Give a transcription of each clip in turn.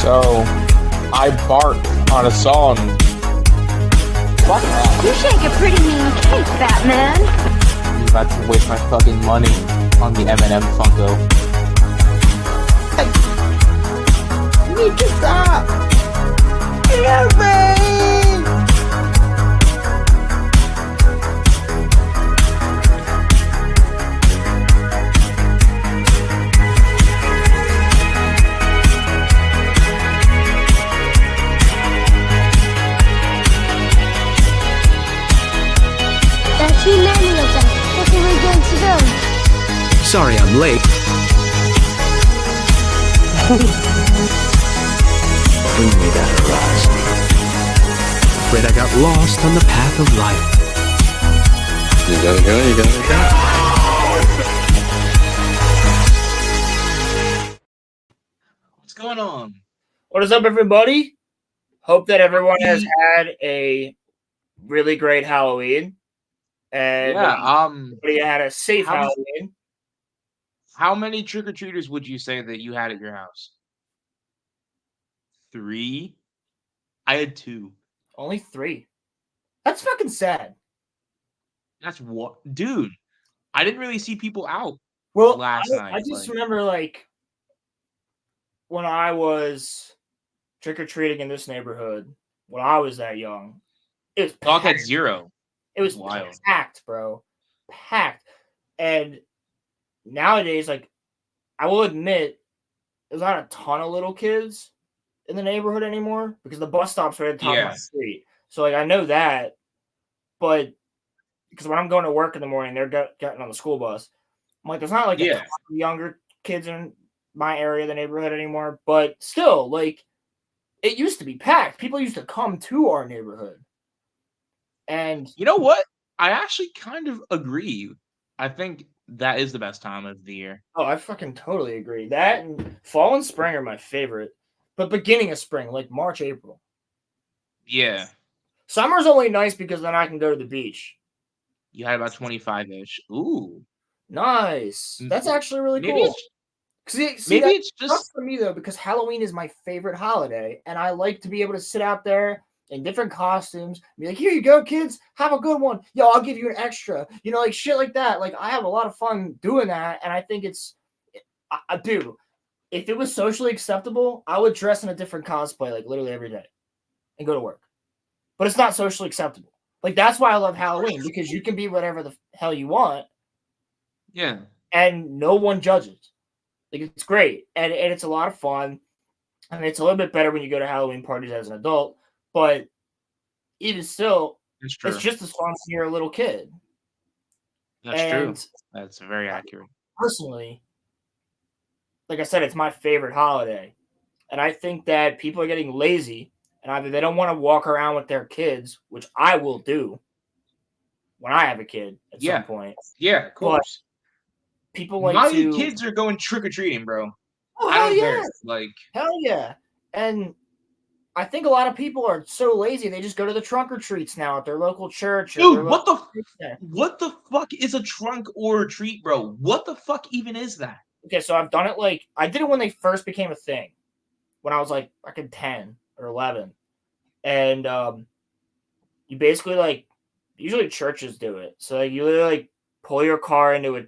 So I barked on a song. Fuck that. You shake a pretty mean cake, Batman. I'm about to waste my fucking money on the M&M Funko. You need to stop. Help me. That's Emmanuel. What are we going to do? Sorry I'm late. Bring me that horizon. Afraid I got lost on the path of life. You gotta go. What's going on? What is up, everybody? Hope that everyone has had a really great Halloween. And everybody had a safe Halloween. How many trick-or-treaters would you say that you had at your house? 3? I had 2. Only 3. That's fucking sad. That's what, dude. I didn't really see people out last night. I just remember, like, when I was trick-or-treating in this neighborhood, when I was that young, it was Dog packed. had 0. It was wild. Packed, bro. Packed. And nowadays, like, I will admit, there's not a ton of little kids in the neighborhood anymore because the bus stop's right at the top of my street. So, like, I know that, but because when I'm going to work in the morning, they're getting on the school bus. I'm like, there's not like a ton of younger kids in my area, the neighborhood anymore, but still, like, it used to be packed. People used to come to our neighborhood. And you know what? I actually kind of agree. I think that is the best time of the year. Oh, I fucking totally agree. That and fall and spring are my favorite. But beginning of spring, like March, April. Yeah. Summer's only nice because then I can go to the beach. You had about 25-ish. Ooh. Nice. That's actually really cool. Maybe it's just for me, though, because Halloween is my favorite holiday, and I like to be able to sit out there in different costumes, be like, here you go, kids, have a good one. Yo, I'll give you an extra. You know, like shit like that. Like, I have a lot of fun doing that, and I think I do. If it was socially acceptable, I would dress in a different cosplay, like, literally every day and go to work. But it's not socially acceptable. Like, that's why I love Halloween, because you can be whatever the hell you want. Yeah. And no one judges. Like, it's great. And it's a lot of fun. And it's a little bit better when you go to Halloween parties as an adult. But even still, it's just as fun when you're a little kid. That's true. That's very accurate. Personally, like I said, it's my favorite holiday. And I think that people are getting lazy. And either they don't want to walk around with their kids, which I will do when I have a kid at some point. Yeah, of course. But people like my kids are going trick-or-treating, bro. Oh, I don't care. Like, hell yeah. And I think a lot of people are so lazy they just go to the trunk or treats now at their local church. Dude, what the fuck is a trunk or a treat, bro? What the fuck even is that? Okay, so I've done it I did it when they first became a thing, when I was like fucking 10 or 11, and you basically usually churches do it. So you literally pull your car into a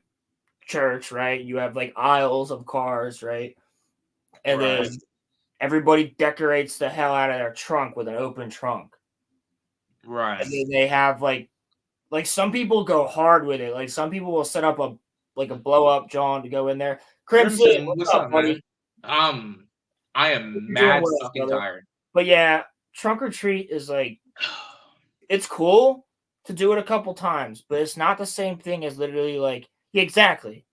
church, right? You have aisles of cars, right? And then everybody decorates the hell out of their trunk with an open trunk. Right. And then they have like some people go hard with it. Like some people will set up a blow up John to go in there. Crimson, what's up, buddy? Man? I am mad fucking tired. But yeah, trunk or treat is it's cool to do it a couple times, but it's not the same thing as literally exactly.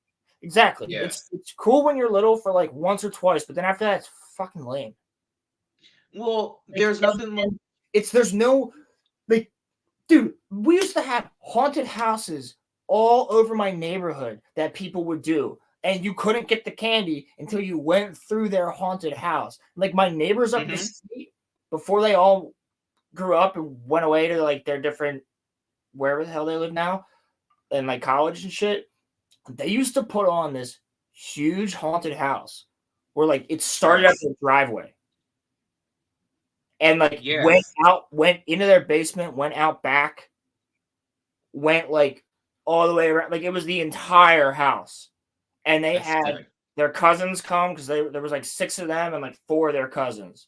Yeah. It's cool when you're little for once or twice, but then after that it's fucking lame. Well, there's nothing there's no dude, we used to have haunted houses all over my neighborhood that people would do, and you couldn't get the candy until you went through their haunted house. Like my neighbors up the street, before they all grew up and went away to their different wherever the hell they live now, and college and shit, they used to put on this huge haunted house where it started at the driveway. and like Yeah. went into their basement, went out back, went like all the way around. Like it was the entire house, and they That's had sick. their cousins come because there was like 6 of them and like 4 of their cousins,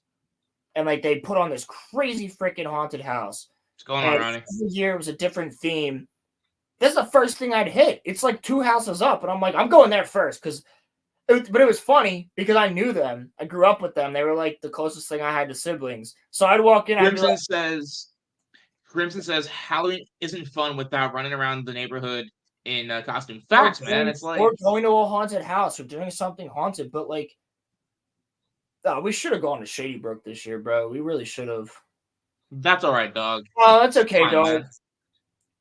and like they put on this crazy freaking haunted house. What's going And on, Ronnie? every year it was a different theme. This is the first thing I'd hit. It's like 2 houses up, and I'm like, I'm going there first but it was funny because I knew them. I grew up with them. They were like the closest thing I had to siblings. So I'd walk in. I'd be like, Crimson says Halloween isn't fun without running around the neighborhood in costume. or Facts, man. It's like going to a haunted house or doing something haunted. But like, we should have gone to Shady Brook this year, bro. We really should have. that's all right, dog. Oh, that's okay, Fine, dog. man.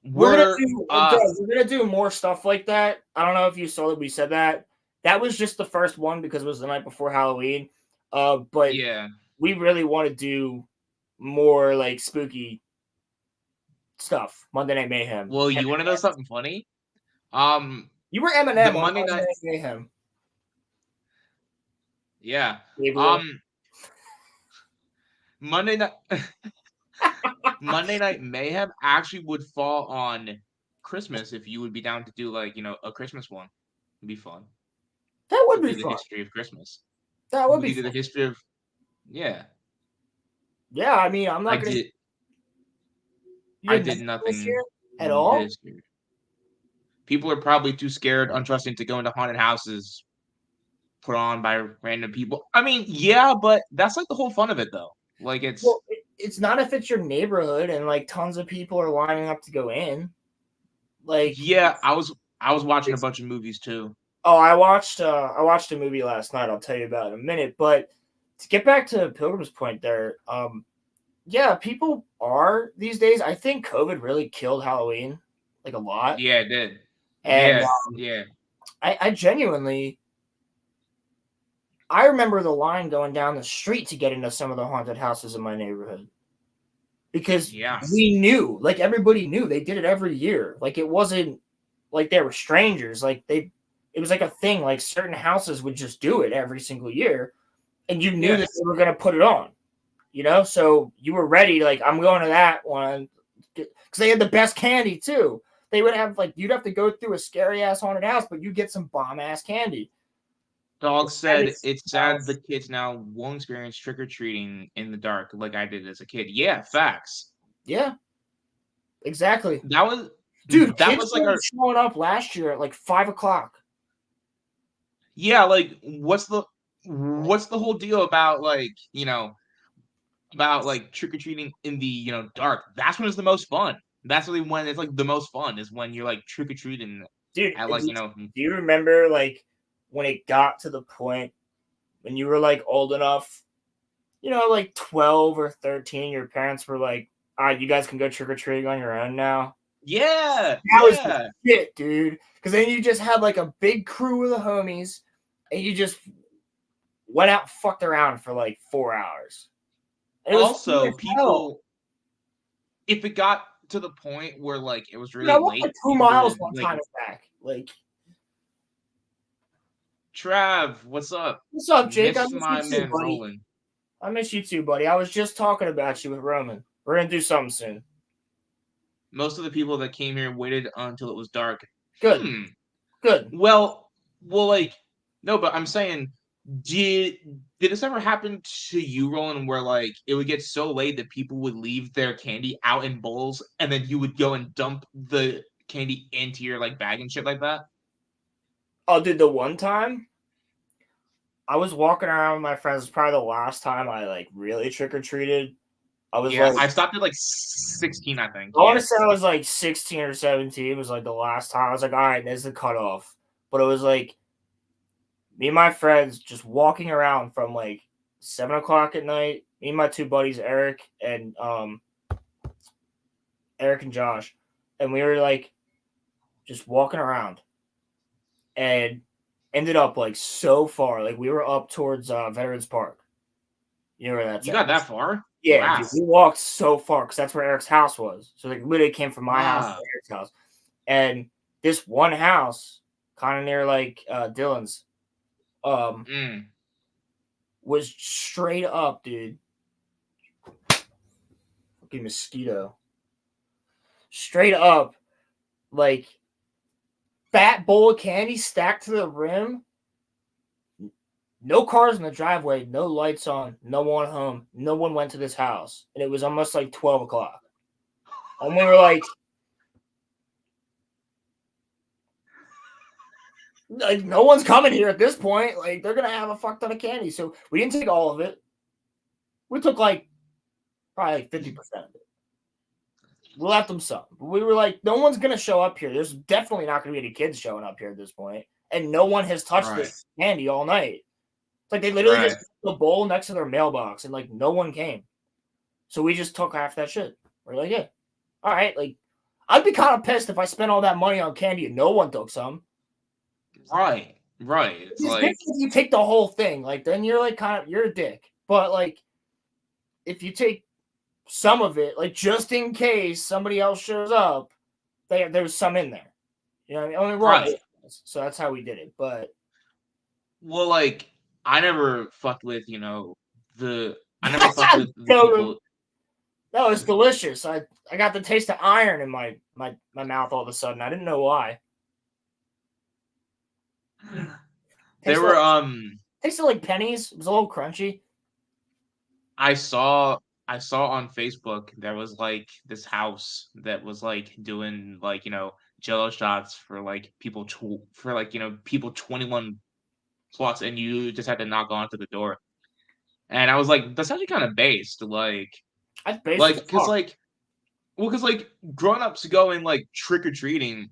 We're gonna do more stuff like that. I don't know if you saw that we said that. That was just the first one because it was the night before Halloween. But yeah. we really want to do more like spooky stuff. Monday Night Mayhem. Well, you want to know something funny? You were Eminem the on Monday Monday night. Night Mayhem. Yeah. Gabriel. Monday night. Monday Night Mayhem actually would fall on Christmas if you would be down to do like a Christmas one. It'd be fun. That would Do be the fun. history of Christmas. That would We be do fun. the history of Yeah, I mean, I'm not gonna. I did nothing at all. this year. People are probably too scared, untrusting to go into haunted houses put on by random people. I mean, yeah, but that's like the whole fun of it, though. Like it's not if it's your neighborhood and like tons of people are lining up to go in. Like, yeah, I was watching a bunch of movies too. Oh, I watched a movie last night. I'll tell you about it in a minute. But to get back to Pilgrim's point there, yeah, people are these days. I think COVID really killed Halloween like a lot. Yeah, it did. And yeah. I genuinely, I remember the line going down the street to get into some of the haunted houses in my neighborhood because we knew, like everybody knew, they did it every year. Like it wasn't like they were strangers. Like it was like a thing. Like certain houses would just do it every single year, and you knew that they were going to put it on. So you were ready. Like I'm going to that one because they had the best candy too. They would have you'd have to go through a scary ass haunted house, but you get some bomb ass candy. Dog said it's sad the kids now won't experience trick or treating in the dark like I did as a kid. Yeah, facts. Yeah, exactly. That was dude. That kids was like showing up last year at like 5 o'clock. Yeah, like what's the whole deal about about like trick or treating in the dark? That's when it's the most fun. That's really when it's like the most fun is when you're like trick or treating. Dude, at do you remember like when it got to the point when you were like old enough, like 12 or 13, your parents were like, all right, you guys can go trick or treating on your own now? Yeah. That was the shit, dude. Because then you just had like a big crew of the homies and you just went out and fucked around for like 4 hours. Also, people, if it got to the point where like it was really late, like 2 miles one time back. Like, Trav, what's up? What's up, Jake? I miss my man Roland. I miss you too, buddy. I was just talking about you with Roman. We're gonna do something soon. Most of the people that came here waited until it was dark. Good. Good. Well, like, no, but I'm saying, did this ever happen to you, Roland, where like it would get so late that people would leave their candy out in bowls and then you would go and dump the candy into your like bag and shit like that? Oh, dude, the one time I was walking around with my friends, it's probably the last time I like really trick-or-treated. I stopped at like 16, I think. I want to say I was like 16 or 17. It was like the last time. I was like, all right, there's the cutoff. But it was like me and my friends just walking around from like 7 o'clock at night. Me and my 2 buddies, Eric and Josh. And we were like just walking around and ended up like so far. Like we were up towards Veterans Park. You know where that's You got that far? Yeah, dude, we walked so far because that's where Eric's house was. So like literally came from my house to Eric's house. And this one house, kind of near like Dylan's, was straight up, dude. fucking mosquito. Straight up, like, fat bowl of candy stacked to the rim. No cars in the driveway, no lights on, no one home, no one went to this house. And it was almost like 12 o'clock. And we were like, no one's coming here at this point. Like, they're going to have a fuck ton of candy. So we didn't take all of it. We took probably 50% of it. We left them some. But we were like, no one's going to show up here. There's definitely not going to be any kids showing up here at this point. And no one has touched this candy all night. It's like they literally just put the bowl next to their mailbox and like no one came. So we just took half that shit. We're like, yeah. All right. Like, I'd be kind of pissed if I spent all that money on candy and no one took some. Right. It's like if you take the whole thing, like then you're like you're a dick. But like if you take some of it, like just in case somebody else shows up, there's some in there. You know what I mean? Only right. So that's how we did it. But well, like I never fucked with, I never fucked with the people. That was delicious. I got the taste of iron in my mouth all of a sudden. I didn't know why. There were tasted like pennies. It was a little crunchy. I saw on Facebook there was like this house that was like doing like Jello shots for like people people 21 plus, and you just had to knock onto the door. And I was like, that's actually kind of based, That's based, like because grown-ups going like trick-or-treating,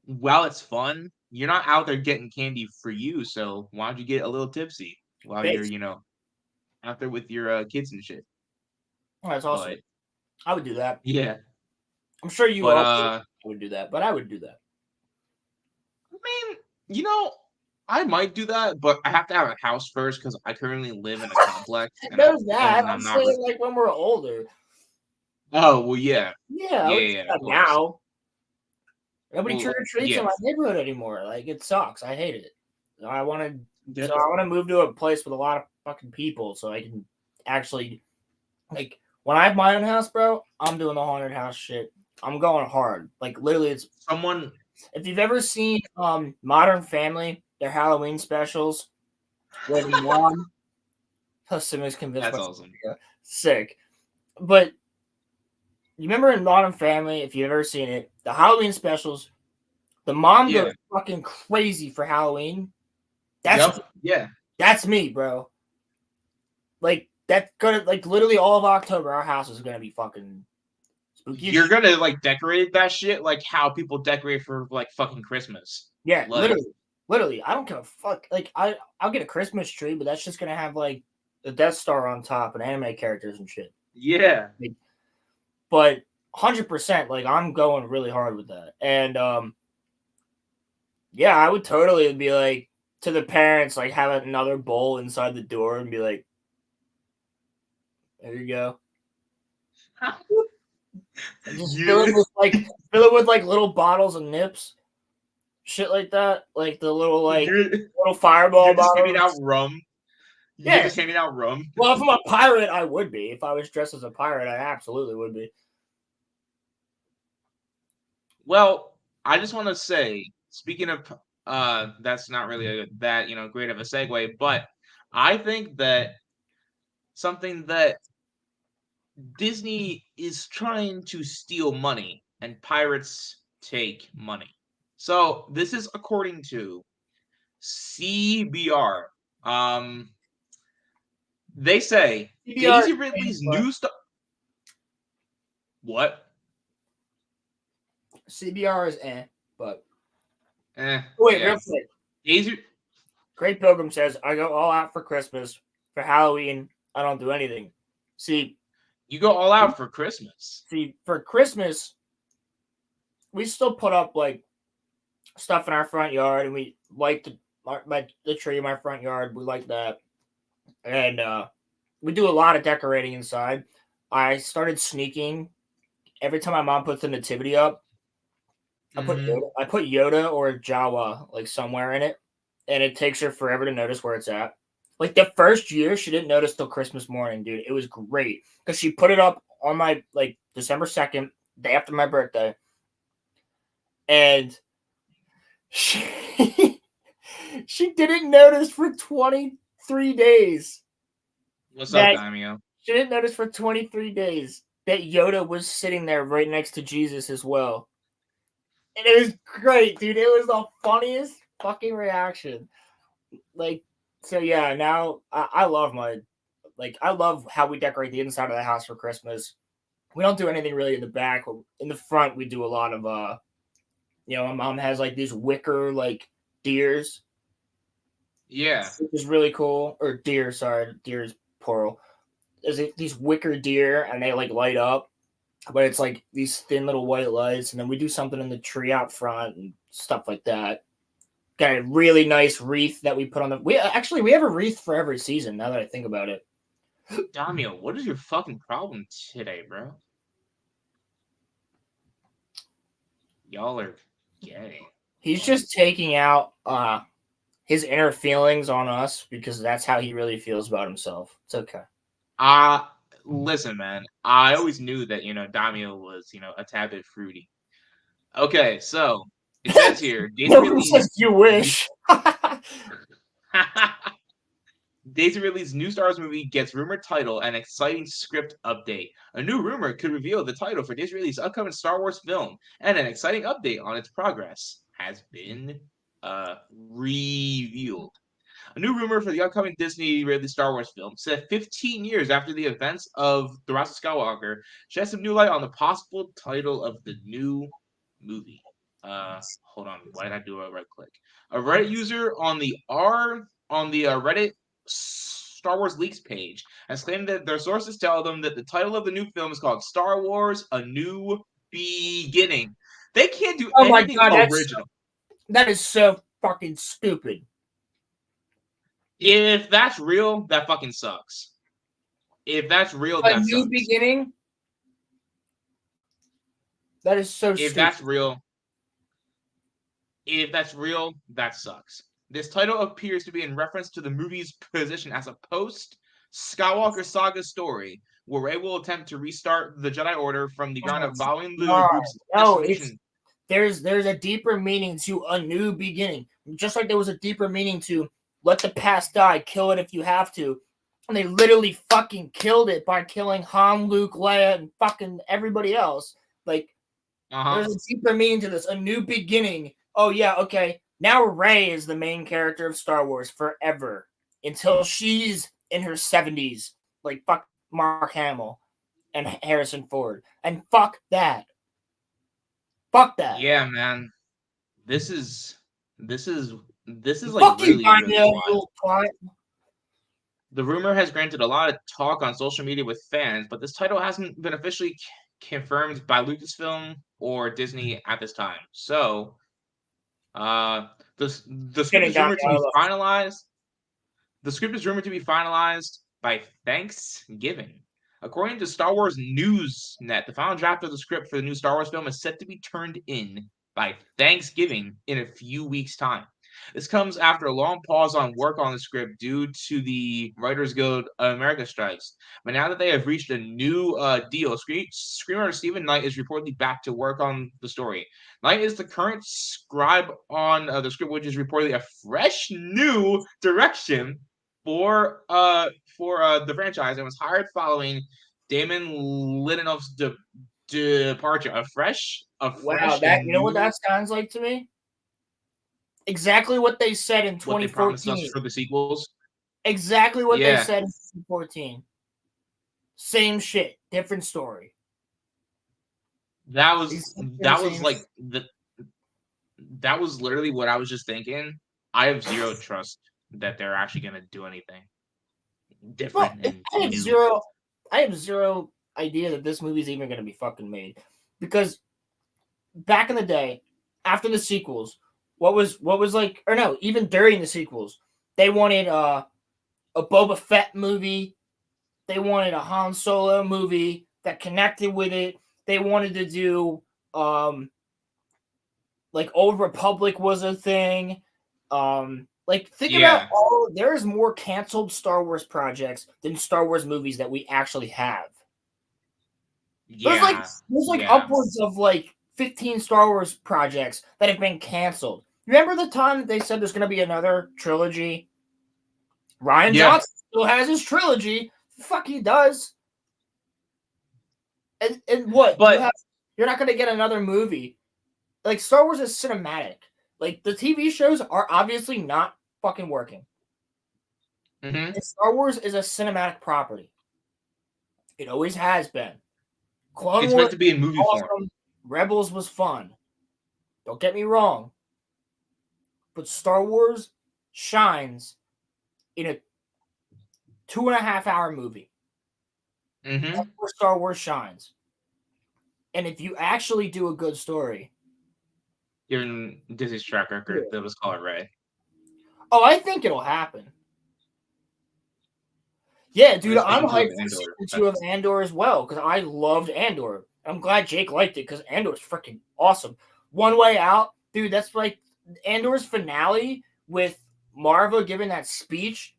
while it's fun, you're not out there getting candy for you, so why don't you get a little tipsy while you're out there with your kids and shit. Oh, that's awesome. I would do that. Yeah, I'm sure you all would do that, but I would do that. I mean, I might do that, but I have to have a house first because I currently live in a complex. There's that. I'm saying like when we're older. Oh well, yeah. Yeah. Now, nobody trick or treats in my neighborhood anymore. Like it sucks. I hate it. I want to move to a place with a lot of fucking people so I can actually like when I have my own house, bro. I'm doing the haunted house shit. I'm going hard. Like literally, it's someone. If you've ever seen Modern Family, their Halloween specials, where the mom, Simmons convinced. That's awesome. Sick. But you remember in Modern Family, if you've ever seen it, the Halloween specials, the mom goes fucking crazy for Halloween. That's me, bro. Like that's gonna literally all of October, our house is gonna be fucking spooky. You're gonna decorate that shit like how people decorate for fucking Christmas. Yeah, literally. I don't give a fuck. Like I'll get a Christmas tree, but that's just gonna have like the Death Star on top and anime characters and shit. Yeah. But 100%, like I'm going really hard with that. And yeah, I would totally be like to the parents, like have another bowl inside the door and be like, there you go. Just fill it with little bottles and nips. Shit like that. Like the little little fireball bottles. Handing out rum. You're just handing out rum. Well, if I'm a pirate, I would be. If I was dressed as a pirate, I absolutely would be. Well, I just want to say, speaking of that's not really that great of a segue, but I think that something that Disney is trying to steal money and pirates take money. So this is according to CBR. They say Daisy Ridley's new stuff. What? CBR is but wait, real quick. Daisy. Great Pilgrim says, I go all out for Christmas. For Halloween, I don't do anything. See, you go all out for Christmas. See, for Christmas, we still put up stuff in our front yard, and we light the tree in my front yard. We like that, and we do a lot of decorating inside. I started sneaking every time my mom puts the nativity up. I put Yoda or Jawa somewhere in it, and it takes her forever to notice where it's at. The first year, she didn't notice till Christmas morning, dude. It was great because she put it up on my like December 2nd, day after my birthday, and she she didn't notice for 23 days What's up, that Damio? she didn't notice for 23 days that Yoda was sitting there right next to Jesus as well. And it was great, dude. It was the funniest fucking reaction. Like, so yeah, now I love I love how we decorate the inside of the house for Christmas. We don't do anything really in the back. In the front, we do a lot of my mom has like these wicker like deers, Yeah. which is really cool. Or deer, sorry, deer is plural. There's these wicker deer, and they like light up, but it's like these thin little white lights. And then we do something in the tree out front and stuff like that. Got a really nice wreath that we put on the. We have a wreath for every season. Now that I think about it, Damio, what is your fucking problem today, bro? Y'all are gay. he's just taking out his inner feelings on us because that's how he really feels about himself. It's okay. Listen, man. I always knew that, Damio was, a tad bit fruity. Okay, so it says here, days of Nobody says release. you wish. Days of release, new Star Wars movie gets rumored title and exciting script update. A new rumor could reveal the title for Days of release upcoming Star Wars film, and an exciting update on its progress has been revealed. A new rumor for the upcoming Disney released Star Wars film, set 15 years after the events of The Rise of Skywalker, sheds some new light on the possible title of the new movie. Hold on, why did I do a right click? A Reddit user on the Reddit Star Wars leaks page has claimed that their sources tell them that the title of the new film is called Star Wars: A New Beginning. They can't do Oh my anything god, original. that is so fucking stupid. If that's real, that fucking sucks. If that's real, that A new sucks. beginning. That is so If stupid. that's real, that sucks. This title appears to be in reference to the movie's position as a post-Skywalker saga story, where Rey will attempt to restart the Jedi Order from the ground up following the group's decimation. There's a deeper meaning to a new beginning. Just like there was a deeper meaning to let the past die, kill it if you have to. And they literally fucking killed it by killing Han, Luke, Leia, and fucking everybody else. Like, there's a deeper meaning to this. A new beginning. Oh, yeah, okay. Now Rey is the main character of Star Wars forever. Until she's in her 70s. Like, fuck Mark Hamill and Harrison Ford. And fuck that. Fuck that. Yeah, man. This is like fucking really wild. The rumor has granted a lot of talk on social media with fans, but this title hasn't been officially confirmed by Lucasfilm or Disney at this time. So, the script is rumored to be finalized. The script is rumored to be finalized by Thanksgiving. According to Star Wars Newsnet, the final draft of the script for the new Star Wars film is set to be turned in by Thanksgiving in a few weeks' time. This comes after a long pause on work on the script due to the Writers Guild America strikes. But now that they have reached a new deal, screenwriter Stephen Knight is reportedly back to work on the story. Knight is the current scribe on the script, which is reportedly a fresh new direction for the franchise, and was hired following Damon Lindelof's departure. A fresh wow, that you know what that sounds like to me? Exactly what they said in 2014. What they promised us for the sequels. Exactly what they said in 2014. Same shit, different story. That was literally what I was just thinking. I have zero trust that they're actually going to do anything different. Well, I have zero idea that this movie's even going to be fucking made, because back in the day, after the sequels, what was like, or no, even during the sequels, they wanted a Boba Fett movie, they wanted a Han Solo movie that connected with it. They wanted to do like Old Republic was a thing. Like, think about there's more canceled Star Wars projects than Star Wars movies that we actually have. Yeah. There's like Yeah. upwards of like 15 Star Wars projects that have been canceled. Remember the time that they said there's going to be another trilogy? Ryan Yeah. Johnson still has his trilogy. Fuck, he does. And what But you're not going to get another movie. Like Star Wars is cinematic. Like the TV shows are obviously not fucking working. mhm. And Star Wars is a cinematic property. It always has been. Clone It's Wars meant to be in movie was form. awesome. Rebels was fun. Don't get me wrong. But Star Wars shines in a 2.5 hour movie. Mm-hmm. That's where Star Wars shines. And if you actually do a good story, Given Disney's track record, that was called right. oh, I think it'll happen. Yeah, dude, There's I'm season 2 of hyped for Andor. season 2 of Andor as well because I loved Andor. I'm glad Jake liked it because Andor's freaking awesome. One Way Out, dude, that's like Andor's finale with Marva giving that speech,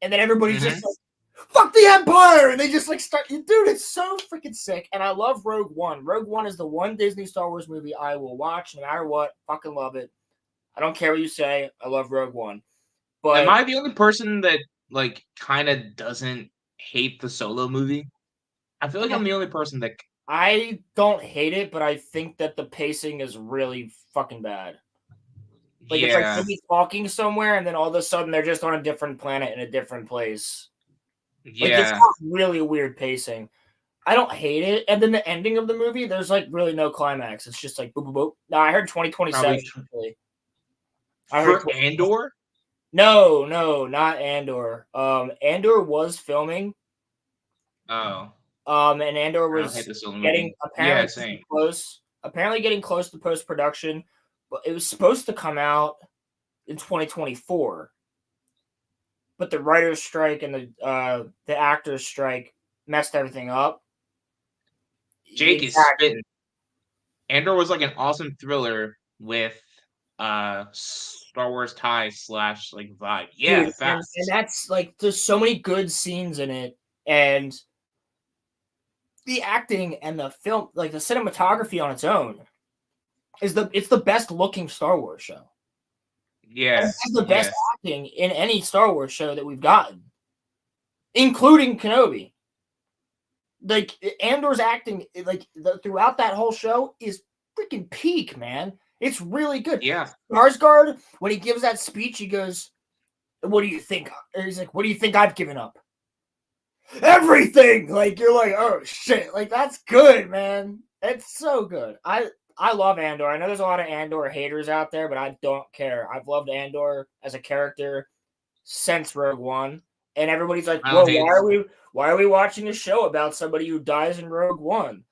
and then everybody's just like, fuck the Empire! And they just like start, dude, it's so freaking sick. And I love Rogue One. Rogue One is the one Disney Star Wars movie I will watch no matter what. Fucking love it. I don't care what you say. I love Rogue One. But Am I the only person that like kind of doesn't hate the Solo movie? I feel like I'm the only person that I don't hate it, but I think that the pacing is really fucking bad. Like it's like yeah. they'll be talking somewhere, and then all of a sudden they're just on a different planet in a different place. Like it's Yeah. really weird pacing. I don't hate it, and then the ending of the movie, there's like really no climax. It's just like boop boop boop. No, I heard 2027. Probably I heard for Andor? No, not Andor. Andor was filming. Oh. And Andor I don't was hate the Solo getting movie. apparently Yeah, same. apparently getting close to post production, but it was supposed to come out in 2024. But the writers' strike and the actors' strike messed everything up. Jake is spitting. Andor was like an awesome thriller with Star Wars ties / like vibe. Yeah, Dude, and facts. that's like there's so many good scenes in it, and the acting and the film, like the cinematography on its own, it's the best looking Star Wars show. Yeah. It's the best acting in any Star Wars show that we've gotten, including Kenobi. Like Andor's acting, like throughout that whole show, is freaking peak, man. It's really good. Yeah. Skarsgård, when he gives that speech, he goes, "What do you think?" He's like, "What do you think I've given up?" Everything. Like you're like, oh shit, like that's good, man. It's so good. I love Andor. I know there's a lot of Andor haters out there, but I don't care. I've loved Andor as a character since Rogue One, and everybody's like, "Well, why are we watching a show about somebody who dies in Rogue One?"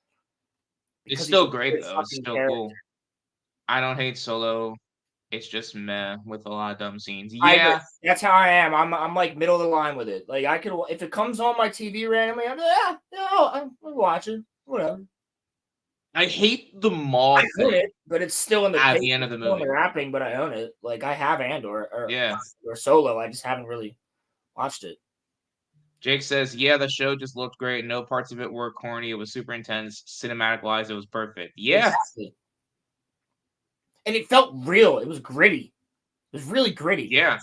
It's still great though. It's still cool. I don't hate Solo. It's just meh with a lot of dumb scenes. Yeah, that's how I am. I'm like middle of the line with it. Like I could, if it comes on my TV randomly, I'm watching whatever. I hate the Maul I own it, but it's still in the at the end of the movie. The wrapping, but I own it. Like I have Andor or Solo. I just haven't really watched it. Jake says, "Yeah, the show just looked great. No parts of it were corny. It was super intense. Cinematic wise, it was perfect. Yeah." Exactly. And it felt real. It was gritty. It was really gritty. Yeah.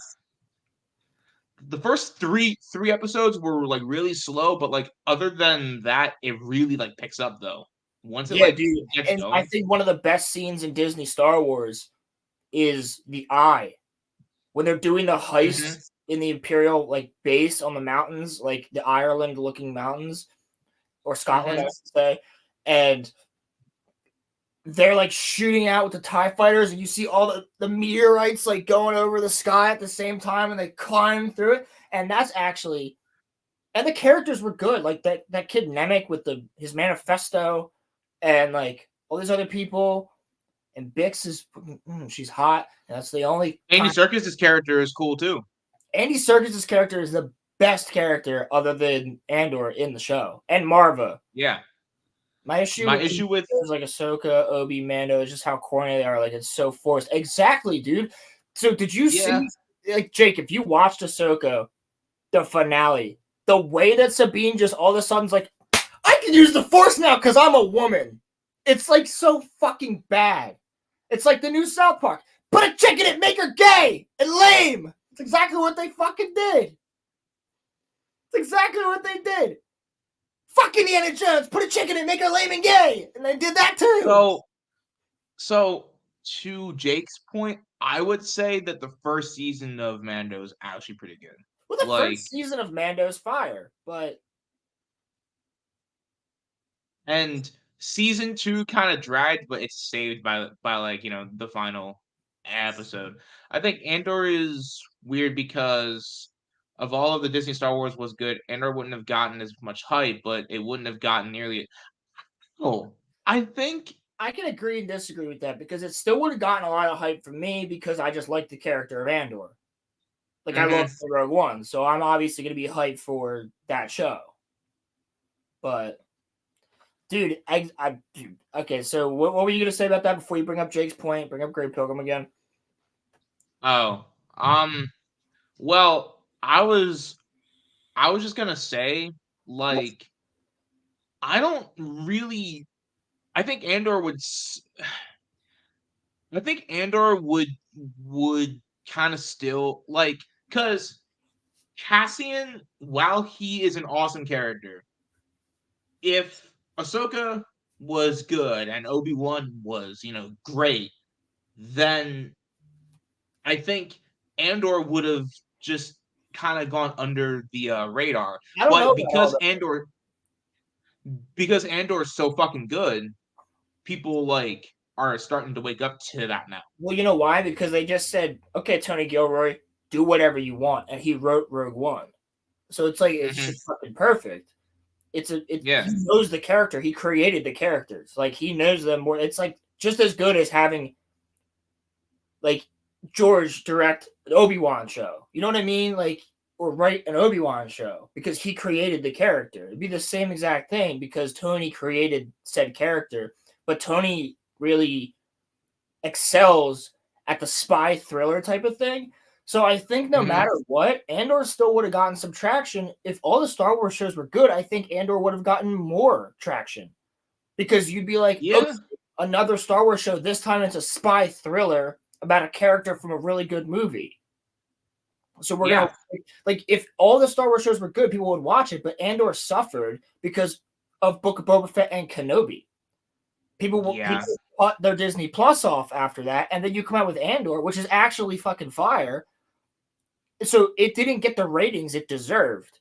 The first three episodes were like really slow, but like other than that, it really like picks up though. Once it dude. gets And going. I think one of the best scenes in Disney Star Wars is the Eye. When they're doing the heist in the Imperial like base on the mountains, like the Ireland looking mountains, or Scotland, I should say, and they're like shooting out with the TIE fighters, and you see all the meteorites like going over the sky at the same time, and they climb through it. And that's actually, and the characters were good. Like that kid Nemec with his manifesto, and like all these other people. And Bix is she's hot. And that's the only. Andy Serkis' character is cool too. Andy Serkis' character is the best character other than Andor in the show, and Marva. Yeah. My issue with like Ahsoka, Obi, Mando is just how corny they are. Like it's so forced. Exactly, dude. So did you see, like Jake? If you watched Ahsoka, the finale, the way that Sabine just all of a sudden's like, I can use the Force now because I'm a woman. It's like so fucking bad. It's like the new South Park. Put a chick in it, make her gay and lame. It's exactly what they fucking did. It's exactly what they did. Fucking Indiana Jones, put a chick in it, make her lame and gay. And they did that too. So to Jake's point, I would say that the first season of Mando is actually pretty good. Well, the like- first season of Mando's fire, but And season 2 kind of dragged, but it's saved by like, the final episode. I think Andor is weird because of all of the Disney Star Wars was good. Andor wouldn't have gotten as much hype, but it wouldn't have gotten nearly. Oh, I think I can agree and disagree with that because it still would have gotten a lot of hype from me because I just like the character of Andor. Like I love Rogue One, so I'm obviously going to be hyped for that show. But dude, dude, okay. So what were you going to say about that before you bring up Jake's point? Bring up Great Pilgrim again. Oh, well, I was just gonna say, like, I don't really. I think Andor would. I think Andor would kind of still like because Cassian, while he is an awesome character, if Ahsoka was good and Obi-Wan was, great, then I think Andor would have just kind of gone under the radar. I don't know But because Andor is so fucking good, people like are starting to wake up to that now. Well, you know why? Because they just said, "Okay, Tony Gilroy, do whatever you want," and he wrote Rogue One. So it's like it's just fucking perfect. He knows the character. He created the characters. Like he knows them more. It's like just as good as having like George direct an Obi-Wan show. You know what I mean? Like or write an Obi-Wan show because he created the character. It'd be the same exact thing because Tony created said character, but Tony really excels at the spy thriller type of thing. So I think no matter what, Andor still would have gotten some traction. If all the Star Wars shows were good, I think Andor would have gotten more traction. Because you'd be like, Yeah. okay, another Star Wars show, this time it's a spy thriller about a character from a really good movie. So we're gonna like if all the Star Wars shows were good, people would watch it, but Andor suffered because of Book of Boba Fett and Kenobi. People cut their Disney Plus off after that, and then you come out with Andor, which is actually fucking fire. So it didn't get the ratings it deserved,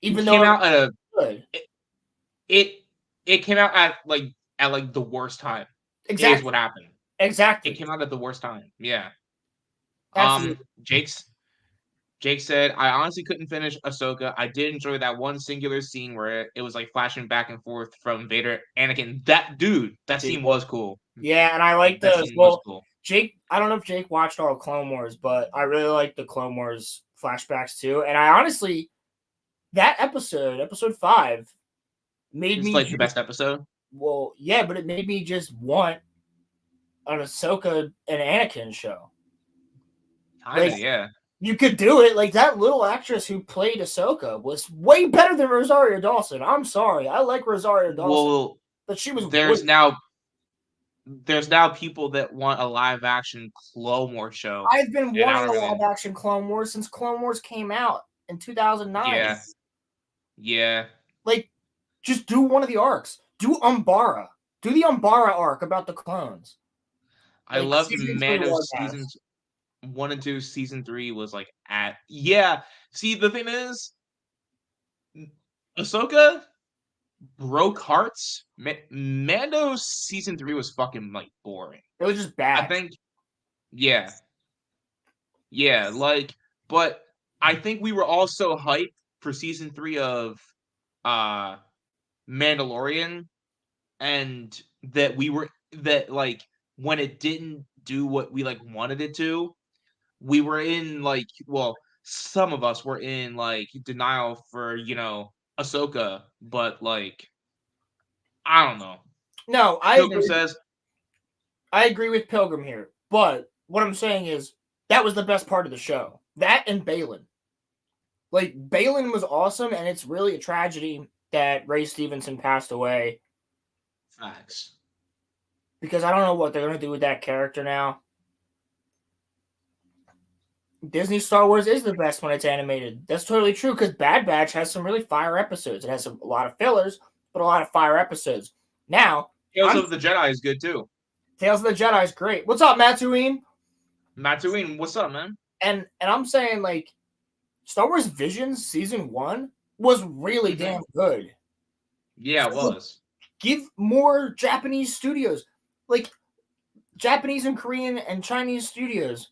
even though it came out at good. It came out at the worst time. Exactly Is what happened. Exactly. It came out at the worst time. Yeah. Absolutely. Jake said, I honestly couldn't finish Ahsoka. I did enjoy that one singular scene where it was like flashing back and forth from Vader, Anakin. That scene was cool. Yeah, and I like that the scene was cool. Jake. I don't know if Jake watched all of Clone Wars, but I really like the Clone Wars flashbacks too. And I honestly, that episode 5, made me like the best episode. Well, yeah, but it made me just want an Ahsoka and Anakin show. Kinda, yeah. You could do it. Like that little actress who played Ahsoka was way better than Rosario Dawson. I'm sorry, I like Rosario Dawson, Well, but she was. There's now people that want a live action Clone Wars show. I've been wanting a live action Clone Wars since Clone Wars came out in 2009. Yeah. Like, just do one of the arcs. Do Umbara. Do the Umbara arc about the clones. I love Mando seasons 1 and 2. Season 3 was like See, the thing is, Ahsoka broke hearts. Mando season 3 was fucking like boring. It was just bad. I think, but I think we were all so hyped for season 3 of Mandalorian, and that when it didn't do what we wanted it to, we were in some of us were in denial for Ahsoka, but I don't know. No, Pilgrim says I agree with Pilgrim here, but what I'm saying is that was the best part of the show. That and Balin. Balin was awesome, and it's really a tragedy that Ray Stevenson passed away Facts. because I don't know what they're gonna do with that character now. Disney Star Wars is the best when it's animated. That's totally true because Bad Batch has some really fire episodes. It has a lot of fillers, but a lot of fire episodes. Now, Tales of the Jedi is good too. Tales of the Jedi is great. What's up, Matsuine? Matsuine, what's up, man? And I'm saying like Star Wars Visions season 1 was really damn good. Yeah, it was. Give more Japanese studios, like Japanese and Korean and Chinese studios.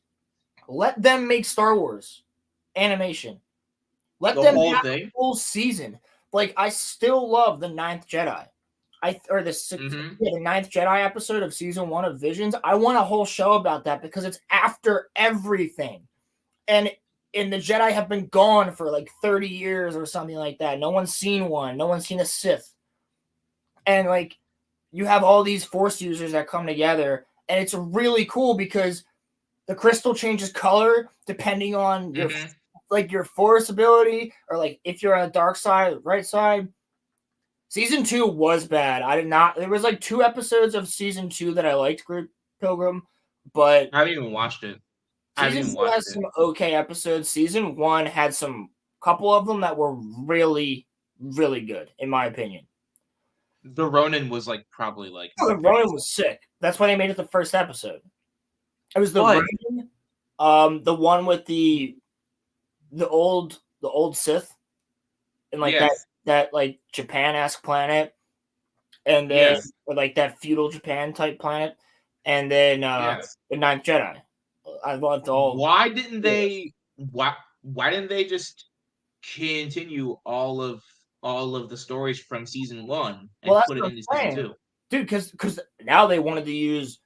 Let them make Star Wars animation. Let them whole have thing? a full season. Like I still love the Ninth Jedi. The Ninth Jedi episode of season 1 of Visions. I want a whole show about that because it's after everything. And the Jedi have been gone for like 30 years or something like that. No one's seen one. No one's seen a Sith. And like you have all these Force users that come together, and it's really cool because the crystal changes color depending on your like your Force ability, or like if you're on the dark side or the right side. Season 2 was bad. I did not. There was like 2 episodes of season 2 that I liked, Great Pilgrim, but I haven't even watched it. season 2 has some okay episodes. Season 1 had some couple of them that were really, really good, in my opinion. The Ronin was like probably like. Oh, the Ronin was sick. That's why they made it the first episode. It was the Ronin, the one with the old Sith, and like that like Japan-esque planet, and then like that feudal Japan type planet, and then the Ninth Jedi. I loved all. Why didn't they? Why didn't they just continue all of the stories from season 1 and put it into season 2? Dude, because now they wanted to use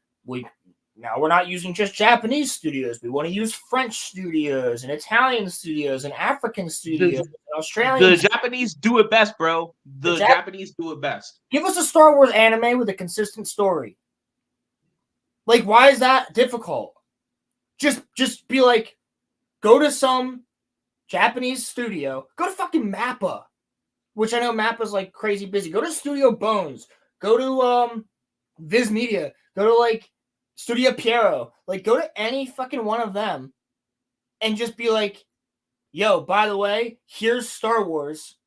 now we're not using just Japanese studios. We want to use French studios and Italian studios and African studios and Australian. The Japanese do it best, bro. The Japanese do it best. Give us a Star Wars anime with a consistent story. Like, why is that difficult? Just be like, go to some Japanese studio. Go to fucking Mappa, which I know Mappa's like crazy busy. Go to Studio Bones. Go to Viz Media. Go to like Studio Piero. Like, go to any fucking one of them and just be like, yo, by the way, here's Star Wars.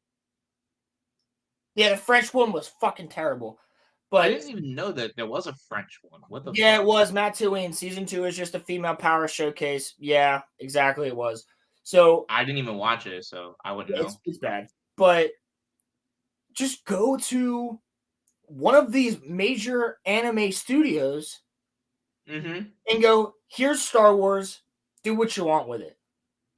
Yeah, the French one was fucking terrible. But I didn't even know that there was a French one. What the fuck? It was. Matsuine. Season 2 is just a female power showcase. Yeah, exactly it was. So I didn't even watch it, so I wouldn't know. It's bad. But just go to one of these major anime studios and go, here's Star Wars. Do what you want with it.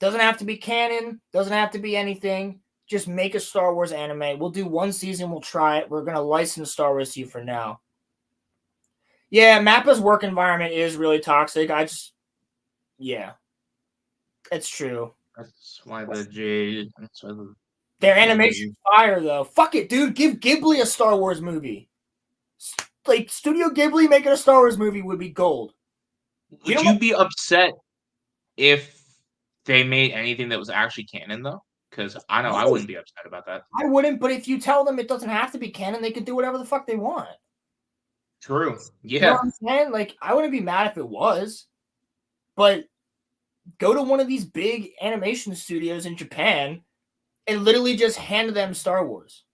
Doesn't have to be canon. Doesn't have to be anything. Just make a Star Wars anime. We'll do 1 season. We'll try it. We're going to license Star Wars to you for now. Yeah, Mappa's work environment is really toxic. Yeah. It's true. That's why their animation's fire, though. Fuck it, dude. Give Ghibli a Star Wars movie. Like, Studio Ghibli making a Star Wars movie would be gold. Would you be upset if they made anything that was actually canon, though? Because I know I wouldn't be upset about that. I wouldn't, but if you tell them it doesn't have to be canon, they can do whatever the fuck they want. True. Yeah. You know what I'm saying? Like, I wouldn't be mad if it was. But go to one of these big animation studios in Japan and literally just hand them Star Wars.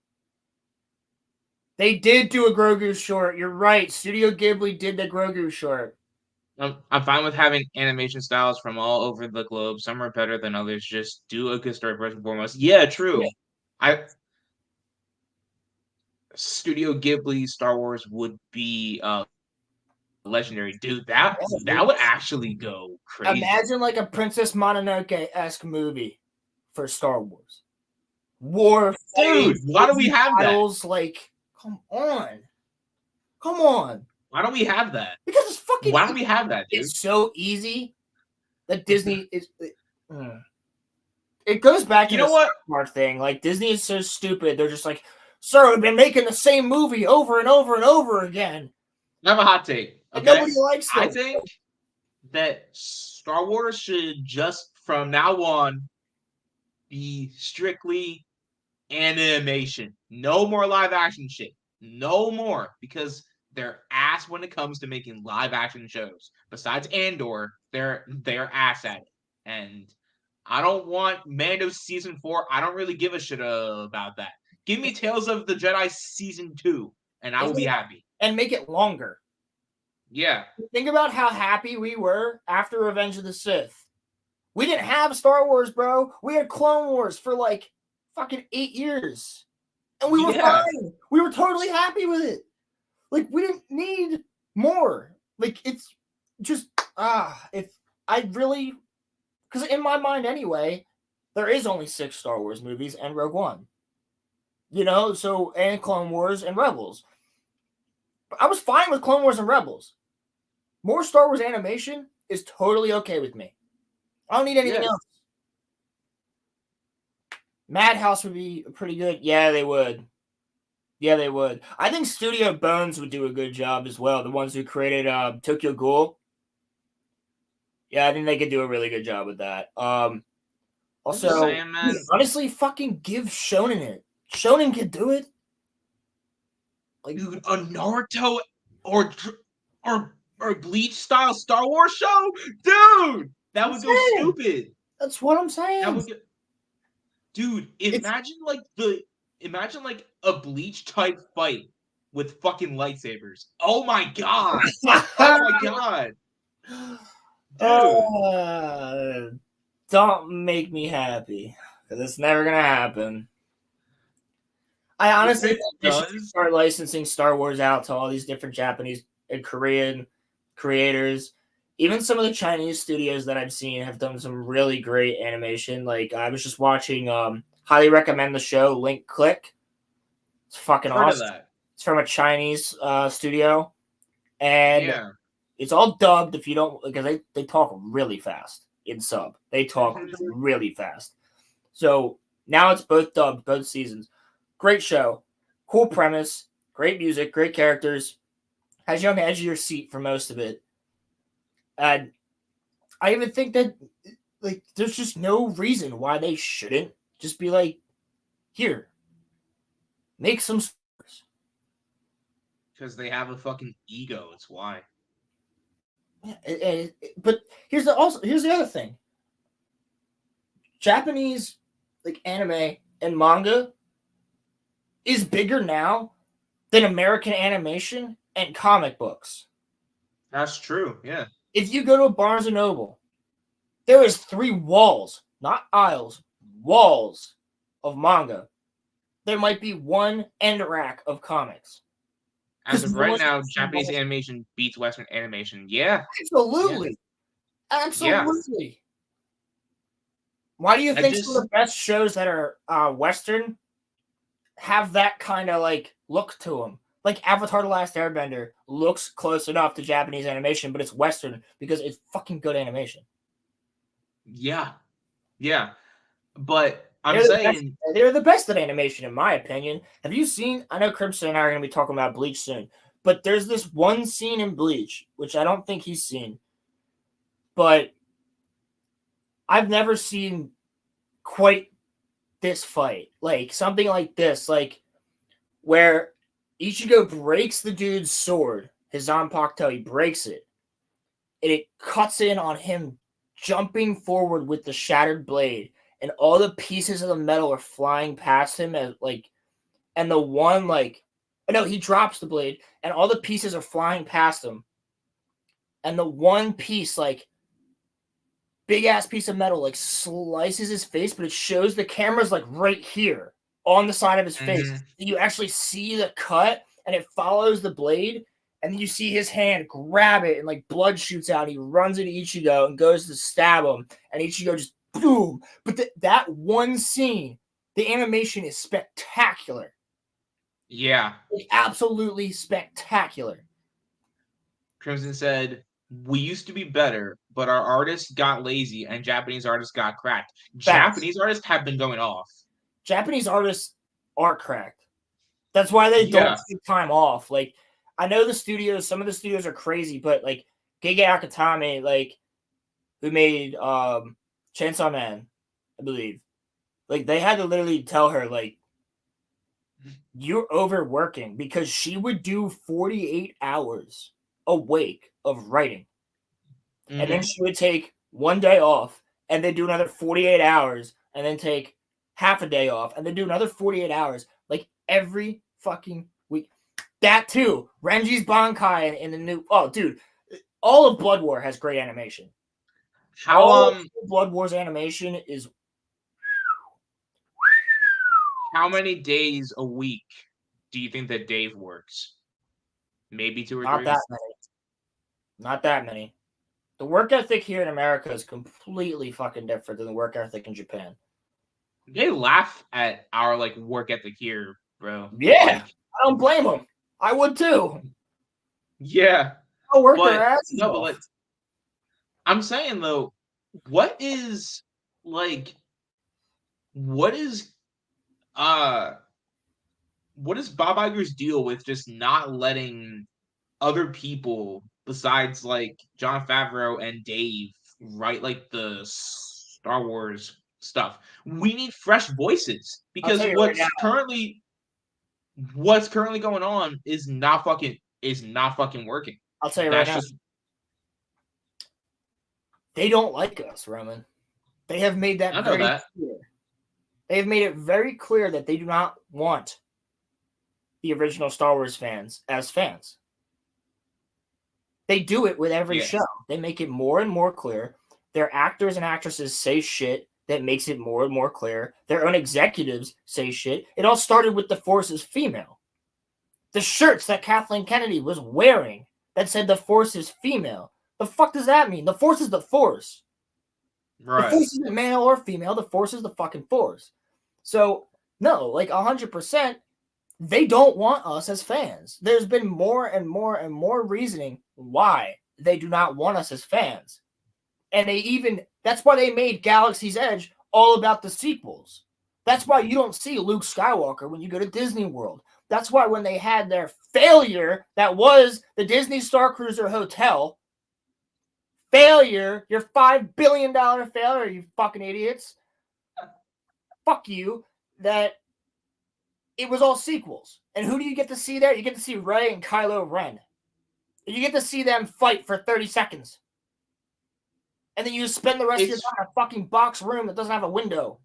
They did do a Grogu short. You're right. Studio Ghibli did the Grogu short. I'm fine with having animation styles from all over the globe. Some are better than others. Just do a good story first and foremost. Yeah, true. Yeah. Studio Ghibli Star Wars would be legendary, dude. That would actually go crazy. Imagine like a Princess Mononoke-esque movie for Star Wars. War, dude. Why do we have that? Like, come on. Why don't we have that? Because it's fucking. Why don't we have that, dude? It's so easy that Disney is. It goes back to the smart thing. Like, Disney is so stupid. They're just like, sir, we've been making the same movie over and over and over again. I have a hot take. Okay? Nobody likes them. I think that Star Wars should just from now on be strictly animation. No more live action shit. No more, because they're ass when it comes to making live action shows. Besides Andor, they're ass at it. And I don't want Mando season 4. I don't really give a shit about that. Give me Tales of the Jedi season 2, and I will be happy. And make it longer. Yeah. Think about how happy we were after Revenge of the Sith. We didn't have Star Wars, bro. We had Clone Wars for like fucking 8 years. And we were fine. We were totally happy with it. Like, we didn't need more. Like, it's just, if I really, because in my mind anyway, there is only 6 Star Wars movies and Rogue One. You know, so, and Clone Wars and Rebels. I was fine with Clone Wars and Rebels. More Star Wars animation is totally okay with me. I don't need anything else. Madhouse would be pretty good. Yeah, they would. Yeah, they would. I think Studio Bones would do a good job as well. The ones who created Tokyo Ghoul. Yeah, I think they could do a really good job with that. Also, saying, man. Honestly, fucking give Shonen it. Shonen could do it. Like, dude, a Naruto or Bleach style Star Wars show, dude, that would go stupid. That's what I'm saying. Dude, imagine like a Bleach type fight with fucking lightsabers. Oh my god! Oh my god! Don't make me happy, because it's never gonna happen. I honestly think they should start licensing Star Wars out to all these different Japanese and Korean creators. Even some of the Chinese studios that I've seen have done some really great animation. Like, I was just watching, highly recommend the show Link Click. It's fucking awesome. It's from a Chinese studio. And it's all dubbed if you don't, because they talk really fast in sub. They talk really fast. So now it's both dubbed, both seasons. Great show. Cool premise. Great music. Great characters. Has you on the edge of your seat for most of it. And I even think that, like, there's just no reason why they shouldn't just be like, here, make some stars. Because they have a fucking ego. It's why. Yeah, but here's the other thing. Japanese, like, anime and manga is bigger now than American animation and comic books. That's true, yeah. If you go to a Barnes & Noble, there is 3 walls, not aisles, walls of manga. There might be 1 end rack of comics. As of right now, Japanese animation beats Western animation. Yeah. Absolutely. Yeah. Absolutely. Yeah. Why do you think some of the best shows that are Western have that kind of, like, look to them? Like, Avatar The Last Airbender looks close enough to Japanese animation, but it's Western because it's fucking good animation. Yeah. Yeah. But I'm saying... They're the best at animation, in my opinion. Have you seen... I know Crimson and I are going to be talking about Bleach soon, but there's this one scene in Bleach, which I don't think he's seen, but I've never seen quite this fight. Like, something like this, like, where Ichigo breaks the dude's sword, his Zanpakuto, he breaks it, and it cuts in on him jumping forward with the shattered blade, and all the pieces of the metal are flying past him, and the one, like, no, he drops the blade, and all the pieces are flying past him, and the one piece, like, big ass piece of metal, like, slices his face, but it shows the camera's, like, right here on the side of his face. You actually see the cut, and it follows the blade, and then you see his hand grab it, and, like, blood shoots out. He runs into Ichigo and goes to stab him, and Ichigo just boom. But that one scene, the animation is spectacular. Yeah. Like, absolutely spectacular. Crimson said, "We used to be better, but our artists got lazy and Japanese artists got cracked." Japanese artists have been going off. Japanese artists are cracked. That's why they don't take time off. Like, I know some of the studios are crazy, but, like, Gege Akutami, like, who made Chainsaw Man, I believe, like, they had to literally tell her, like, you're overworking, because she would do 48 hours awake of writing. And then Mhm. she would take one day off and then do another 48 hours and then take half a day off and then do another 48 hours, like every fucking week. That too. Renji's Bankai in the new. Oh, dude. All of Blood War has great animation. How All of Blood War's animation is how many days a week do you think that Dave works? Maybe 2 or not 3? that many. Not that many. The work ethic here in America is completely fucking different than the work ethic in Japan. They laugh at our like work ethic here, bro. Yeah, Like, I don't blame them. I would too. yeah, I'll work their but asses no, but off. like I'm saying though, what is like what is uh what is Bob Iger's deal with just not letting other people besides like John Favreau and Dave write like the Star Wars stuff? We need fresh voices I'll because tell you right now. what's currently going on is not fucking working. I'll tell you right That's now. just They don't like us, Roman. They have made that I know very that. clear. They have made it very clear that they do not want the original Star Wars fans as fans. They do it with every Yeah. show. They make it more and more clear. Their actors and actresses say shit that makes it more and more clear. Their own executives say shit. It all started with the Force is female. The shirts that Kathleen Kennedy was wearing that said the Force is female. The fuck does that mean? The Force is the Force. Right. The Force isn't male or female. The Force is the fucking Force. So, no, like 100%, they don't want us as fans. There's been more and more and more reasoning why they do not want us as fans. And that's why they made Galaxy's Edge all about the sequels. That's why you don't see Luke Skywalker when you go to Disney World. That's why when they had their failure, that was the Disney Star Cruiser Hotel, failure, your $5 billion failure, you fucking idiots. Fuck you, that it was all sequels. And who do you get to see there? You get to see Rey and Kylo Ren. And you get to see them fight for 30 seconds. And then you spend the rest of your time in a fucking box room that doesn't have a window.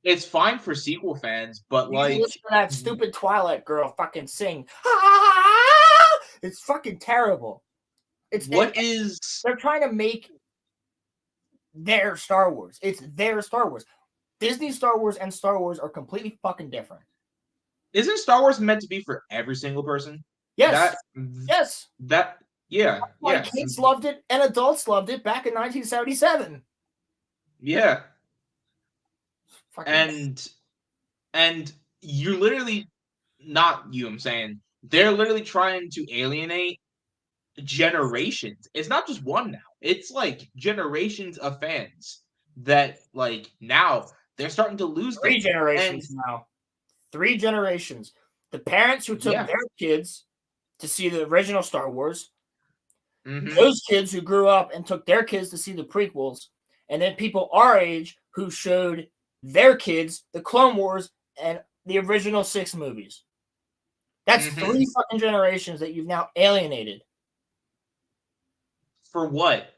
It's fine for sequel fans, but You like listen to that stupid Twilight girl fucking sing. Ah! It's fucking terrible. They're trying to make their Star Wars. It's their Star Wars. Disney Star Wars and Star Wars are completely fucking different. Isn't Star Wars meant to be for every single person? Yes. Yeah. Like kids loved it and adults loved it back in 1977. Yeah. Fucking And you're literally not you, I'm saying. They're literally trying to alienate generations. It's not just one now. It's like generations of fans that like now they're starting to lose 3 generations now. 3 generations. The parents who took their kids to see the original Star Wars, those kids who grew up and took their kids to see the prequels, and then people our age who showed their kids the Clone Wars and the original 6 movies. That's 3 fucking generations that you've now alienated. For what?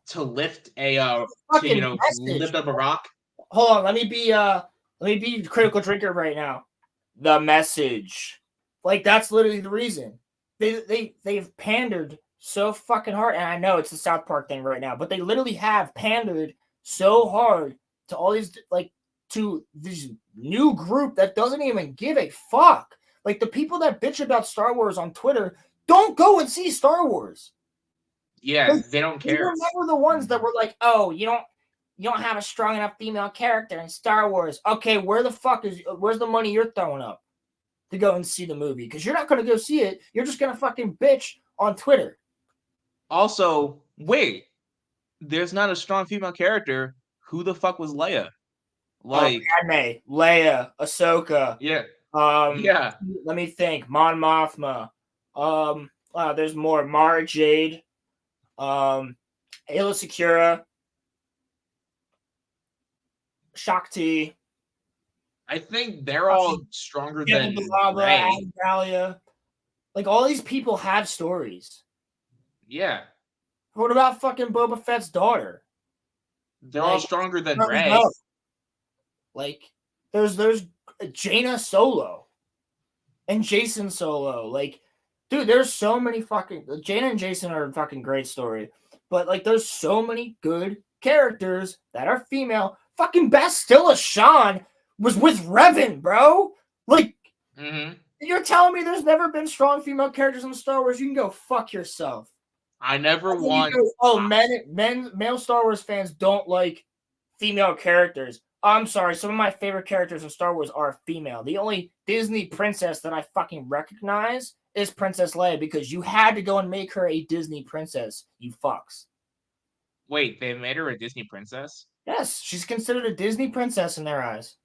To lift a lift up a rock? Hold on, let me be critical drinker right now. The message. Like, that's literally the reason. They've pandered so fucking hard, and I know it's the South Park thing right now, but they literally have pandered so hard to all these, like, to this new group that doesn't even give a fuck. Like, the people that bitch about Star Wars on Twitter don't go and see Star Wars. Yeah, they don't care. You remember the ones that were like, oh, you don't have a strong enough female character in Star Wars. Okay, where's the money you're throwing up to go and see the movie? Because you're not going to go see it. You're just going to fucking bitch on Twitter. Also, wait, there's not a strong female character. Who the fuck was Leia? Like Padme, Leia, Ahsoka. Yeah. Let me think. Mon Mothma. There's more. Mara Jade. Ayla Secura. Shakti. I think they're all stronger Kevin than Balaba, Ray. Adam Galia. Like, all these people have stories. Yeah, What about fucking Boba Fett's daughter? they're all stronger than Rose Ray. Bell. Like, there's Jaina Solo and Jason Solo. Like, dude, there's so many fucking Jaina and Jason are a fucking great story. But like, there's so many good characters that are female. Fucking Bastilla Shan was with Revan, bro. Like, hmm you're telling me there's never been strong female characters in Star Wars? You can go fuck yourself. I never And then you want. go, oh, male Star Wars fans don't like female characters. I'm sorry, some of my favorite characters in Star Wars are female. The only Disney princess that I fucking recognize is Princess Leia, because you had to go and make her a Disney princess, you fucks. Wait, they made her a Disney princess? Yes, she's considered a Disney princess in their eyes.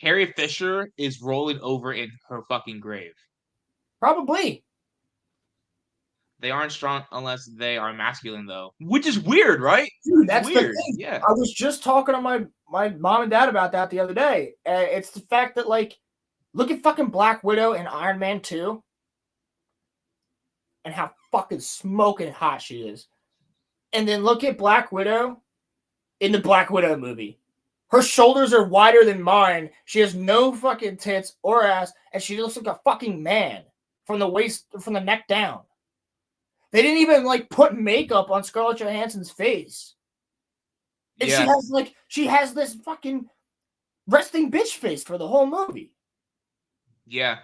Carrie Fisher is rolling over in her fucking grave. Probably. They aren't strong unless they are masculine, though. Which is weird, right? Dude, that's weird. the thing. Yeah. I was just talking to my mom and dad about that the other day. It's the fact that, like, look at fucking Black Widow and Iron Man 2 and how fucking smoking hot she is. And then look at Black Widow in the Black Widow movie. Her shoulders are wider than mine. She has no fucking tits or ass, and she looks like a fucking man from the neck down. They didn't even like put makeup on Scarlett Johansson's face. And she has this fucking resting bitch face for the whole movie. Yeah.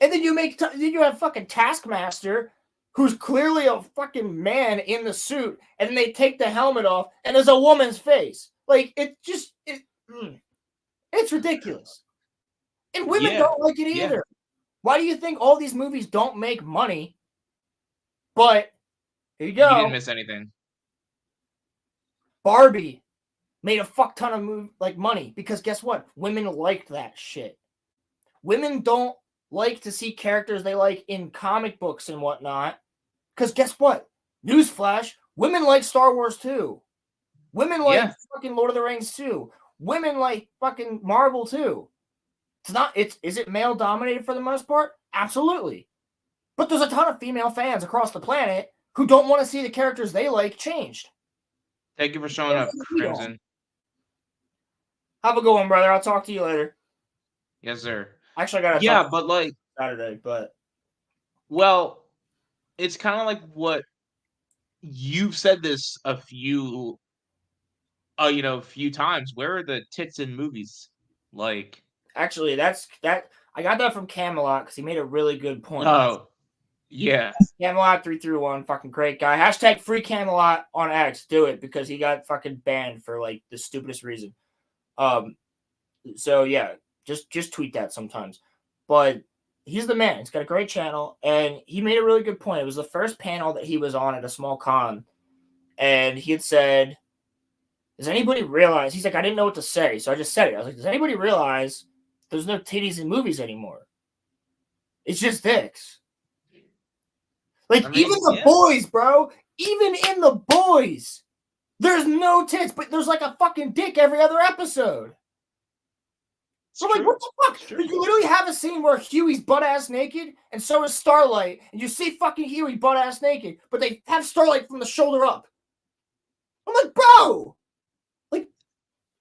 And then you have fucking Taskmaster, who's clearly a fucking man in the suit, and then they take the helmet off, and there's a woman's face. Like, it's ridiculous. And women don't like it either. Yeah. Why do you think all these movies don't make money? But here you go. You didn't miss anything. Barbie made a fuck ton of money, because guess what? Women liked that shit. Women don't like to see characters they like in comic books and whatnot, because guess what? Newsflash, women like Star Wars too. Women like fucking Lord of the Rings too. Women like fucking Marvel too. Is it male dominated for the most part? Absolutely. But there's a ton of female fans across the planet who don't want to see the characters they like changed. Thank you for showing up, Crimson. Have a good one, brother. I'll talk to you later. Yes, sir. Actually, I got to but like Saturday, but well, it's kind of like what you've said this a few times. Where are the tits in movies? Like, actually, that I got that from Camelot because he made a really good point. Oh, yeah. Camelot 331, fucking great guy. Hashtag free Camelot on X. Do it, because he got fucking banned for like the stupidest reason. So yeah, just tweet that sometimes. But he's the man. He's got a great channel, and he made a really good point. It was the first panel that he was on at a small con, and he had said, does anybody realize? He's like, I didn't know what to say, so I just said it. I was like, does anybody realize there's no titties in movies anymore? It's just dicks. Like, even the boys, bro. Even in the boys, there's no tits, but there's like a fucking dick every other episode. So like, what the fuck? You literally have a scene where Huey's butt-ass naked, and so is Starlight, and you see fucking Huey butt-ass naked, but they have Starlight from the shoulder up. I'm like, bro! Like,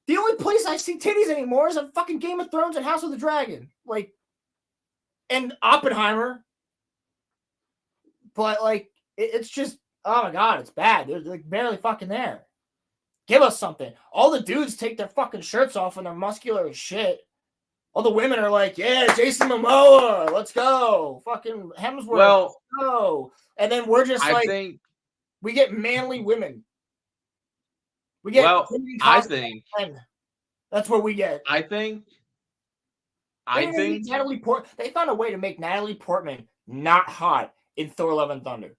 the only place I see titties anymore is on fucking Game of Thrones and House of the Dragon. Like, and Oppenheimer. But, like, it's just, oh my god, it's bad. They're like barely fucking there. Give us something. All the dudes take their fucking shirts off and they're muscular as shit. All the women are like, yeah, Jason Momoa, let's go. Fucking Hemsworth, let's go. And then we're just we get manly women. We get men. That's what we get. I think Natalie Portman. They found a way to make Natalie Portman not hot in Thor: Love and Thunder.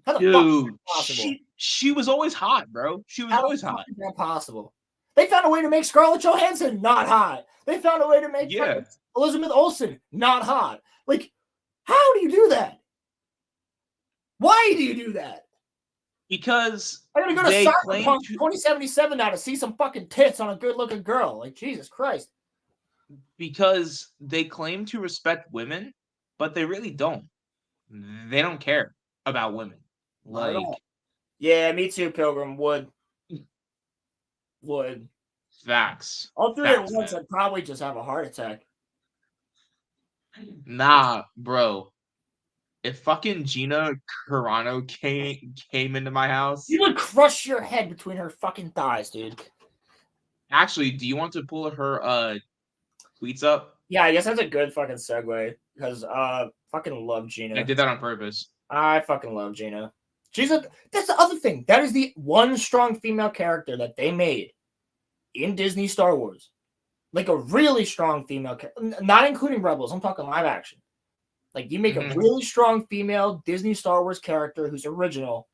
How the fuck is that possible? She was always hot, bro. She was always hot. How is that possible? They found a way to make Scarlett Johansson not hot. They found a way to make Elizabeth Olsen not hot. Like, how do you do that? Why do you do that? Because I'm gonna go to they claim Cyberpunk to 2077 now to see some fucking tits on a good-looking girl. Like, Jesus Christ. because they claim to respect women, but they really don't. They don't care about women. Not at Like all. Yeah, me too, Pilgrim. Would. facts. All three Facts, at once, man. I'd probably just have a heart attack. Nah, bro. If fucking Gina Carano came into my house, You would crush your head between her fucking thighs, dude. actually, do you want to pull her tweets up? Yeah, I guess that's a good fucking segue because fucking love Gina. I did that on purpose. I fucking love Gina. That's the other thing. That is the one strong female character that they made in Disney Star Wars. Like a really strong female character, not including Rebels. I'm talking live action. Like you make a really strong female Disney Star Wars character who's original,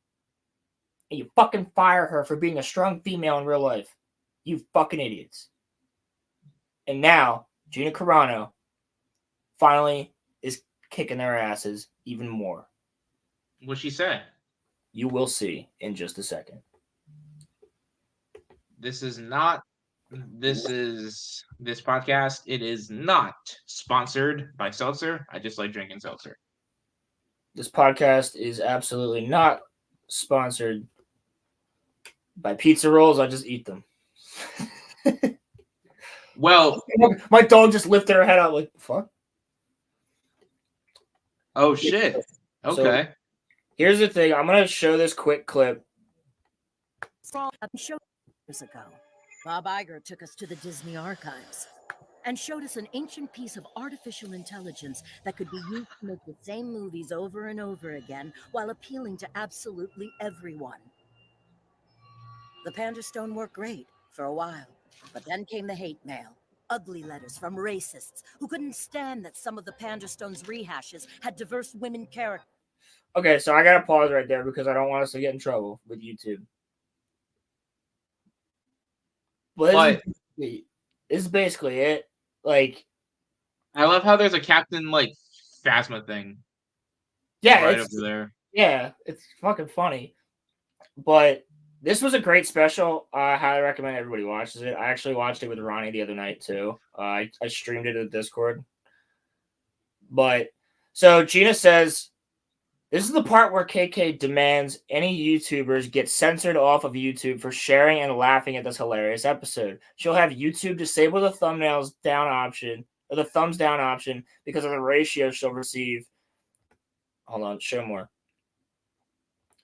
and you fucking fire her for being a strong female in real life. You fucking idiots. And now Gina Carano finally is kicking their asses even more. What she said? You will see in just a second. This podcast. It is not sponsored by seltzer. I just like drinking seltzer. This podcast is absolutely not sponsored by pizza rolls. I just eat them. Well, my dog just lifted her head out like, fuck. oh shit. Okay. So, here's the thing. I'm gonna show this quick clip. Years ago, Bob Iger took us to the Disney archives and showed us an ancient piece of artificial intelligence that could be used to make the same movies over and over again while appealing to absolutely everyone. The Panda Stone worked great for a while, but then came the hate mail. Ugly letters from racists who couldn't stand that some of the Panda Stone's rehashes had diverse women characters. Okay, so I gotta pause right there because I don't want us to get in trouble with YouTube. But this is basically it. Like, I love how there's a Captain like Phasma thing. Yeah, right over there. Yeah, it's fucking funny. But this was a great special. I highly recommend everybody watches it. I actually watched it with Ronnie the other night too. I streamed it at Discord. But so Gina says, this is the part where KK demands any YouTubers get censored off of YouTube for sharing and laughing at this hilarious episode. She'll have YouTube disable the thumbnails down option or the thumbs down option because of the ratio she'll receive. Hold on, show more.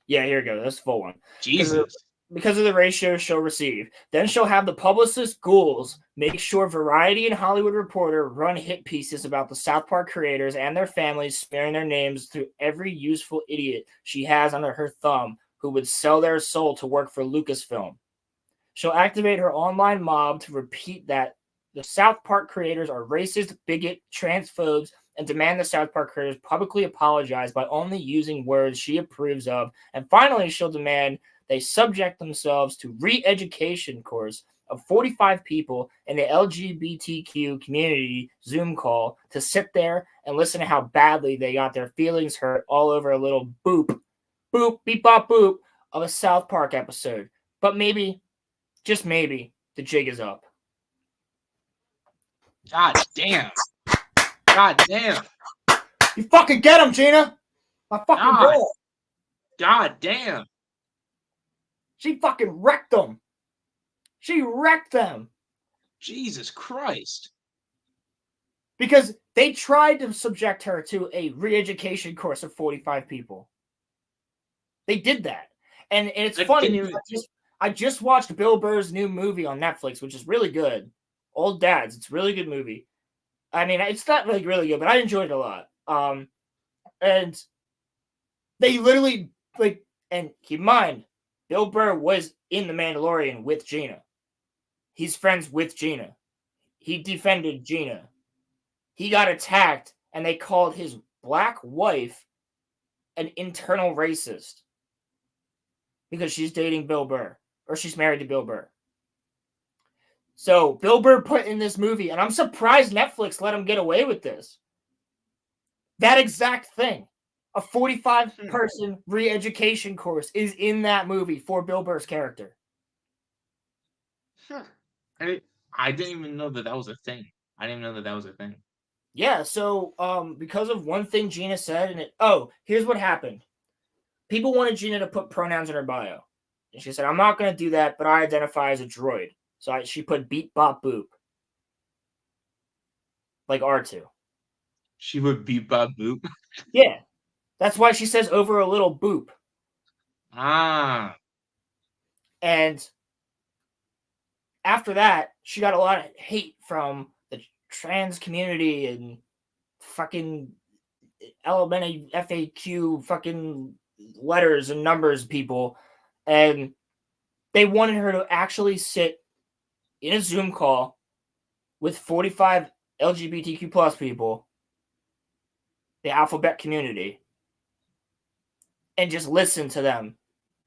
Yeah, here we go. That's the full one. Jesus. Because of the ratio she'll receive. Then she'll have the publicist ghouls make sure Variety and Hollywood Reporter run hit pieces about the South Park creators and their families, sparing their names through every useful idiot she has under her thumb who would sell their soul to work for Lucasfilm. She'll activate her online mob to repeat that the South Park creators are racist, bigot, transphobes, and demand the South Park creators publicly apologize by only using words she approves of. And finally, she'll demand they subject themselves to re-education course of 45 people in the LGBTQ community Zoom call to sit there and listen to how badly they got their feelings hurt all over a little boop, beep, bop, boop of a South Park episode. But maybe, just maybe, the jig is up. God damn. God damn. You fucking get him, Gina. My fucking girl. God damn. She fucking wrecked them. She wrecked them. Jesus Christ. Because they tried to subject her to a re-education course of 45 people. They did that. And it's funny. I just watched Bill Burr's new movie on Netflix, which is really good. Old Dads. It's a really good movie. I mean, it's not like really good, but I enjoyed it a lot. And they literally, like, and keep in mind, Bill Burr was in The Mandalorian with Gina. He's friends with Gina. He defended Gina. He got attacked, and they called his black wife an internal racist because she's dating Bill Burr, or she's married to Bill Burr. So Bill Burr put in this movie, and I'm surprised Netflix let him get away with this. That exact thing. A 45-person re-education course is in that movie for Bill Burr's character. I didn't even know that was a thing. I didn't even know that was a thing. Yeah, so because of one thing Gina said, here's what happened. People wanted Gina to put pronouns in her bio. And she said, I'm not going to do that, but I identify as a droid. So she put beep, bop, boop. Like R2. She would beep, bop, boop. Yeah. That's why she says over a little boop. Ah. And after that, she got a lot of hate from the trans community and fucking elementary FAQ fucking letters and numbers people. And they wanted her to actually sit in a Zoom call with 45 LGBTQ plus people, the alphabet community, and just listen to them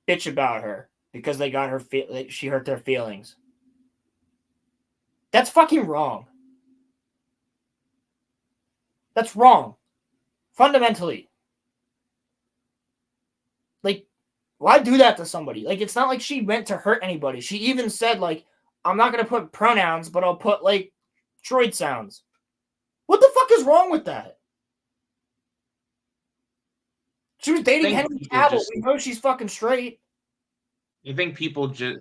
bitch about her because they got her she hurt their feelings. That's fucking wrong. That's wrong. Fundamentally. Like, why do that to somebody? Like, it's not like she meant to hurt anybody. She even said, like, I'm not going to put pronouns, but I'll put, like, droid sounds. What the fuck is wrong with that? She was dating Henry Cavill. We know she's fucking straight. You think people just...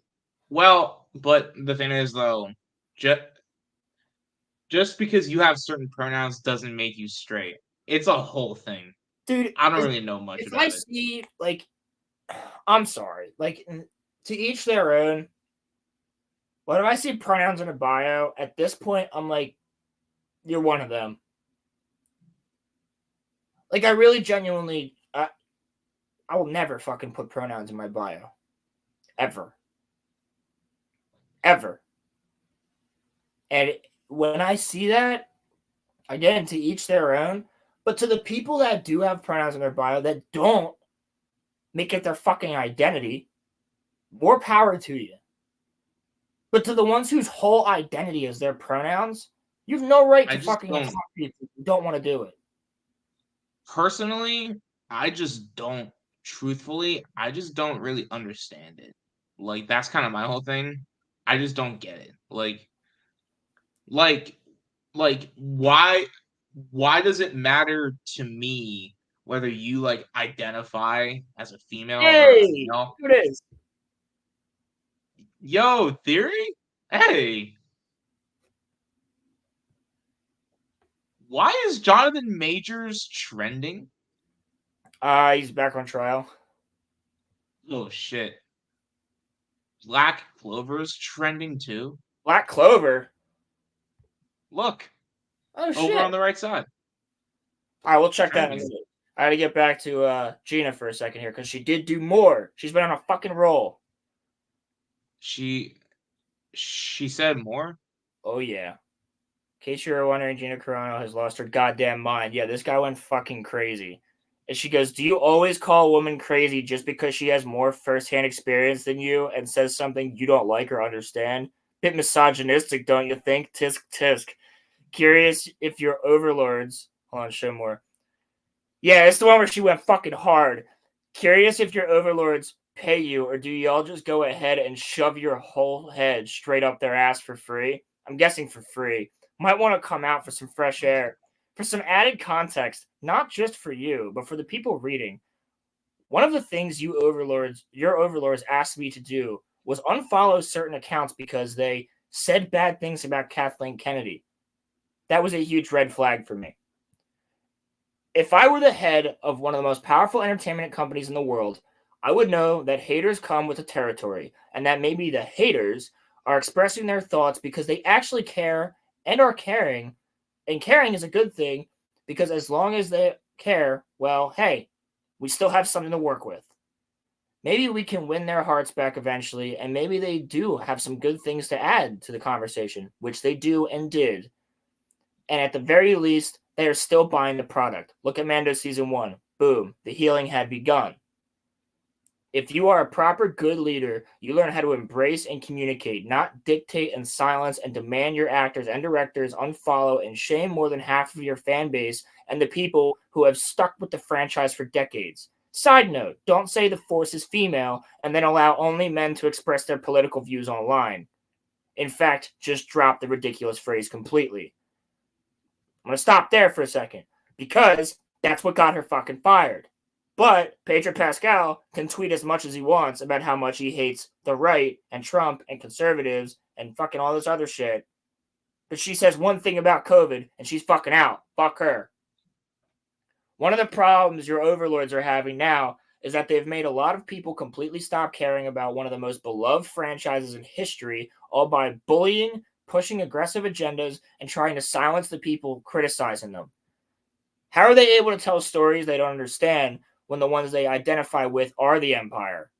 Well, but the thing is, though, just because you have certain pronouns doesn't make you straight. It's a whole thing. Dude, I don't really know much about it. If I see, like, I'm sorry. Like, to each their own. But if I see pronouns in a bio, at this point, I'm like, you're one of them. Like, I really genuinely... I will never fucking put pronouns in my bio. Ever. Ever. And when I see that, again, to each their own, but to the people that do have pronouns in their bio that don't make it their fucking identity, more power to you. But to the ones whose whole identity is their pronouns, you have no right to fucking attack people who don't want to do it. Personally, I just don't. Truthfully, I just don't really understand it. Like, that's kind of my whole thing. I just don't get it. Like why does it matter to me whether you like identify as a female or a male? Who it is? Yo, Theory? Hey. Why is Jonathan Majors trending? He's back on trial. Oh shit. Black Clover's trending too. Black Clover? Look. Oh shit. Over on the right side. Alright, we'll check that in a minute. I gotta get back to Gina for a second here, because she did do more. She's been on a fucking roll. She said more? Oh yeah. In case you're wondering, Gina Carano has lost her goddamn mind. Yeah, this guy went fucking crazy. And she goes, do you always call a woman crazy just because she has more firsthand experience than you and says something you don't like or understand? Bit misogynistic, don't you think? Tisk tisk. Curious if your overlords... Hold on, show more. Yeah, it's the one where she went fucking hard. Curious if your overlords pay you, or do y'all just go ahead and shove your whole head straight up their ass for free? I'm guessing for free. Might want to come out for some fresh air. For some added context, not just for you, but for the people reading. One of the things your overlords asked me to do was unfollow certain accounts because they said bad things about Kathleen Kennedy. That was a huge red flag for me. If I were the head of one of the most powerful entertainment companies in the world, I would know that haters come with the territory, and that maybe the haters are expressing their thoughts because they actually care and are caring. And caring is a good thing, because as long as they care, well, hey, we still have something to work with. Maybe we can win their hearts back eventually, and maybe they do have some good things to add to the conversation, which they do and did. And at the very least, they are still buying the product. Look at Mando Season 1. Boom. The healing had begun. If you are a proper good leader, you learn how to embrace and communicate, not dictate and silence and demand your actors and directors unfollow and shame more than half of your fan base and the people who have stuck with the franchise for decades. Side note, don't say the Force is female and then allow only men to express their political views online. In fact, just drop the ridiculous phrase completely. I'm going to stop there for a second because that's what got her fucking fired. But Pedro Pascal can tweet as much as he wants about how much he hates the right and Trump and conservatives and fucking all this other shit. But she says one thing about COVID and she's fucking out. Fuck her. One of the problems your overlords are having now is that they've made a lot of people completely stop caring about one of the most beloved franchises in history, all by bullying, pushing aggressive agendas, and trying to silence the people criticizing them. How are they able to tell stories they don't understand when the ones they identify with are the Empire?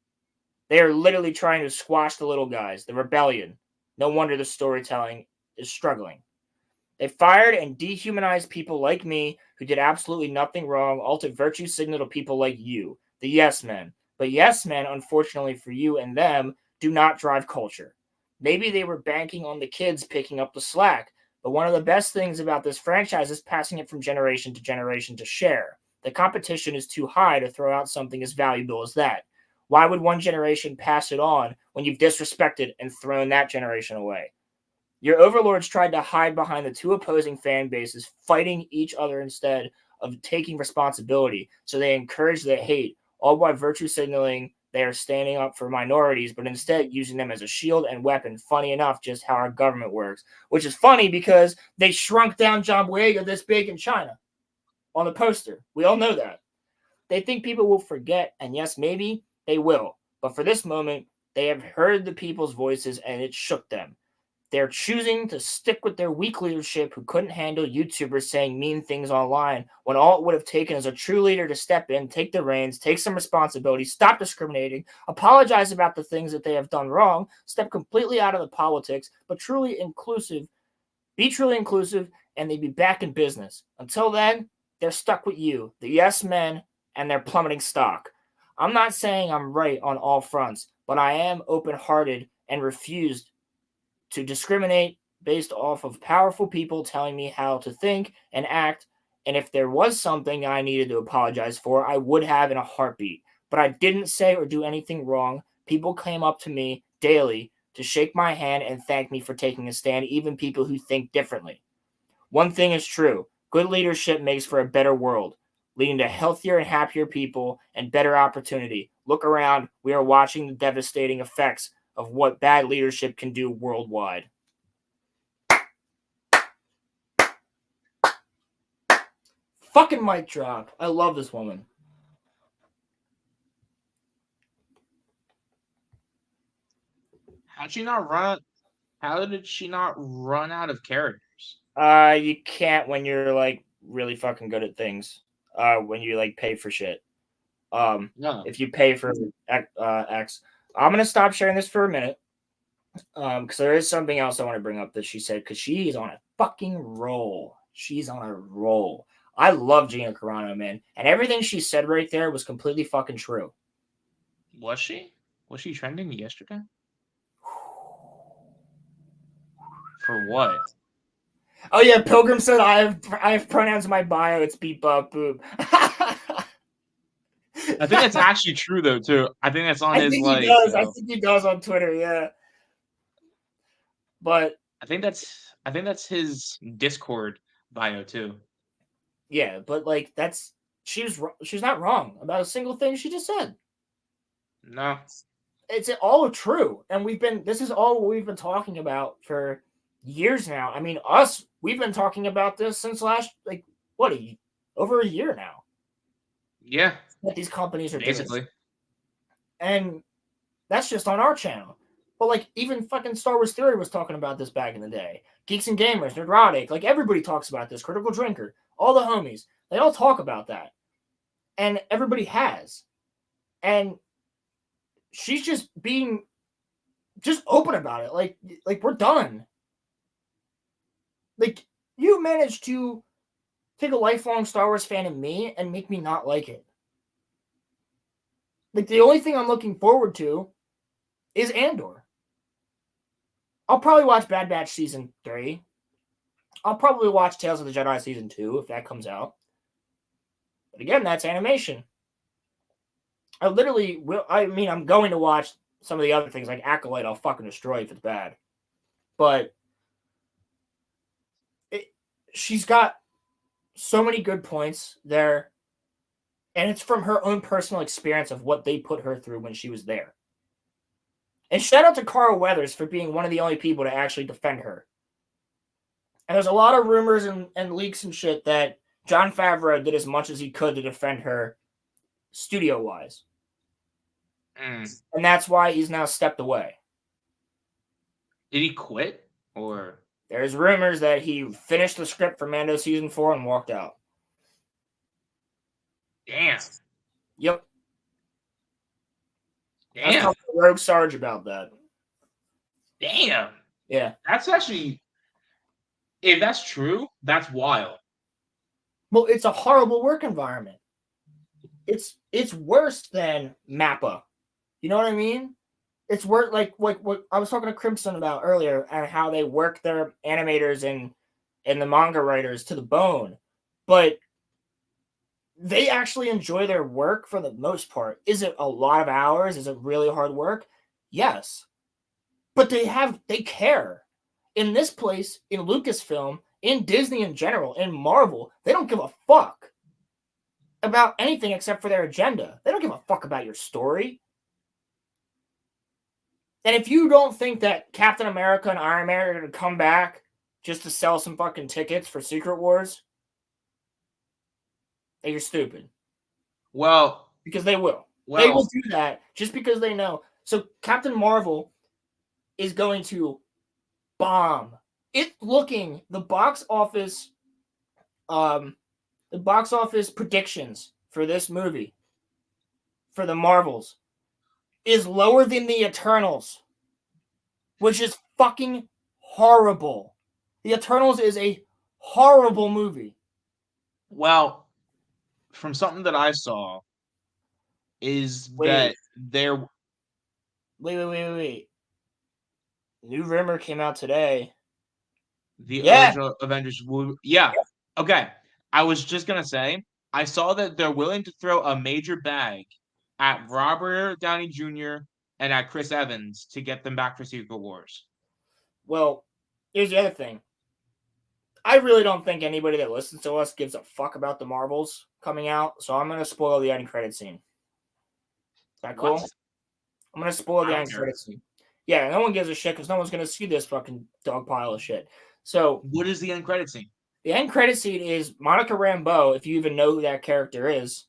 They are literally trying to squash the little guys, the rebellion. No wonder the storytelling is struggling. They fired and dehumanized people like me who did absolutely nothing wrong, all to virtue signal to people like you, the yes men. But yes men, unfortunately for you and them, do not drive culture. Maybe they were banking on the kids picking up the slack, but one of the best things about this franchise is passing it from generation to share. The competition is too high to throw out something as valuable as that. Why would one generation pass it on when you've disrespected and thrown that generation away? Your overlords tried to hide behind the two opposing fan bases, fighting each other instead of taking responsibility. So they encourage the hate, all by virtue signaling they are standing up for minorities, but instead using them as a shield and weapon. Funny enough, just how our government works. Which is funny because they shrunk down John Boyega this big in China on the poster. We all know that. They think people will forget, and yes, maybe they will. But for this moment, they have heard the people's voices and it shook them. They're choosing to stick with their weak leadership who couldn't handle YouTubers saying mean things online when all it would have taken is a true leader to step in, take the reins, take some responsibility, stop discriminating, apologize about the things that they have done wrong, step completely out of the politics, but truly inclusive, be truly inclusive, and they'd be back in business. Until then, they're stuck with you, the yes men, and their plummeting stock. I'm not saying I'm right on all fronts, but I am open-hearted and refused to discriminate based off of powerful people telling me how to think and act. And if there was something I needed to apologize for, I would have in a heartbeat. But I didn't say or do anything wrong. People came up to me daily to shake my hand and thank me for taking a stand, even people who think differently. One thing is true. Good leadership makes for a better world, leading to healthier and happier people and better opportunity. Look around. We are watching the devastating effects of what bad leadership can do worldwide. Fucking mic drop. I love this woman. How did she not run out of characters? You can't when you're like really fucking good at things. When you like pay for shit. No. If you pay for X. I'm gonna stop sharing this for a minute. Because there is something else I want to bring up that she said, because she's on a fucking roll. She's on a roll. I love Gina Carano, man. And everything she said right there was completely fucking true. Was she? Was she trending yesterday? For what? Oh yeah, Pilgrim said I have pronouns in my bio. It's beep bop boop. I think that's actually true though too. I think that's on his like. I think he does on Twitter. Yeah. But I think that's his Discord bio too. Yeah, but like she's not wrong about a single thing she just said. No. It's all true. And this is all we've been talking about for years now. I mean, we've been talking about this since over a year now. Yeah. That these companies are basically doing. And that's just on our channel. But like even fucking Star Wars Theory was talking about this back in the day. Geeks and Gamers, Nerdrotic, like everybody talks about this. Critical Drinker, all the homies, they all talk about that. And everybody has. And she's just being open about it. Like we're done. Like you managed to take a lifelong Star Wars fan in me and make me not like it. Like, the only thing I'm looking forward to is Andor. I'll probably watch Bad Batch Season 3. I'll probably watch Tales of the Jedi Season 2 if that comes out. But again, that's animation. I literally will. I mean, I'm going to watch some of the other things like Acolyte. I'll fucking destroy if it's bad. But she's got so many good points there. And it's from her own personal experience of what they put her through when she was there. And shout out to Carl Weathers for being one of the only people to actually defend her. And there's a lot of rumors and leaks and shit that Jon Favreau did as much as he could to defend her studio-wise. And that's why he's now stepped away. Did he quit? Or there's rumors that he finished the script for Mando Season 4 and walked out. Damn. Yep. Damn. I talked to Rogue Sarge about that. Damn. Yeah. That's actually, if that's true, that's wild. Well, it's a horrible work environment. It's worse than Mappa. You know what I mean? It's worse, like what I was talking to Crimson about earlier, and how they work their animators and the manga writers to the bone. But they actually enjoy their work for the most part. Is it a lot of hours? Is it really hard work? Yes. But they care. In this place, in Lucasfilm, in Disney in general, in Marvel, they don't give a fuck about anything except for their agenda. They don't give a fuck about your story. And if you don't think that Captain America and Iron Man are going to come back just to sell some fucking tickets for Secret Wars, then you're stupid. Well, because they will. They will do that just because they know. So Captain Marvel is going to bomb. It's looking the box office predictions for this movie for the Marvels is lower than the Eternals, which is fucking horrible. The Eternals is a horrible movie. Well, from something that I saw is that there. Wait. New rumor came out today. The original Avengers. Yeah. Okay. I was just going to say, I saw that they're willing to throw a major bag at Robert Downey Jr. and at Chris Evans to get them back for Secret Wars. Well, here's the other thing. I really don't think anybody that listens to us gives a fuck about the Marvels coming out, so I'm going to spoil the end credit scene. Is that cool? What? I'm going to spoil the end credit scene. Yeah, no one gives a shit because no one's going to see this fucking dog pile of shit. So, what is the end credit scene? The end credit scene is Monica Rambeau, if you even know who that character is.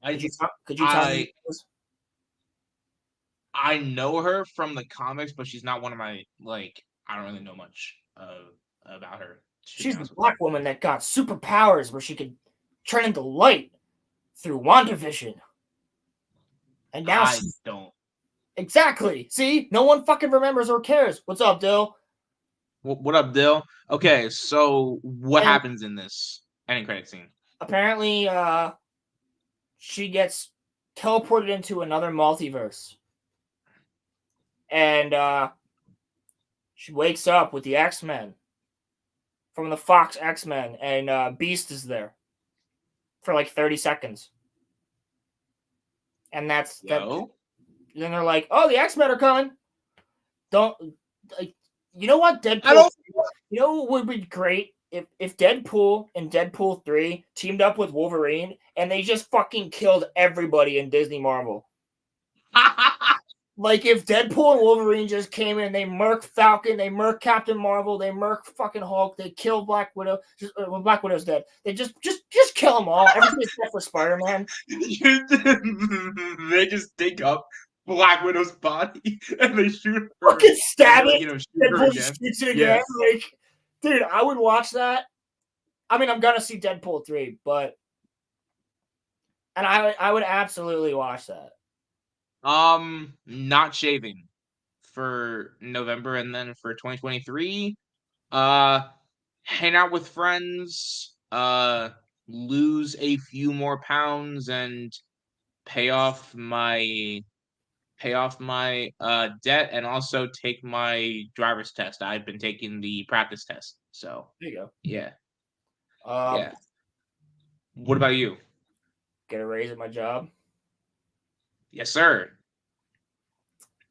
Could you tell me? I know her from the comics, but she's not one of my, I don't really know much about her. She's the black woman that got superpowers where she could turn into light through WandaVision. And now I don't. Exactly. See? No one fucking remembers or cares. What's up, Dill? What up, Dill? Okay, so what happens in this ending credit scene? Apparently, she gets teleported into another multiverse. And she wakes up with the X-Men from the Fox X-Men, and Beast is there for like 30 seconds. And that's that. Then they're like, "Oh, the X-Men are coming." You know what, Deadpool? You know what would be great if Deadpool and Deadpool 3 teamed up with Wolverine and they just fucking killed everybody in Disney Marvel. Like if Deadpool and Wolverine just came in, they murk Falcon, they murk Captain Marvel, they murk fucking Hulk, they kill Black Widow. Black Widow's dead. They just kill them all. Everything except for Spider-Man. They just dig up Black Widow's body and they shoot her. Fucking stab it. Deadpool just shoots it again. Yes. Like, dude, I would watch that. I mean, I'm gonna see Deadpool 3, but I would absolutely watch that. Not shaving for November, and then for 2023, hang out with friends, lose a few more pounds, and pay off my debt and also take my driver's test. I've been taking the practice test. So There you yeah, go. yeah. What about you? Get a raise at my job. Yes, sir.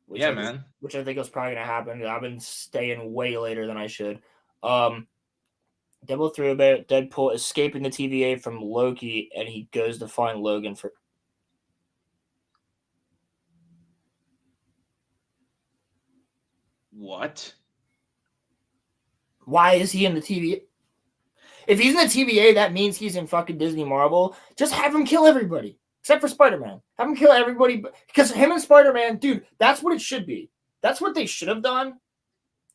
Which Yeah, I, man. which I think is probably gonna happen. I've been staying way later than I should. Deadpool 3 about Deadpool escaping the TVA from Loki, and he goes to find Logan for. What? Why is he in the TVA? If he's in the TVA, that means he's in fucking Disney Marvel. Just have him kill everybody, except for Spider-Man. Have him kill everybody, because him and Spider-Man, dude, that's what it should be. That's what they should have done.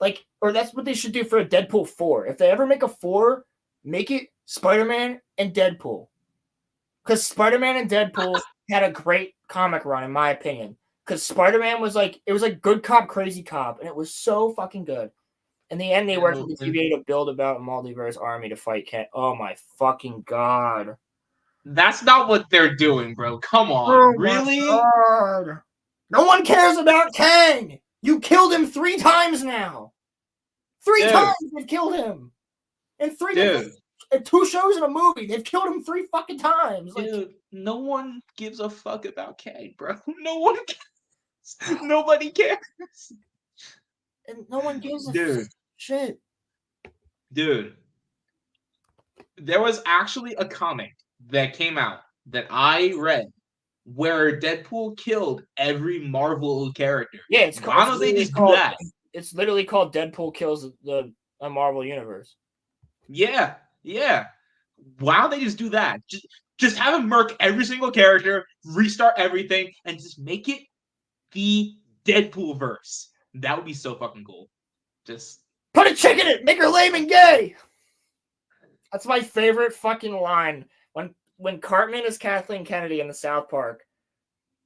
Like, or that's what they should do for a Deadpool 4. If they ever make a 4, make it Spider-Man and Deadpool. Because Spider-Man and Deadpool had a great comic run, in my opinion. Because Spider-Man was like, it was like good cop, crazy cop, and it was so fucking good. In the end, they worked with the TVA to build about a multiverse army to fight Kang. Oh my fucking god. That's not what they're doing, bro. Come on. Oh Really? God. No one cares about Kang. You killed him 3 times now. 3 Dude. times they've killed him. In 3 Dude. in 2 shows in a movie. They've killed him 3 fucking times. Like, Dude, no one gives a fuck about Kang, bro. No one cares. Nobody cares. and no one gives a Dude. shit. Dude. There was actually a comic that came out that I read where Deadpool killed every Marvel character. Yeah, it's Why don't they just do that? It's literally called Deadpool Kills the Marvel Universe. Yeah, yeah. Why don't they just do that? Just have him murk every single character, restart everything, and just make it the Deadpool verse. That would be so fucking cool. Just put a chick in it, make her lame and gay. That's my favorite fucking line. When Cartman is Kathleen Kennedy in the South Park,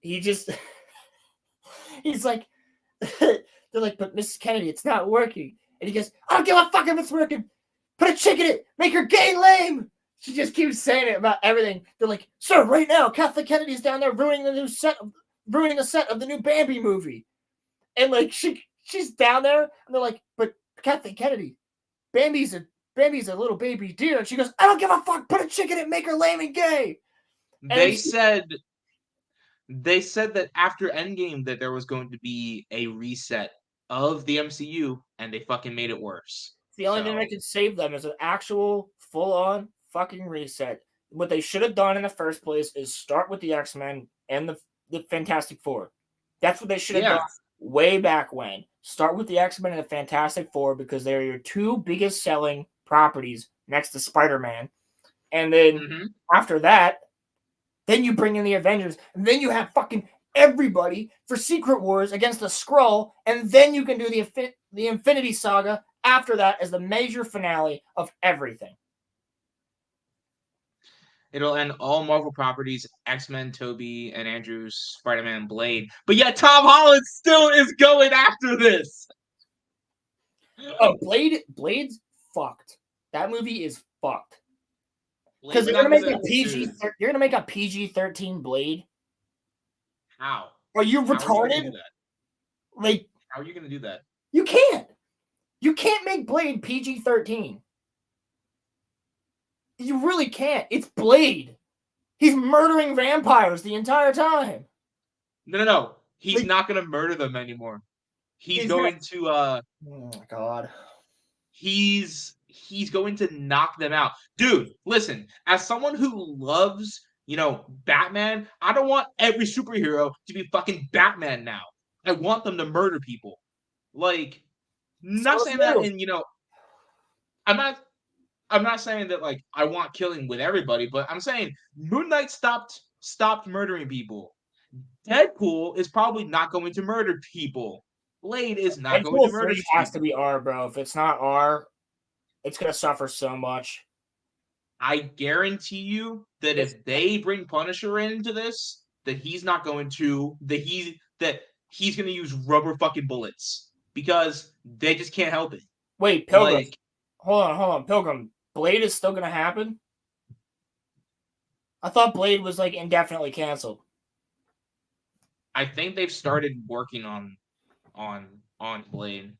he's like, they're like, but Mrs. Kennedy, it's not working. And he goes, I don't give a fuck if it's working. Put a chick in it, make her gay lame. She just keeps saying it about everything. They're like, sir, right now, Kathleen Kennedy's down there ruining the set of the new Bambi movie. And like she's down there, and they're like, but Kathleen Kennedy, Bambi's a little baby deer. And she goes, I don't give a fuck, put a chick in it, make her lame and gay. they said that after Endgame that there was going to be a reset of the MCU, and they fucking made it worse. The only thing that could save them is an actual full-on fucking reset. What they should have done in the first place is start with the X-Men and the Fantastic Four. That's what they should have done way back when. Start with the X-Men and the Fantastic Four because they're your 2 biggest selling properties next to Spider-Man. And then after that, then you bring in the Avengers, and then you have fucking everybody for Secret Wars against the Skrull, and then you can do the Infinity Saga after that as the major finale of everything. It'll end all Marvel properties, X-Men, Toby, and Andrew's Spider-Man, Blade. But yet Tom Holland still is going after this. Oh, Blade's fucked. That movie is fucked. Because you're gonna make a PG. You're gonna make a PG-13 Blade. How? Are you retarded? Like, how are you gonna do that? You can't. You can't make Blade PG-13. You really can't. It's Blade. He's murdering vampires the entire time. No. He's not gonna murder them anymore. He's going to oh my god. He's going to knock them out. Dude, listen, as someone who loves, Batman, I don't want every superhero to be fucking Batman now. I want them to murder people. Like, not saying that in, I'm not saying that like I want killing with everybody, but I'm saying Moon Knight stopped murdering people. Deadpool is probably not going to murder people. Blade is not going to murder people. Has to be R, bro. If it's not R, it's gonna suffer so much. I guarantee you that if they bring Punisher into this, that he's not going to he's going to use rubber fucking bullets because they just can't help it. Wait, Pilgrim. Hold on, Pilgrim. Blade is still gonna happen? I thought Blade was like indefinitely canceled. I think they've started working on Blade.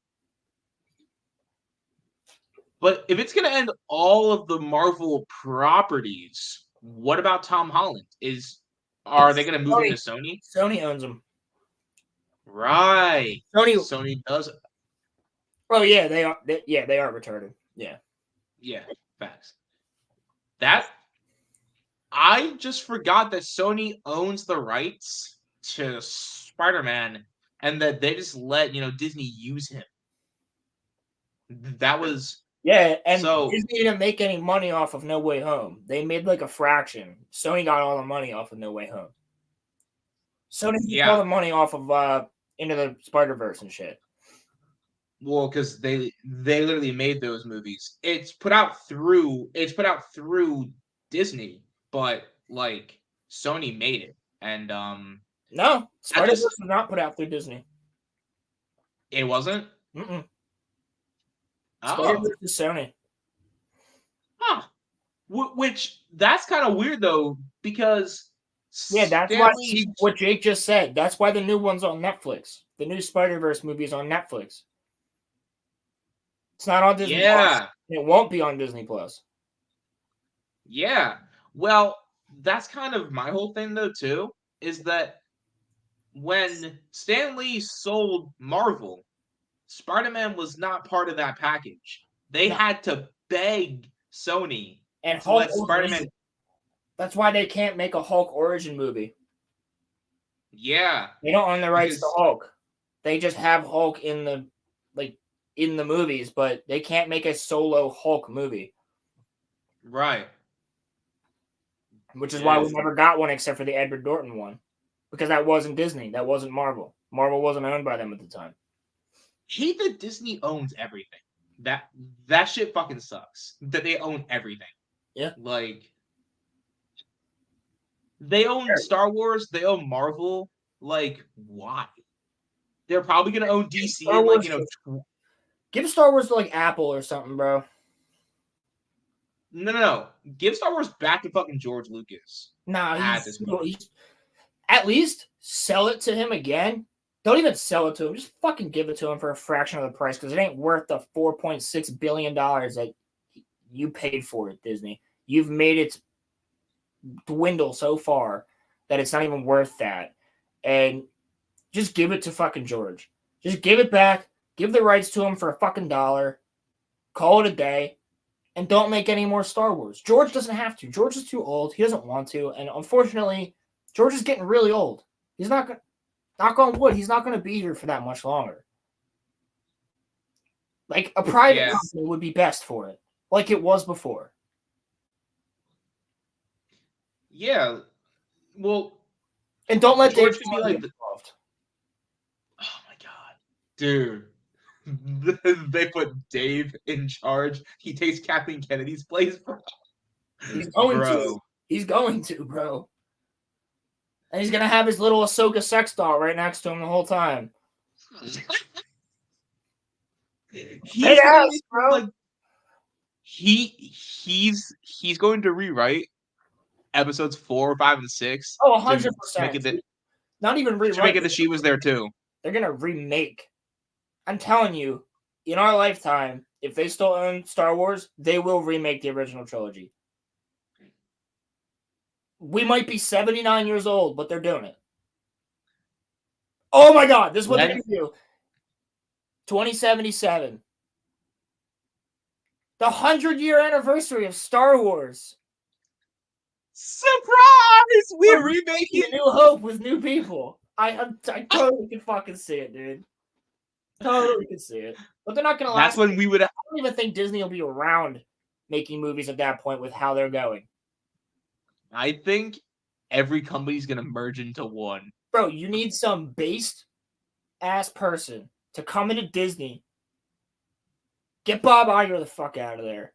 But if it's gonna end all of the Marvel properties, what about Tom Holland? Are they gonna move him to Sony? Sony owns them. Right. Sony. Sony does. Oh yeah, they are. They are retarded. Yeah. Yeah. Facts. That I just forgot that Sony owns the rights to Spider-Man, and that they just let Disney use him. That was Yeah, and so. Disney didn't make any money off of No Way Home. They made like a fraction. Sony got all the money off of No Way Home. Sony got all the money off of Into the Spider-Verse and shit. Well, because they literally made those movies. It's put out through Disney, but like Sony made it, and no, Spider-Verse was not put out through Disney. It wasn't. Mm-mm. Oh, Spider-Verse is Sony. Huh. Which that's kind of weird though, because that's why what Jake just said. That's why the new one's on Netflix. The new Spider-Verse movie is on Netflix. It's not on Disney Plus. It won't be on Disney Plus. Yeah. Well, that's kind of my whole thing though too, is that when Stan Lee sold Marvel, Spider-Man was not part of that package. They had to beg Sony and to let Spider-Man. That's why they can't make a Hulk origin movie. Yeah. They don't own the rights to Hulk. They just have Hulk in the movies, but they can't make a solo Hulk movie. Right. Which is why we never got one except for the Edward Norton one. Because that wasn't Disney. That wasn't Marvel. Marvel wasn't owned by them at the time. Hate that Disney owns everything. That shit fucking sucks. That they own everything. Yeah. Like, they own Star Wars, they own Marvel. Like, why? They're probably gonna own DC and like, give Star Wars to like Apple or something, bro. No. Give Star Wars back to fucking George Lucas. Nah, at least sell it to him again. Don't even sell it to him. Just fucking give it to him for a fraction of the price, because it ain't worth the $4.6 billion that you paid for it, Disney. You've made it dwindle so far that it's not even worth that. And just give it to fucking George. Just give it back. Give the rights to him for a fucking $1. Call it a day. And don't make any more Star Wars. George doesn't have to. George is too old. He doesn't want to. And unfortunately, George is getting really old. He's not going to, knock on wood, he's not going to be here for that much longer. Like, a private company would be best for it. Like it was before. Yeah. Well. And don't let George Dave be like involved. Oh my god. Dude. They put Dave in charge. He takes Kathleen Kennedy's place, bro. He's going to. He's going to, bro. And he's going to have his little Ahsoka sex doll right next to him the whole time. He's going to rewrite episodes 4, 5, and 6. Oh, 100%. Not even rewrite. To make it that she was there too. They're going to remake. I'm telling you, in our lifetime, if they still own Star Wars, they will remake the original trilogy. We might be 79 years old, but they're doing it. Oh my god, this is what they're going to do. 2077. The 100-year anniversary of Star Wars. Surprise! We're remaking A New Hope with new people. I totally can fucking see it, dude. Totally can see it. But they're not going to last. That's when we would. I don't even think Disney will be around making movies at that point with how they're going. I think every company's going to merge into one. Bro, you need some based-ass person to come into Disney. Get Bob Iger the fuck out of there.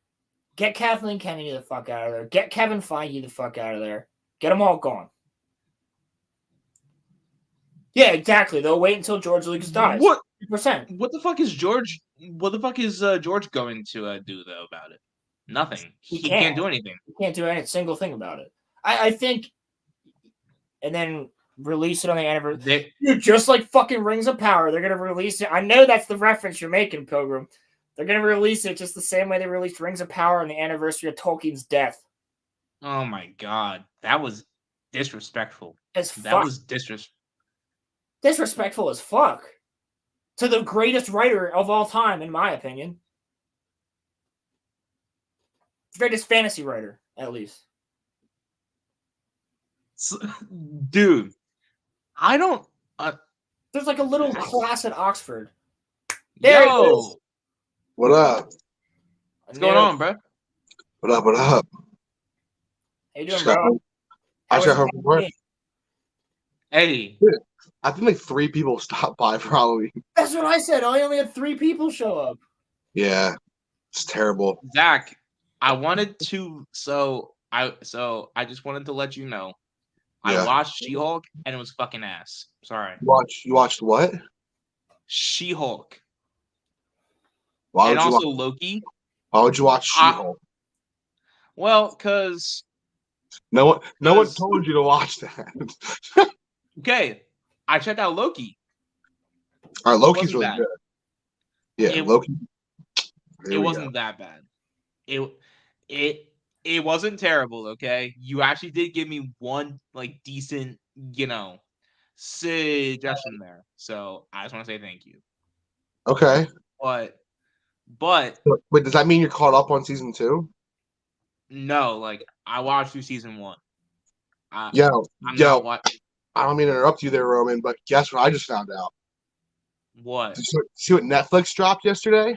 Get Kathleen Kennedy the fuck out of there. Get Kevin Feige the fuck out of there. Get them all gone. Yeah, exactly. They'll wait until George Lucas dies. What? 100%. What the fuck is George? What the fuck is George going to do though about it? Nothing. He can't do anything. He can't do any single thing about it. I think. And then release it on the anniversary. They, Dude, just like fucking Rings of Power, they're gonna release it. I know that's the reference you're making, Pilgrim. They're gonna release it just the same way they released Rings of Power on the anniversary of Tolkien's death. oh my god, that was disrespectful. As That fuck. was Disrespectful as fuck to the greatest writer of all time, in my opinion. Greatest fantasy writer, at least. Dude, I don't. There's like a little class at Oxford. There it Yo, is. What up? what's going on, bro? What up? What up? How you doing, bro? I How just got was home from work. Halloween? Hey, I think like 3 people stopped by for Halloween. That's what I said. I only had 3 people show up. Yeah, it's terrible. Zach, I wanted to. I just wanted to let you know. Yeah. I watched She-Hulk and it was fucking ass. Sorry, You watched what? She-Hulk Why and would you also watch? Loki. Why would you watch She-Hulk? Well, cause No one Because- told you to watch that. okay, I checked out Loki. All right, Loki's wasn't really bad. good. Yeah, It- Loki. It wasn't that bad. It wasn't terrible. Okay, you actually did give me one like decent, suggestion there. So I just want to say thank you. Okay. But Wait, does that mean you're caught up on season 2? no, like I watched through season 1. I'm Yo, not watching. I don't mean to interrupt you there, Roman, but guess what I just found out? What? Did you see what Netflix dropped yesterday?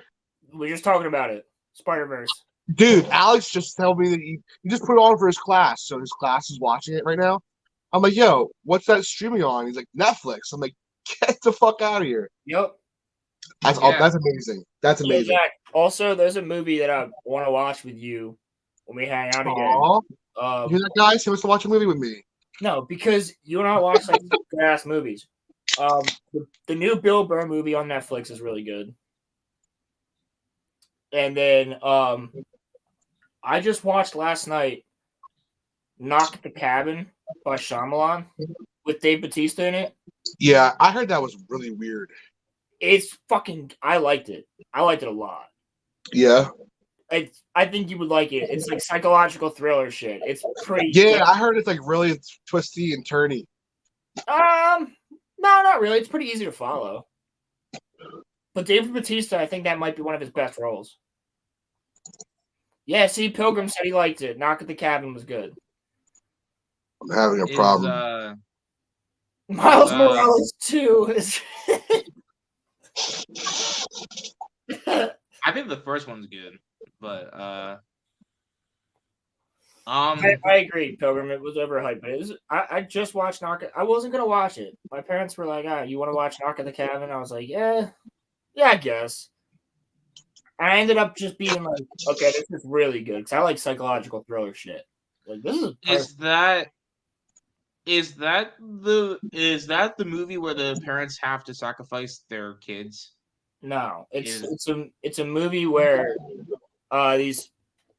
We're just talking about it. Spider-Verse. Dude, Alex just told me that he just put it on for his class, so his class is watching it right now. I'm like, yo, what's that streaming on? He's like, Netflix. I'm like, get the fuck out of here. Yep. That's Yeah. that's amazing. That's Yeah, amazing. Jack. Also, there's a movie that I want to watch with you when we hang out again. Aw. You hear that, guys? He wants to watch a movie with me. No, because you and I watch like good ass movies. The new Bill Burr movie on Netflix is really good. And then I just watched last night Knock at the Cabin by Shyamalan with Dave Bautista in it. Yeah, I heard that was really weird. It's fucking. I liked it. I liked it a lot. Yeah. I think you would like it. It's like psychological thriller shit. It's pretty. Yeah, I heard it's like really twisty and turny. No, not really. It's pretty easy to follow. But David Bautista, I think that might be one of his best roles. Yeah, see, Pilgrim said he liked it. Knock at the Cabin was good. I'm having a problem. Miles Morales too. I think the first one's good, but I agree, Pilgrim. It was overhyped, but it was. I just watched Knock. I wasn't gonna watch it. My parents were like, "Ah, you want to watch Knock at the Cabin?" I was like, "Yeah, I guess." And I ended up just being like, "Okay, this is really good," because I like psychological thriller shit. Like this is. Is that the movie where the parents have to sacrifice their kids? No, it's a movie where these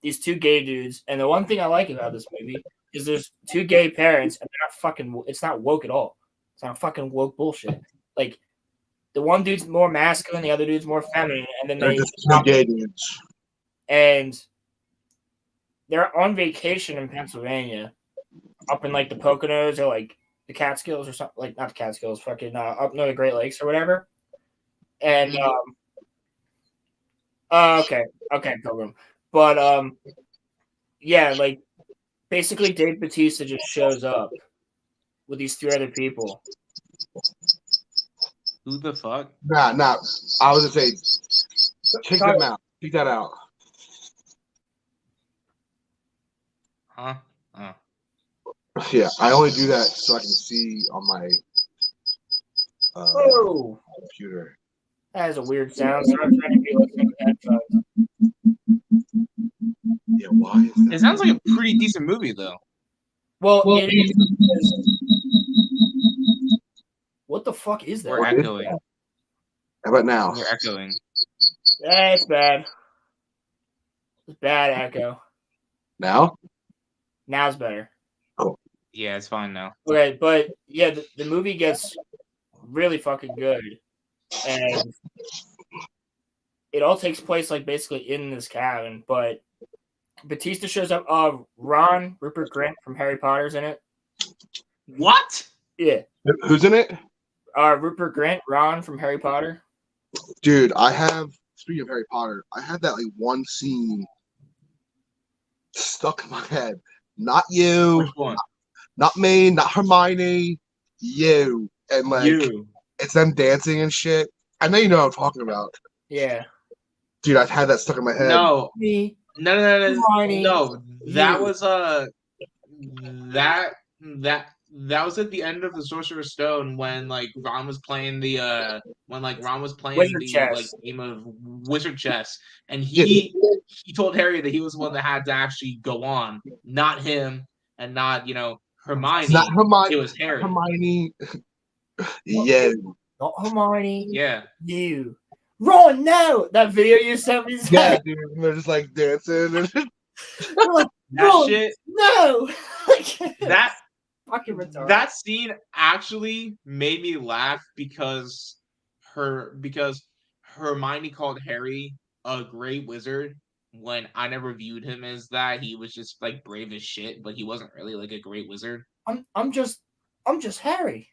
2 gay dudes, and the one thing I like about this movie is there's 2 gay parents, and they're not fucking. It's not woke at all. It's not fucking woke bullshit. Like the one dude's more masculine, the other dude's more feminine, and then They're just 2 gay dudes. and they're on vacation in Pennsylvania, up in like the Poconos or like the Catskills or something. Like not the Catskills, fucking up near the Great Lakes or whatever. And okay, Pilgrim. But yeah, like basically Dave Bautista just shows up with these 3 other people. Who the fuck? Nah. I was gonna say, kick them out. Kick that out. Huh? Oh. Yeah, I only do that so I can see on my Oh, computer. that has a weird sound. So I'm trying to be listening to headphones. Yeah, why is that? It sounds like a pretty decent movie, though. Well, it is. What the fuck is that? We're echoing. How about now? We're echoing. It's bad. It's bad echo. Now? Now's better. Yeah, it's fine now. Okay, but yeah, the movie gets really fucking good, and it all takes place like basically in this cabin. But Batista shows up. Ron Rupert Grint from Harry Potter's in it. What? Yeah, Who's in it? Rupert Grint, Ron from Harry Potter. Dude, I have. Speaking of Harry Potter, I had that like one scene stuck in my head. Not you, Which one? not me, not Hermione. You and like You. it's them dancing and shit. I know you know what I'm talking about, Yeah, dude. I've had that stuck in my head. No. me. No. Hermione, No. That you. was that that was at the end of the Sorcerer's Stone when like Ron was playing the Wizard like chess. game of wizard chess, and Yeah. he told Harry that he was the one that had to actually go on, not him, and not Hermione. Not Hermione. It was Harry. Hermione. Yeah. Not Hermione. Yeah. You. Ron, no! That video you sent me. Yeah, dude. And they're just like dancing. And I'm like, That Ron, shit. no! That fucking retarded. that scene actually made me laugh because Hermione called Harry a great wizard when I never viewed him as that. He was just like brave as shit, but he wasn't really like a great wizard. I'm just Harry.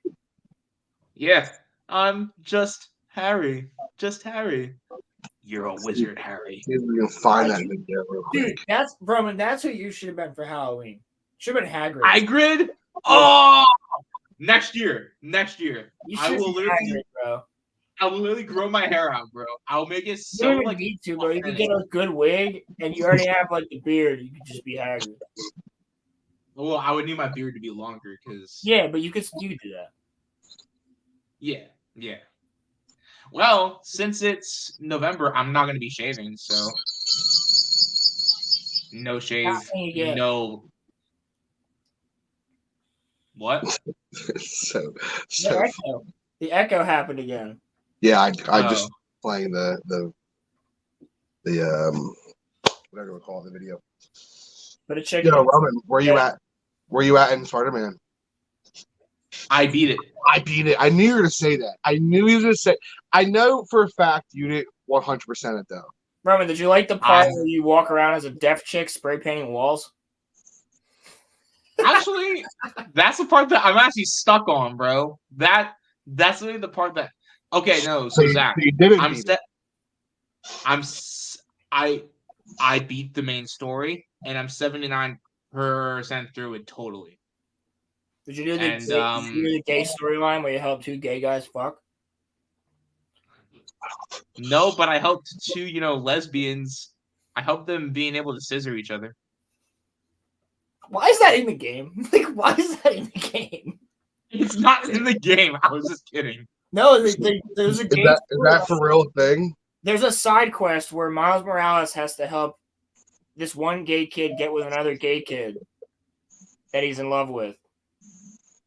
Yeah, I'm just Harry. Just Harry. You're a wizard, Harry. see if we can find that video real Dude, quick. that's Roman. That's who you should have been for Halloween. Should have been Hagrid. Hagrid? Oh, next year. You I should will be literally, Hagrid, bro. I will literally grow my hair out, bro. I'll make it You so don't even like. need to, bro. You can get a good wig, and you already have like the beard. You could just be Hagrid. Well, I would need my beard to be longer because. Yeah, but you could do that. Yeah. Well, since it's November, I'm not gonna be shaving, so no shave, Happening again. no. What? so The echo happened again. yeah, I just Oh. playing the whatever we call it, the video. But a chicken. Yo, Roman, where you at? Where you at in Spider-Man? I beat it. I beat it. I knew you were gonna say that. I knew he was gonna say. I know for a fact you did 100% it though. Roman, did you like the part where you walk around as a deaf chick spray painting walls? Actually, that's the part that I'm actually stuck on, bro. That's really the part that. Okay, no. So Zach, you didn't I'm beat set. I beat the main story, and I'm 79% through it totally. Did you do the, And, did you do the gay storyline where you help two gay guys fuck? No, but I helped two, lesbians. I helped them being able to scissor each other. Why is that in the game? Like, why is that in the game? It's not in the game. I was just kidding. No, there's a Is gay that for real thing? There's a side quest where Miles Morales has to help this one gay kid get with another gay kid that he's in love with,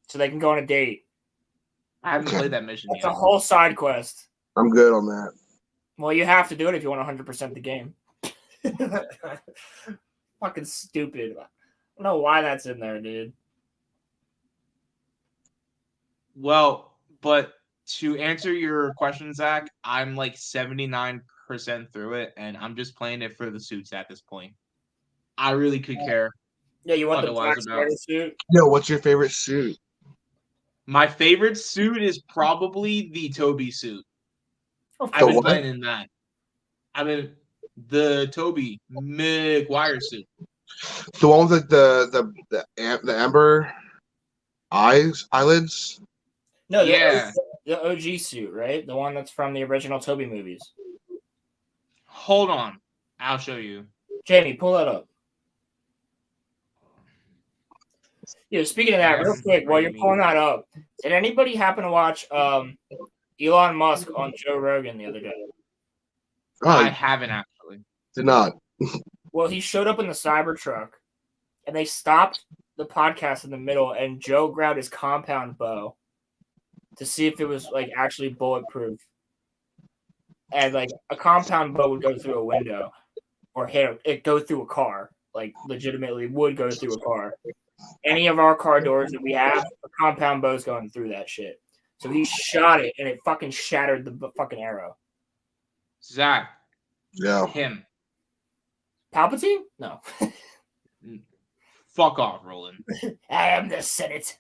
so they can go on a date. I haven't played that mission It's yet. a whole side quest. I'm good on that. Well, you have to do it if you want 100% the game. Fucking stupid. I don't know why that's in there, dude. Well, but to answer your question, Zach, I'm like 79% through it, and I'm just playing it for the suits at this point. I really could care. Yeah, you want the Otherwise black about- spider suit? Yo, what's your favorite suit? My favorite suit is probably the Toby suit. Of I've course. been what? playing in that. I mean, the Toby McGuire suit. The one with the amber eyelids. No, Yeah. the OG suit, right? The one that's from the original Toby movies. Hold on. I'll show you. Jamie, pull that up. Yeah, speaking of that, real quick, while you're pulling that up, did anybody happen to watch Elon Musk on Joe Rogan the other day? Oh, I I haven't actually. did not. Well, he showed up in the Cybertruck, and they stopped the podcast in the middle, and Joe grabbed his compound bow to see if it was like actually bulletproof. And like a compound bow would go through a window or hit it go through a car. like legitimately would go through a car. Any of our car doors that we have, a compound bow's going through that shit. So he shot it, and it fucking shattered the fucking arrow. Zach, Yeah. him. Palpatine? No. Fuck off, Roland. I am the Senate.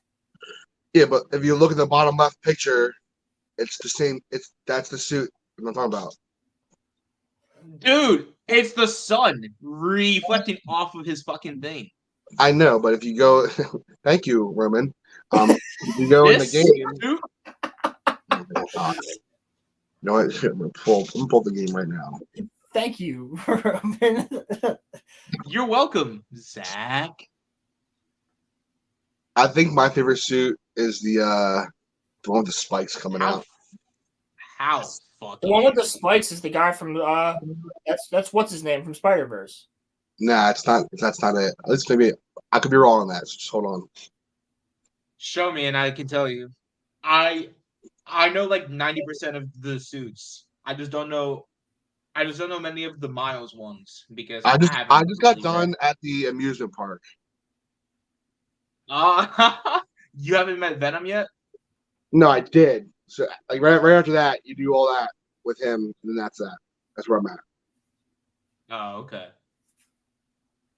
Yeah, but if you look at the bottom left picture, it's the same. That's the suit I'm talking about. Dude, it's the sun reflecting off of his fucking thing. I know, but if you go, thank you, Roman. If you go in the This game, suit? you know what? I'm gonna pull the game right now. Thank you, Roman. You're welcome, Zach. I think my favorite suit is the one with the spikes coming out. How The fucking one with the spikes is the guy from that's what's his name from Spider-Verse. Nah, it's not. That's not it. At least maybe I could be wrong on that. So just hold on. show me and I can tell you. I know like 90% of the suits. I just don't know many of the Miles ones because I haven't just got really done at the amusement park. you haven't met Venom yet? No, I did. So like right after that, you do all that with him, and then that's that. That's where I'm at. Oh, okay.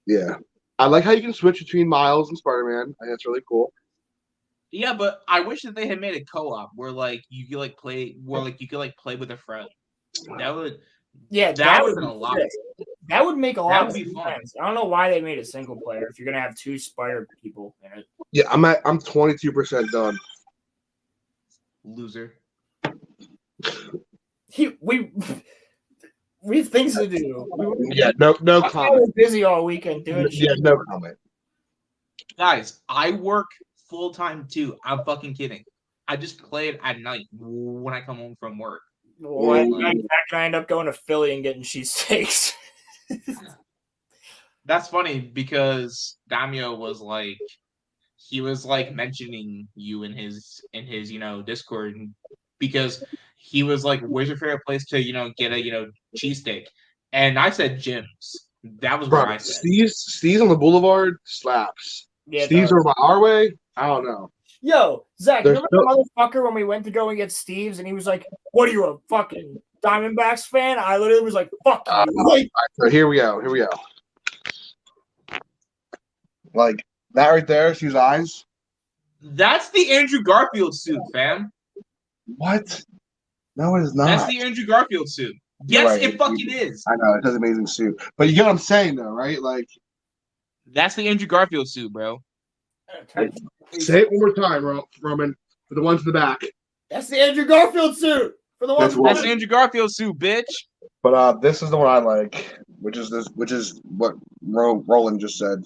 Yeah, I like how you can switch between Miles and Spider-Man. I think that's really cool. Yeah, but I wish that they had made a co-op where like you could like play play with a friend. That would that would have been a lot. That would make a That lot would of be fun. sense. I don't know why they made a single player if you're gonna have two Spider people in it. Yeah, I'm 22% done. Loser. We have things to do. Yeah, no I was comment. busy all weekend doing Yeah, shit. no comment. Guys, I work full time too. I'm fucking kidding. I just play it at night when I come home from work. Why can I end up going to Philly and getting cheesesteaks? That's funny because Damio was like he was like mentioning you in his Discord because he was like, where's your favorite place to get a cheesesteak? And I said Jim's. That was where Bro, I said. Steve's on the Boulevard slaps. Yeah, Steve's over by our way. I don't know. Yo, Zach, There's remember the motherfucker when we went to go and get Steve's and he was like, what are you, a fucking Diamondbacks fan? I literally was like, fuck you. Like, So here we go. Like that right there, Steve's eyes. That's the Andrew Garfield suit, fam. What? No, it is not. That's the Andrew Garfield suit. Yes, right. it fucking is. I know, it does an amazing suit. But you get what I'm saying though, right? Like that's the Andrew Garfield suit, bro. say it one more time, Roman, for the ones in the back. That's the Andrew Garfield suit. For the ones That's the Andrew Garfield suit, bitch. But this is the one I like, which is what Roland just said.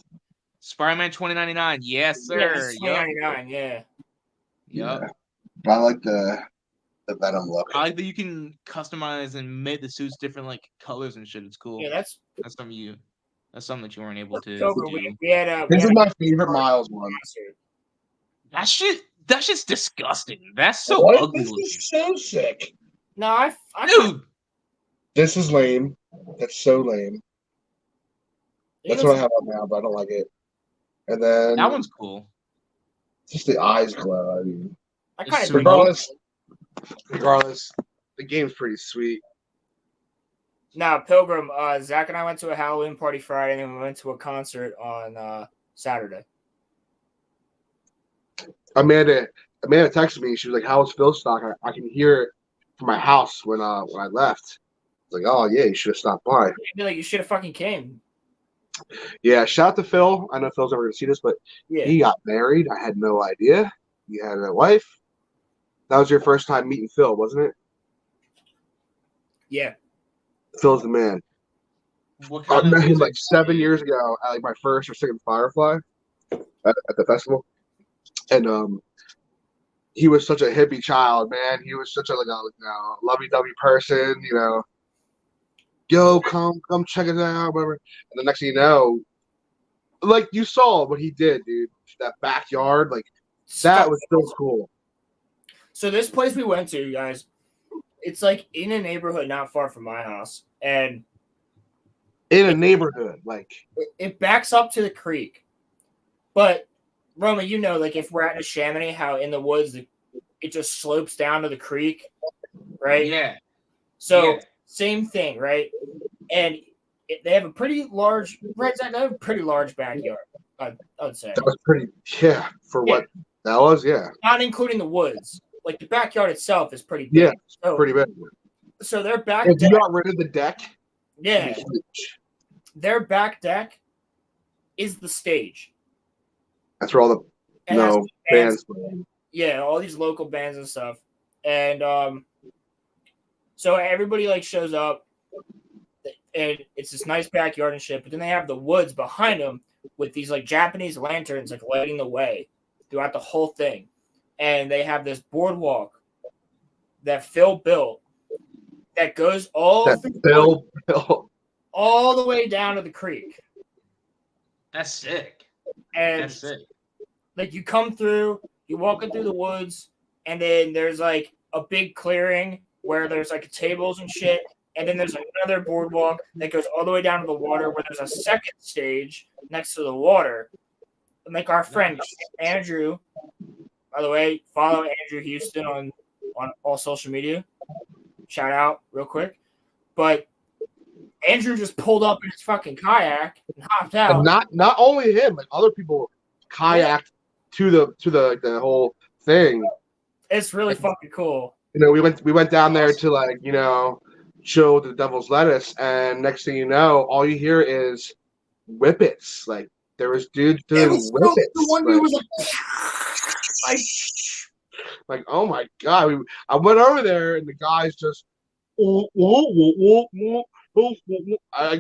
Spider-Man 2099. Yes, sir. Yeah, 2099, yeah. Yep. Yeah. But I like the Venom look. I like that you can customize and make the suits different like colors and shit. It's cool. Yeah, that's something that you weren't able to so do. This is my favorite Miles one. That shit's disgusting. That's so What? ugly. This is so sick. No, I Dude, this is lame. That's so lame. That's what I have on now, but I don't like it. And then that one's cool. Just the eyes glow. I mean, I kind of regardless, the game's pretty sweet. Now, Pilgrim, Zach and I went to a Halloween party Friday, and then we went to a concert on Saturday. Amanda texted me. She was like, "How was Phil stock?" I can hear it from my house when I left. I was like, "Oh yeah, you should have stopped by." I feel like you should have fucking came. Yeah, shout out to Phil. I know Phil's never gonna see this, but he got married. I had no idea. He had a wife. That was your first time meeting Phil, wasn't it? Yeah. Phil's the man. I met him like 7 years ago at like my first or second Firefly at the festival, and he was such a hippie child, man. He was such a lovey-dovey person, Yo, come check it out, whatever. And the next thing you know, like you saw what he did, dude. That backyard, like that was so cool. So this place we went to, you guys, it's like in a neighborhood not far from my house, and in a neighborhood. Like it backs up to the creek. But Roma, you know, like if we're at a Chamonix, how in the woods it just slopes down to the creek, right? Yeah. So same thing, right? And they have a pretty large backyard. I'd say that was pretty. Yeah, for what that was. Yeah, not including the woods. Like the backyard itself is pretty big. Yeah, so, pretty big. So their back If deck, you got rid of the deck, yeah, their back deck is the stage. That's where all the bands play. Yeah, all these local bands and stuff. And so everybody like shows up and it's this nice backyard and shit, but then they have the woods behind them with these like Japanese lanterns like lighting the way throughout the whole thing. And they have this boardwalk that Phil built that goes all the way down to the creek. That's sick. And That's sick. Like you come through, you walking through the woods, and then there's like a big clearing where there's like tables and shit, and then there's another boardwalk that goes all the way down to the water where there's a second stage next to the water. And like our friend Andrew, by the way, follow Andrew Houston on all social media. Shout out real quick. But Andrew just pulled up in his fucking kayak and hopped out. And not only him, like other people kayaked to the whole thing. It's really fucking cool. You know, we went down there to like, you know, chill with the devil's lettuce, and next thing you know, all you hear is whippets. Like there was dudes doing whippets. The one dude was like, oh my god! I went over there, and the guys just. I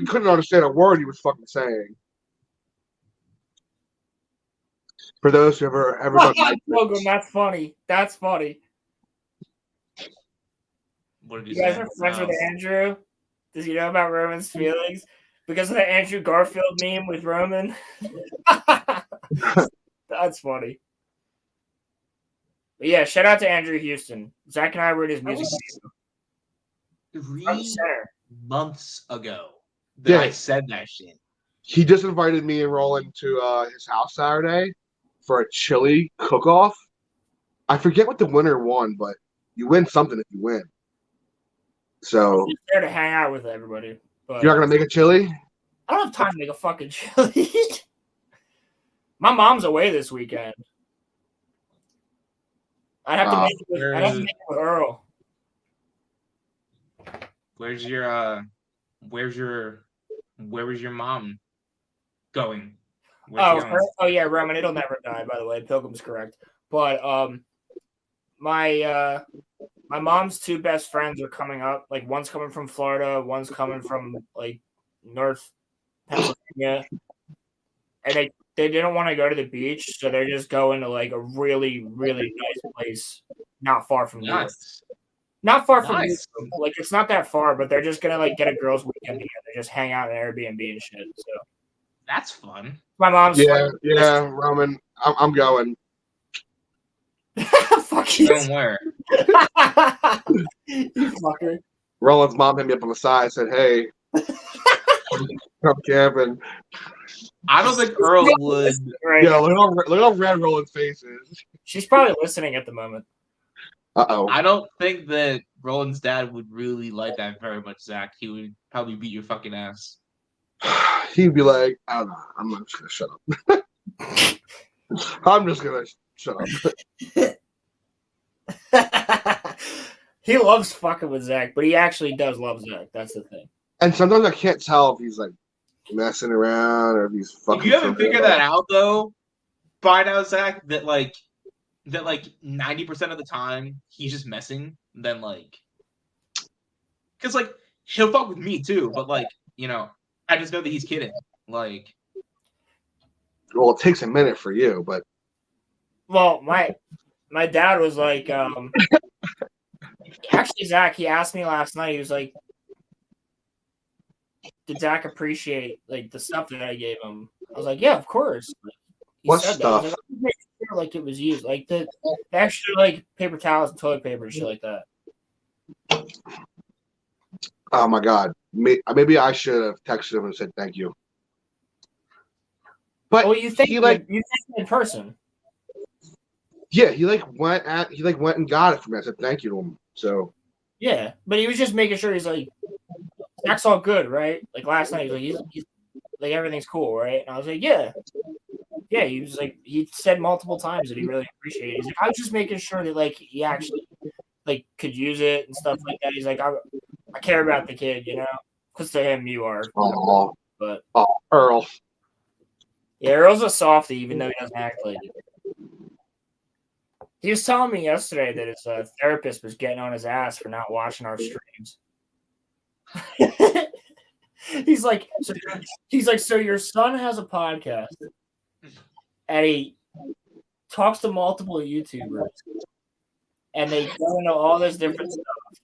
couldn't understand a word he was fucking saying. For those who ever done Logan, that's funny. That's funny. What did you guys are friends with Andrew? Does he know about Roman's feelings? Because of the Andrew Garfield meme with Roman? That's funny. But yeah, shout out to Andrew Houston. Zach and I were in his music video. 3 months ago that I said that shit. He just invited me and Roland to his house Saturday for a chili cook-off. I forget what the winner won, but you win something if you win. So I'm just there to hang out with everybody. But you're not gonna make a chili? I don't have time to make a fucking chili. My mom's away this weekend. I'd have to make it with Earl. Where was your mom going? Yeah, Roman, it'll never die, by the way. Pilgrim's correct. But my mom's 2 best friends are coming up. Like one's coming from Florida, one's coming from like North Pennsylvania. And they didn't want to go to the beach, so they're just going to like a really, really nice place not far from here. Not far from here. Like it's not that far, but they're just gonna like get a girls' weekend together, just hang out in Airbnb and shit. So that's fun. My mom's Roman, I'm going. Fuck you. Don't worry. You fucker. Roland's mom hit me up on the side, said, "Hey, come camping." I don't think Earl would. Right. Yeah, look how red Roland's face is. She's probably listening at the moment. Uh-oh. I don't think that Roland's dad would really like that very much, Zach. He would probably beat your fucking ass. He'd be like, I don't know. I'm not just going to shut up. I'm just going to shut up. He loves fucking with Zach, but he actually does love Zach. That's the thing. And sometimes I can't tell if he's like messing around or if he's fucking. If you haven't figured that out, though, by now, Zach, that 90% of the time he's just messing, then like, because like he'll fuck with me too, but like, you know, I just know that he's kidding. Like, well, it takes a minute for you, but well, my dad was like, actually, Zach, he asked me last night. He was like, did Zach appreciate like the stuff that I gave him? I was like, yeah, of course. What stuff? Like it was used, like the extra like paper towels and toilet paper and shit like that. Oh my god, maybe I should have texted him and said thank you. But Well, you think he like, you think in person? yeah, he went and got it from me. I said thank you to him. So Yeah, but he was just making sure he's like, Zach's all good, right? Like last night, he's like everything's cool, right? And I was like, yeah. He was like, he said multiple times that he really appreciated it. He's like, I was just making sure that like he actually like could use it and stuff like that. He's like, I care about the kid, you know, because to him you are. oh, But Earl. Yeah, Earl's a softie, even though he doesn't act like it. He was telling me yesterday that his therapist was getting on his ass for not watching our streams. He's like, so your son has a podcast, and he talks to multiple YouTubers, and they go into all this different stuff,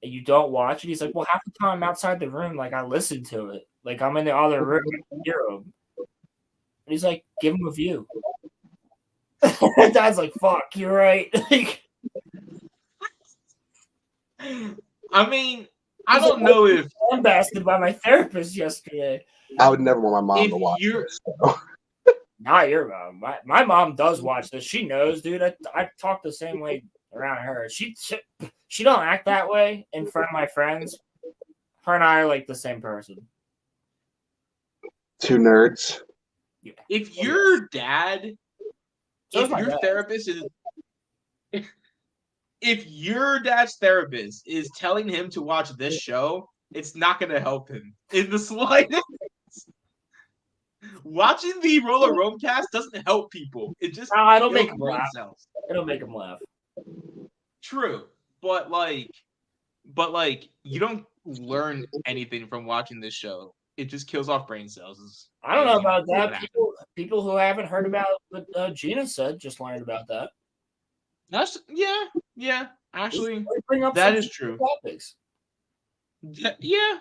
and you don't watch it. He's like, well, half the time I'm outside the room, like I listen to it, like I'm in the other room, I can hear him. And he's like, give him a view. Dad's like, fuck, you're right. I mean, I don't know if I'm bastard by my therapist yesterday. I would never want my mom if to watch you're this. Not your mom. My mom does watch this. She knows, dude. I talk the same way around her. She don't act that way in front of my friends. Her and I are like the same person. Two nerds. Yeah. if your dad, So if is my your dad. therapist is, if your dad's therapist is telling him to watch this show, it's not going to help him in the slightest. Watching the RoloRome cast doesn't help people. It just It'll make kills him brain laugh. cells. It'll make him laugh. True, but you don't learn anything from watching this show. It just kills off brain cells. I don't know about what that. happens. People who haven't heard about what Gina said just learned about that. That's yeah. Actually, Bring up that some is true. topics. Yeah.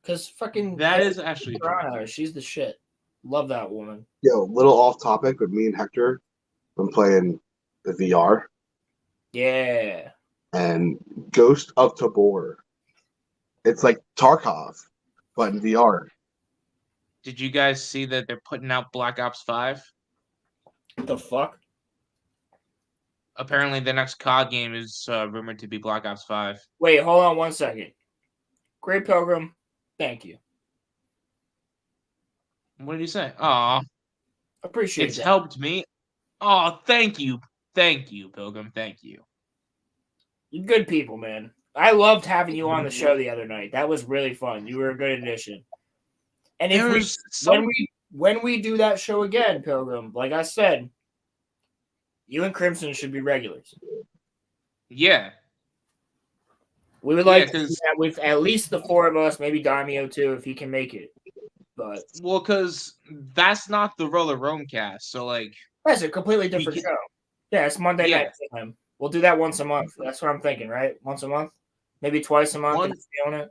Because fucking That is actually true. Toronto, she's the shit. Love that woman. Yo, little off topic, but me and Hector been playing the VR Yeah. and Ghost of Tabor. It's like Tarkov, but in VR. Did you guys see that they're putting out Black Ops 5? What the fuck? Apparently, the next COD game is rumored to be Black Ops 5. Wait, hold on 1 second. Great Pilgrim, thank you. What did you say? Aw, Appreciate it's that. helped me. Oh, thank you, Pilgrim, thank you. You're good people, man. I loved having you on the show the other night. That was really fun. You were a good addition. And if when we do that show again, Pilgrim, like I said, you and Crimson should be regulars. Yeah. We would like to do that with at least the four of us, maybe Daimio too, if he can make it. But because that's not the RoloRome cast, so like that's a completely different show. Yeah, it's Monday night time. We'll do that once a month. That's what I'm thinking, right? Once a month, maybe twice a month. Feeling it.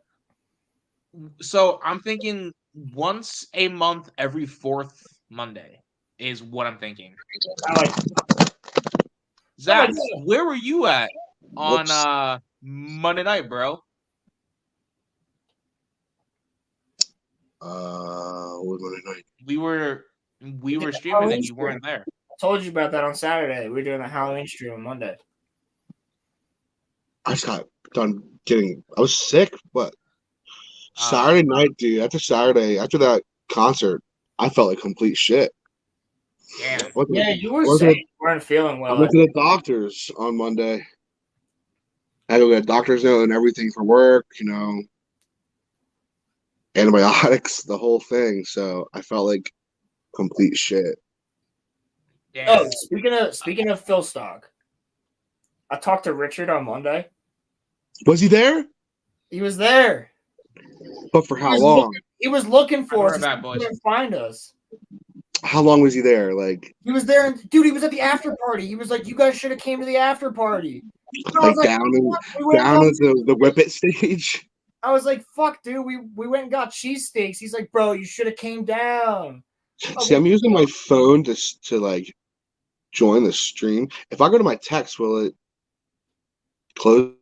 So I'm thinking once a month, every fourth Monday is what I'm thinking. I like Zach, where were you at on Monday night, bro? What Monday night? We were streaming and you weren't there. I told you about that on Saturday. We were doing a Halloween stream on Monday. I just got done getting. I was sick, but Saturday night, dude. After that concert, I felt like complete shit. Yeah, you were saying you weren't feeling well. I went to the doctors on Monday. I had to go get a doctor's note and everything for work, antibiotics, the whole thing. So I felt like complete shit. Yeah. Oh, speaking of Phil Stock, I talked to Richard on Monday. Was he there? He was there. But for how long? He was looking for us. He couldn't find us. How long was he there? Like he was there, dude. He was at the after party. He was like, "You guys should have came to the after party." Like down at the Whippet stage. I was like, "Fuck, dude. We went and got cheesesteaks." He's like, "Bro, you should have came down." See, I'm using my phone to like join the stream. If I go to my text, will it close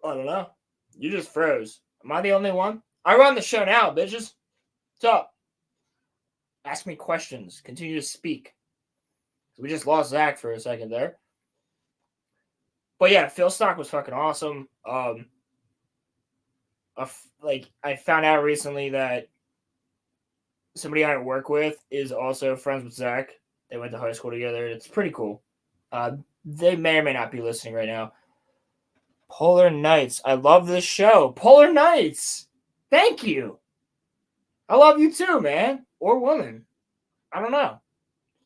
I don't know. You just froze. Am I the only one? I run the show now, bitches. What's up? Ask me questions. Continue to speak. We just lost Zach for a second there. But yeah, Phil Stock was fucking awesome. I found out recently that somebody I work with is also friends with Zach. They went to high school together. It's pretty cool. They may or may not be listening right now. Polar Nights. I love this show. Polar Nights. Thank you. I love you too, man. Or woman. I don't know.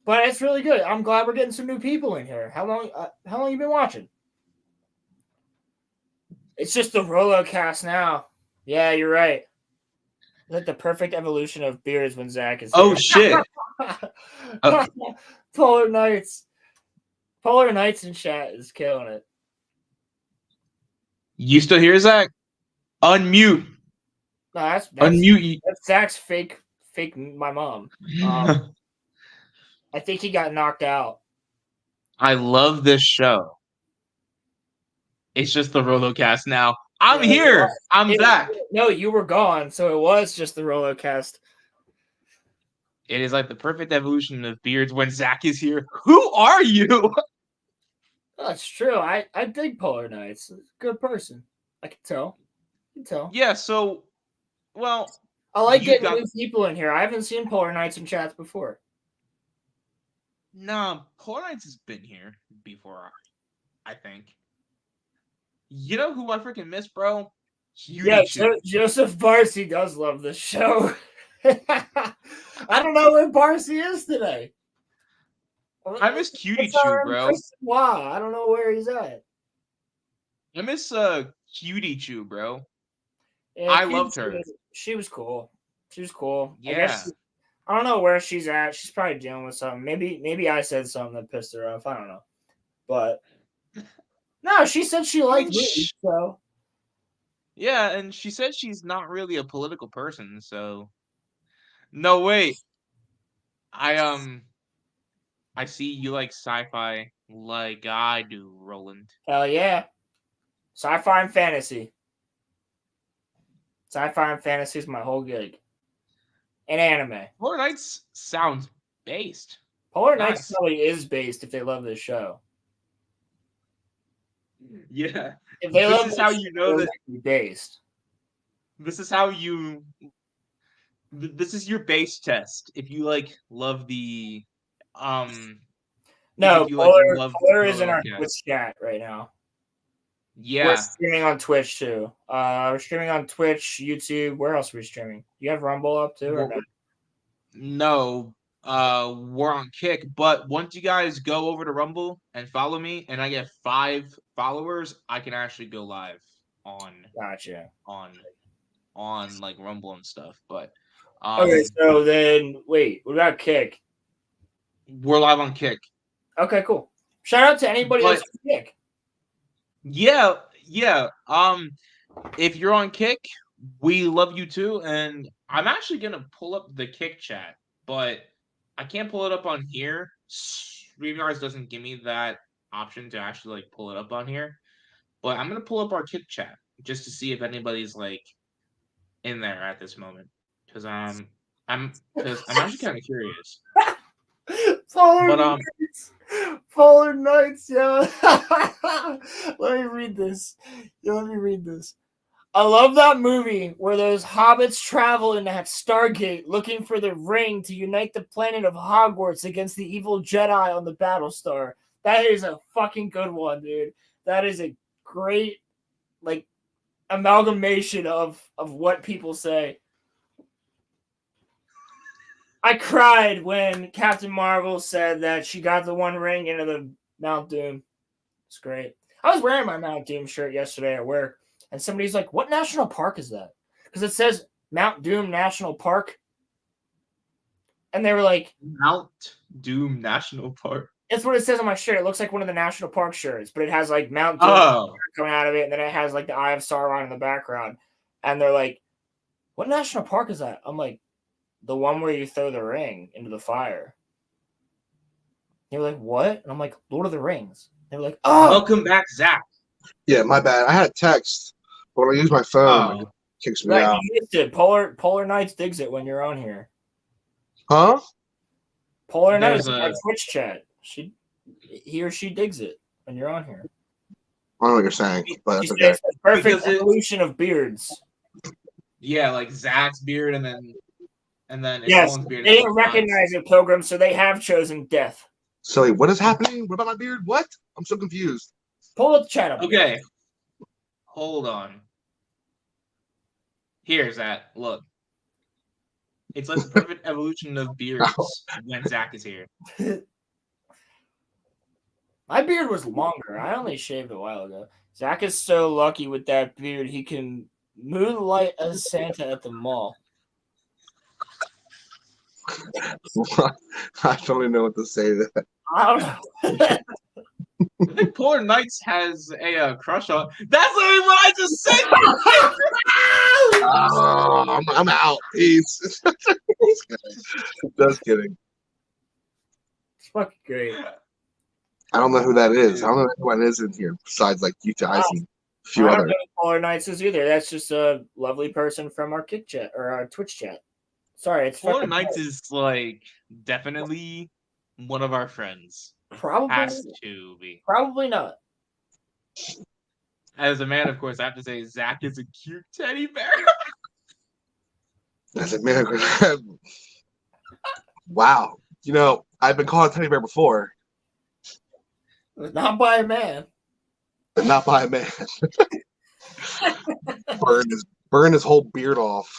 But it's really good. I'm glad we're getting some new people in here. How long you been watching? It's just the Rolocast now. Yeah, you're right. Like the perfect evolution of beers when Zach is here. Oh shit. Polar Nights. Polar Nights in chat is killing it. You still hear Zach? Unmute. No, that's Unmute. That's Zach's fake my mom. I think he got knocked out. I love this show. It's just the Rolocast now. I'm here. I'm back. No, you were gone, so it was just the Rolocast. It is like the perfect evolution of beards when Zach is here. Who are you? That's true. I dig Polar Nights. Good person. I can tell. Yeah, so, well, I like getting new people in here. I haven't seen Polar Nights in chats before. Nah, Polar Nights has been here before, I think. You know who I freaking miss, bro? Yeah, Joseph Barcy does love this show. I don't know where Barcy is today. I miss Cutie Chew, bro. Wow, I don't know where he's at. I miss Cutie Chew, bro. Yeah, I loved her. She was cool. Yeah. I don't know where she's at. She's probably dealing with something. Maybe I said something that pissed her off. I don't know. But no, she said she liked me, so. Yeah, and she said she's not really a political person, so. No, wait. I see you like sci-fi like I do, Roland. Hell yeah. Sci-fi and fantasy. Sci-fi and fantasy is my whole gig. And anime. Polar Nights sounds based. Polar Nights probably is based if they love this show. Yeah. If they love this is how you know that based. This is how you. This is your base test. If you like love the, No, Polar is in our Twitch chat right now. Yeah, we're streaming on Twitch too. We're streaming on Twitch, YouTube. Where else are we streaming? You have Rumble up too, or no? We're on Kick. But once you guys go over to Rumble and follow me, and I get 5 followers, I can actually go live on. Gotcha. On like Rumble and stuff. But okay, so then wait, what about Kick? We're live on Kick. Okay, cool. Shout out to anybody that's on Kick. Yeah. If you're on Kick, we love you too. And I'm actually gonna pull up the Kick chat, but I can't pull it up on here. StreamYard doesn't give me that option to actually like pull it up on here. But I'm gonna pull up our Kick chat just to see if anybody's like in there at this moment. Because I'm actually kind of curious. Polar Nights, yo. Let me read this. I love that movie where those hobbits travel in that Stargate looking for the ring to unite the planet of Hogwarts against the evil Jedi on the Battlestar. That is a fucking good one, dude. That is a great, like, amalgamation of what people say. I cried when Captain Marvel said that she got the one ring into the Mount Doom. It's great. I was wearing my Mount Doom shirt yesterday at work, and somebody's like, "What national park is that?" Because it says Mount Doom National Park. And they were like, Mount Doom National Park. That's what it says on my shirt. It looks like one of the national park shirts, but it has like Mount Doom coming out of it, and then it has like the Eye of Sauron in the background. And they're like, "What national park is that?" I'm like, "The one where you throw the ring into the fire." They were like, "What?" And I'm like, "Lord of the Rings." They were like, "Oh, welcome back, Zach." Yeah, my bad. I had a text, but when I use my phone, Oh. it kicks me Right, out. you missed it. Polar Knights digs it when you're on here. Huh? Polar There's Knights in our a- Twitch chat. He or she digs it when you're on here. I don't know what you're saying, but She that's says okay. it's the perfect Because it- evolution of beards. Yeah, like Zach's beard, and then Yes, Owen's beard. they didn't recognize it, Pilgrim, so they have chosen death. So, wait, what is happening? What about my beard? What? I'm so confused. Pull up the chat up. Okay, hold on. Here's that. Look, it's like the perfect evolution of beards when Zach is here. My beard was longer. I only shaved a while ago. Zach is so lucky with that beard. He can moonlight as Santa at the mall. I don't even know what to say to that. I don't know. I think Polar Knights has a crush on. That's literally what I just said. Oh, I'm out. Peace. Just kidding. It's fucking great. I don't know who that is. I don't know who that is in here besides like you guys and a few I don't other. know who Polar Knights is either. That's just a lovely person from our Kick chat or our Twitch chat. Sorry, it's Polar fucking Knights is like definitely one of our friends. probably Has to be. probably not. As a man, of course, I have to say Zach is a cute teddy bear. As a man, wow. You know, I've been called a teddy bear before, Not by a man. but not by a man. burn his whole beard off.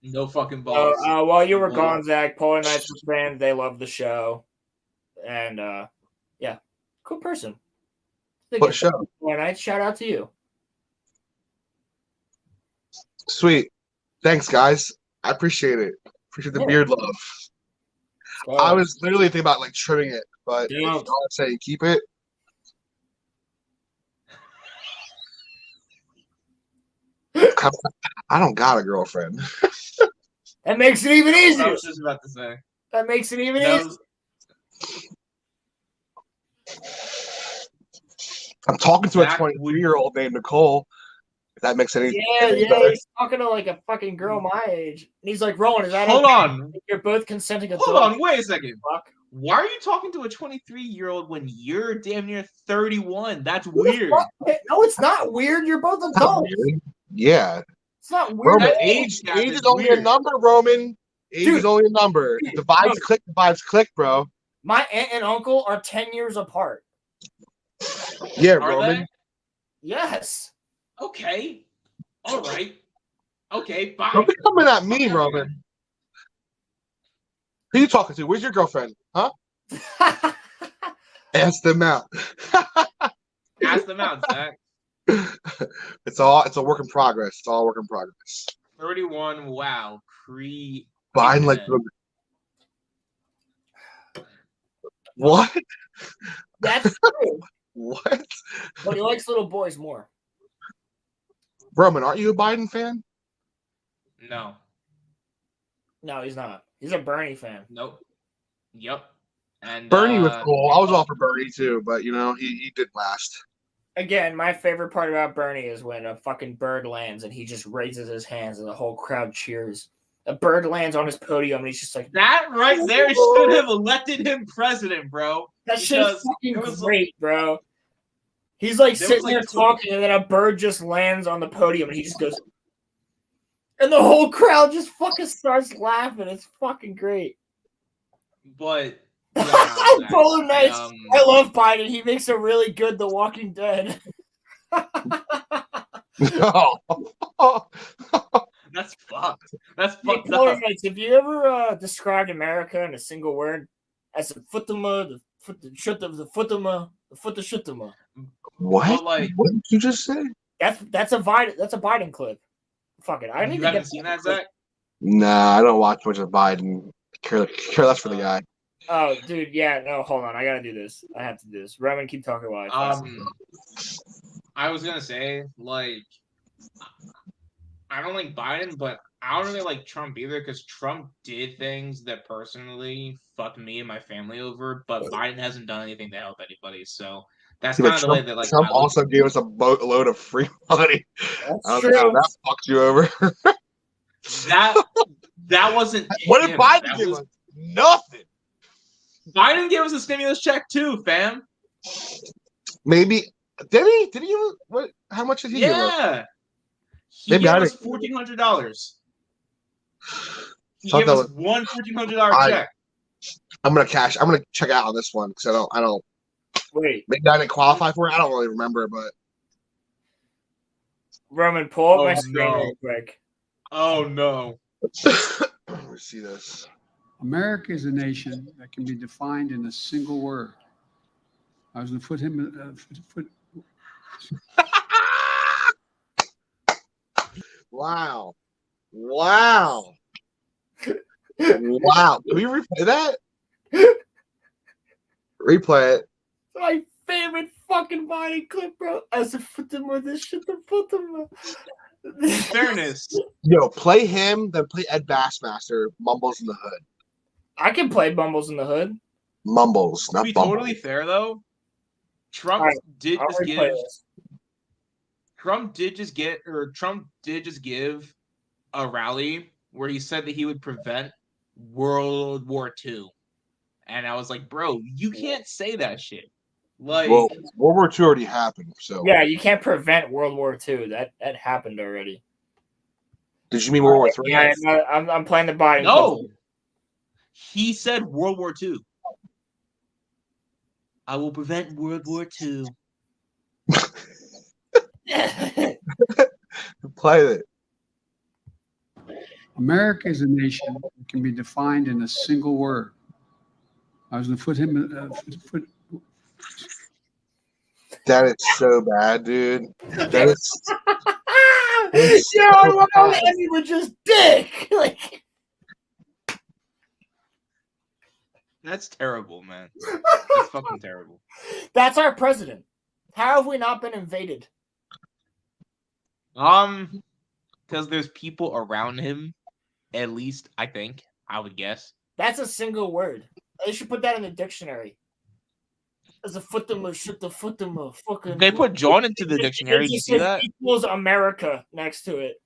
No fucking balls. While you were Whoa. gone, Zach, Polar Knights were fans. They love the show, and yeah, cool person. What show? Polar Knights, shout out to you. Sweet. Thanks, guys. I appreciate it. Appreciate the Yeah. beard love. I was literally thinking about like trimming it, but if y'all say keep it. I don't got a girlfriend. That makes it even I easier. was just about to say. That makes it even That easier. was- I'm talking to a Zach, 23-year-old named Nicole. If that makes any Yeah, better. he's talking to like a fucking girl my age. And he's like, Rowan, is that Hold okay? on. You're both consenting adults. Hold on. Wait a second. Fuck. Why are you talking to a 23-year-old when you're damn near 31? That's weird. No, it's not weird. You're both It's not adults. weird. Yeah. It's not weird. Roman, at all. age gap age is is only a weird. number, Roman. Age Dude. is only a number. Dude. The vibes click, the vibes click, bro. My aunt and uncle are 10 years apart. Yeah, Are Roman. they? Yes. Okay. All right. Okay, bye. Don't be coming at me, Roman. Who you talking to? Where's your girlfriend? Huh? Ask them out. Ask them out, Zach. It's a work in progress. It's all a work in progress. 31. Wow. Fine, like what? That's true. What? But he likes little boys more. Roman, aren't you a Biden fan? No. No, he's not. He's a Bernie fan. Nope. Yep. And Bernie was cool. I was all for Bernie too, but you know, he did last. Again, my favorite part about Bernie is when a fucking bird lands and he just raises his hands and the whole crowd cheers. A bird lands on his podium and he's just like, that right there should have elected him president, bro. that shit's Because fucking it was great, bro. He's like There sitting was, there like, talking and then a bird just lands on the podium and he just goes, and the whole crowd just fucking starts laughing. It's fucking great. But Polar Knights. I love Biden. He makes a really good The Walking Dead. No. That's fucked. That's Hey, fucked Polar up. Knights, have you ever described America in a single word as a footama, the foot, the shut of the footama, the foot the shutama? What? But, like, What did you just say? That's a Biden clip. Fuck it. I need You to haven't get seen that, Zach? Nah, I don't watch much of Biden. Care less for the guy. Oh, dude, yeah, no, hold on. I gotta do this. I have to do this. Roman, keep talking while I find I was gonna say, like, I don't like Biden, but I don't really like Trump either because Trump did things that personally fucked me and my family over, but Biden hasn't done anything to help anybody. So that's Yeah, kind but of the way that like Trump I look also at it. gave us a boatload of free money. That's I don't know how true. that fucked you over. That wasn't What did him. Biden That give was us? Nothing. Biden gave us a stimulus check too, fam. Maybe did he? Did he? What? How much did he give us? Yeah. He Maybe gave I us didn't. $1,400. He Thought gave that us was. one $1,400 I- check. I'm gonna check out on this one because I don't. Wait, Maybe I didn't qualify for it. I don't really remember, but Roman, pull up Oh, my screen no. real quick. Oh no. let me see this. America is a nation that can be defined in a single word. I was going to put him. Wow. Wow. Wow. Can we replay that? Replay it. My favorite fucking Biden clip, bro. As a foot this shit, the foot In fairness, Yo, play him, then play Ed Bassmaster, Mumbles in the Hood. I can play Bumbles in the Hood. Mumbles, to not be Bumbles. totally fair though, Trump Alright, did I'll just replay give this. Trump did just give a rally where he said that he would prevent World War II. And I was like, bro, you can't say that shit. Like, Well, World War II already happened, so. Yeah, you can't prevent World War II. That happened already. Did you mean World War III? Yeah, I'm playing the Biden no. clip. He said World War II. I will prevent World War II. Play it. America is a nation that can be defined in a single word. I was going to put him. That is so bad, dude. That is. Yo, I want to end with just dick. Like, That's terrible, man. That's fucking terrible. that's our president. How have we not been invaded? Because there's people around him, at least, I think, I would guess. That's a single word. They should put that in the dictionary. As a footama, shit the footama, fucking. They put John into the dictionary. It Did you just see says that? equals America next to it.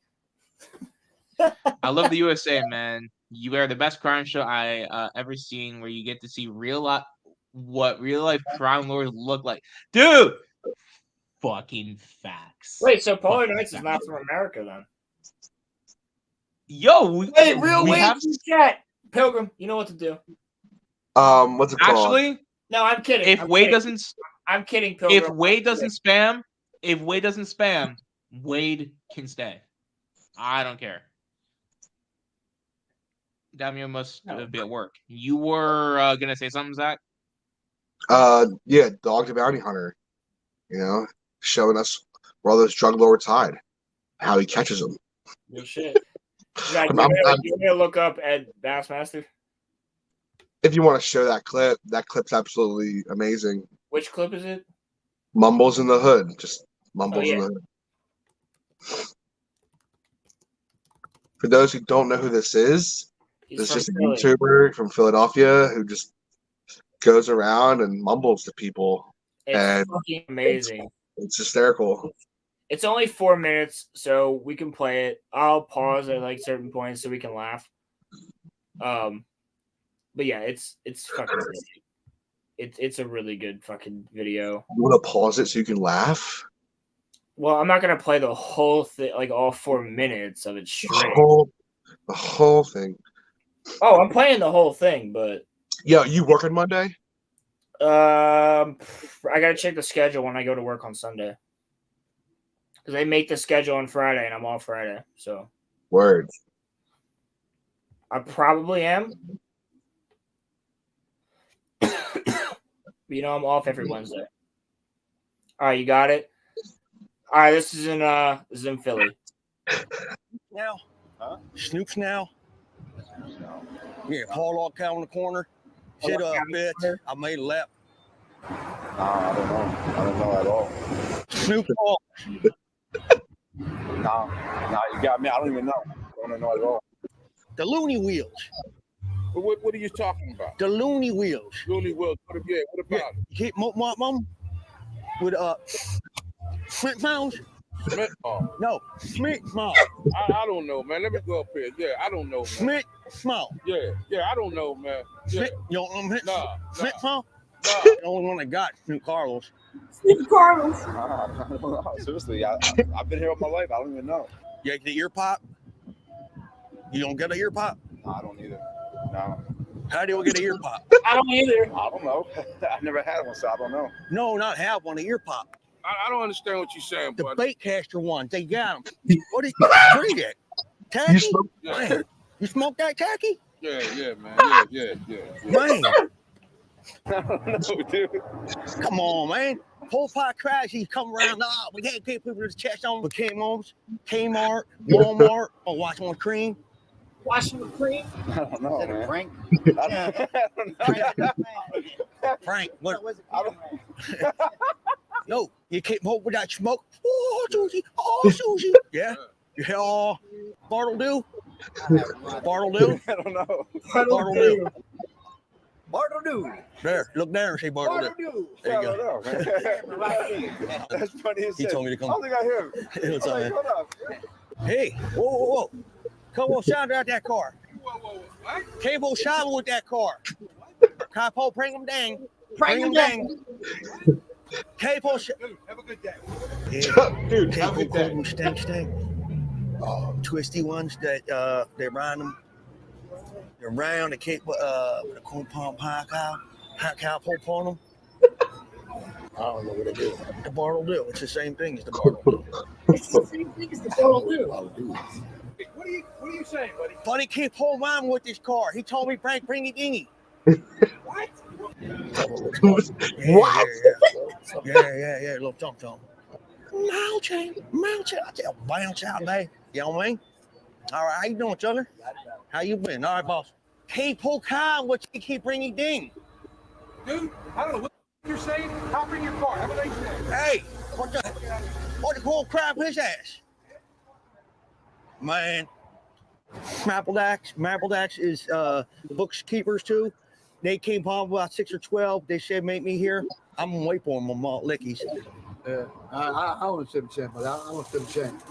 I love the USA, man. You are the best crime show I ever seen, where you get to see what real life crime lords look like, dude. Fucking facts. Wait, so Polar Fucking Knights is not from America then? Yo, Wait, chat. Pilgrim, you know what to do. What's it called? Actually, No, I'm kidding. if Wade doesn't, I'm kidding, Pilgrim. if Wade doesn't spam, Wade can stay. I don't care. Damien must be at work. You were gonna say something, Zach? Yeah, Dog the Bounty Hunter. You know, showing us where all those drug lords hide, how he catches them. No shit. Zach, you want to look up Ed Bassmaster? If you want to show that clip's absolutely amazing. Which clip is it? Mumbles in the Hood, just Mumbles in the Hood. For those who don't know who this is, this is just a YouTuber from Philadelphia who just goes around and mumbles to people. It's fucking amazing. It's hysterical. It's only 4 minutes, so we can play it. I'll pause at like certain points so we can laugh. But yeah, it's fucking great. It's a really good fucking video. You want to pause it so you can laugh? Well, I'm not gonna play the whole thing, like all 4 minutes of it straight. The whole thing. Oh, I'm playing the whole thing, but Yo, you working Monday? I gotta check the schedule when I go to work on Sunday. Because they make the schedule on Friday and I'm off Friday. So Word. I probably am. But I'm off every Wednesday. All right, you got it. All right, this is in Philly. Now, Snoops now. Yeah, Paul all cow in the corner. Shit up, bitch. I made a lap. I don't know. I don't know at all. Snoop Paul. Nah, you got me. I don't even know. don't know at all. The Looney Wheels. What are you talking about? The Looney Wheels. Looney Wheels. What about it? Hit mom with Flint Mouse. Smith Mall. No, Smith Mall. I don't know, man. Let me go up here. Yeah, I don't know, man. Smith Mall. Yeah, I don't know, man. Yeah. Smith, you don't know Smith Mall? Nah. The only one I got Snoop Carlos. Snoop Carlos. I don't know. Seriously, I've been here all my life. I don't even know. You get the ear pop? You don't get an ear pop? I don't either. No. How do you get an ear pop? I don't either. I don't know. I never had one, so I don't know. No, not have one, an ear pop. I don't understand what you're saying, The buddy. bait caster ones, they got them. What is that? Tacky? Man, you smoke that tacky? Yeah, man. Yeah. Man, I don't know, dude. come on, man. Whole pot crash, he come around. Nah, we can't get people to chest on. But Kmart, Walmart, or watching on cream. Washing the cream. I don't know, Is it a man. prank? I don't know. Frank, what? I don't- No, you can't hold with that smoke. Oh, Susie. Yeah. Yeah. Bartle do? I don't know. Bartle do. There, look there and say Bartle do. There you go. I don't know, man. That's funny as He shit. told me to come. I don't think I hear him. Hey, what's up, man? Hold up. Hey, whoa. Come on, sound out that car. Whoa. What? Cable shower with that car. Capo, bring him down. Bring him down. Cable Have a good day. Yeah. Dude, have a good day. Stink. Oh, twisty ones that they ride them. They're round. They keep with a corn palm pie cow pulp on them. I don't know what they do. The Bartle do. It's the same thing as the Bartle do. It's the same thing as the Bartle do. What are you saying, buddy? Buddy can't pull mine with this car. He told me, Frank, bring it dingy. What? What? Yeah, little chomp. Mouch. I tell bounce out, babe. You know what I mean? All right, how you doing, Chucker? How you been? All right, boss. Can't pull car, what you keep bringing ding? Dude, I don't know what you're saying. Hop in your car. Have a nice day. Hey, what the whole crap his ass? Man, Mapledax is the bookkeepers too. They came home about 6 or 12. They said, make me here. I'm gonna wait for them on Malt Lickies. Yeah, I don't understand what you're saying, buddy. I don't understand what you're saying.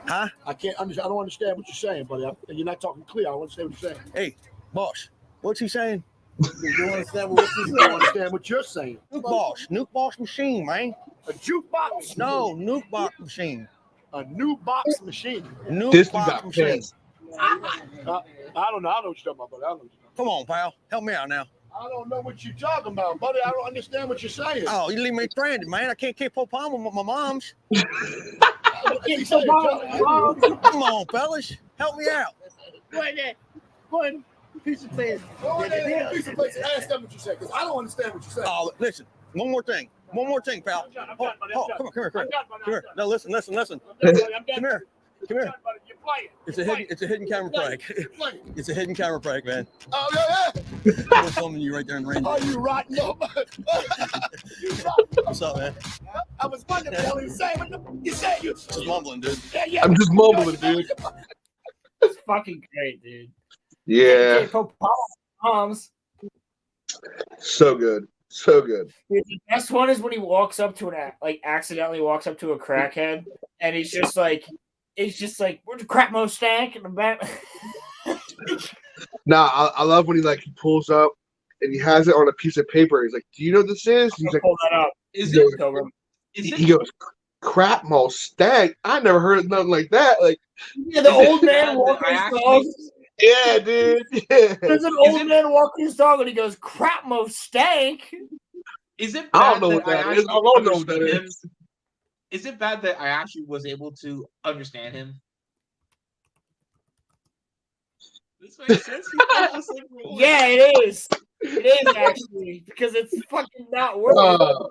Huh? I can't understand. I don't understand what you're saying, buddy. You're not talking clear. I don't understand what you're saying. Hey, boss, what's he saying? You don't understand what he's saying. I don't understand what you're saying. Nuke box machine, man. A jukebox? No, nuke box machine. A new box machine. Nuke This box got machine. pissed. I don't know. I don't know what you're talking about, buddy. I don't know what you're talking Come on, pal. Help me out now. about. I don't know what you're talking about, buddy. I don't understand what you're saying. Oh, you leave me stranded, man. I can't keep up on with my mom's. What are you saying, John? Come on, fellas. Help me out. Go ahead. Piece of place. Go ahead, piece of place. Ask them what you say, because I don't understand what you're saying. Oh, listen. One more thing, pal. Come here. No, listen. Come here. It's a hidden camera prank. It's a hidden camera prank, man. Oh, yeah. I'm filming you right there in the rain. Oh, you rotten up. What's up, man? I was wondering what you say. What you say? You Just mumbling, dude. Yeah. I'm just mumbling, dude. It's fucking great, dude. Yeah, Moms. So good. The best one is when he walks up to accidentally walks up to a crackhead, and he's just like, where's the crap mo stank in the back? Nah, I love when he pulls up and he has it on a piece of paper. He's like, "Do you know what this is?" He's like, Pull that up. he goes, "Crap Mustang." I never heard of nothing like that. Like, Yeah, the old man walking his dog. yeah, dude. Yeah. There's an old man walking his dog, and he goes, "Crap mo stank." Is it? I Bad don't know that what that I is. I actually don't know what that understood him? is. Is it bad that I actually was able to understand him? This makes sense. Yeah, it is. It is actually because it's fucking not working.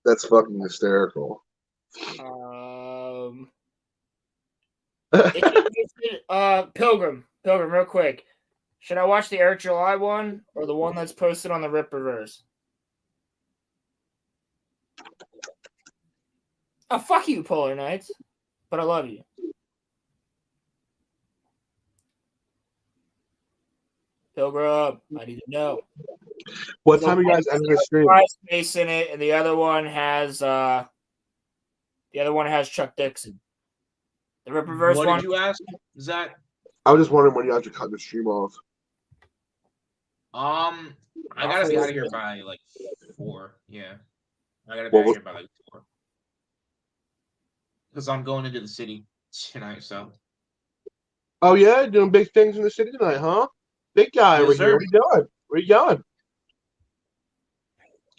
That's fucking hysterical. Pilgrim, real quick. Should I watch the Eric July one or the one that's posted on the Ripperverse? Oh, fuck you, Polar Knights. But I love you. Pilgrim, I need to know. What time are you guys ending the stream? Space in it, and the other one has Chuck Dixon. The Ripperverse What one. did you ask, Zach? I was just wondering when you guys are cutting the stream off. I gotta be out of here by like 4. Yeah, I gotta be out of here by like 4 because I'm going into the city tonight. So. Oh yeah, doing big things in the city tonight, huh? Big guy over here. Where you going? Where you going?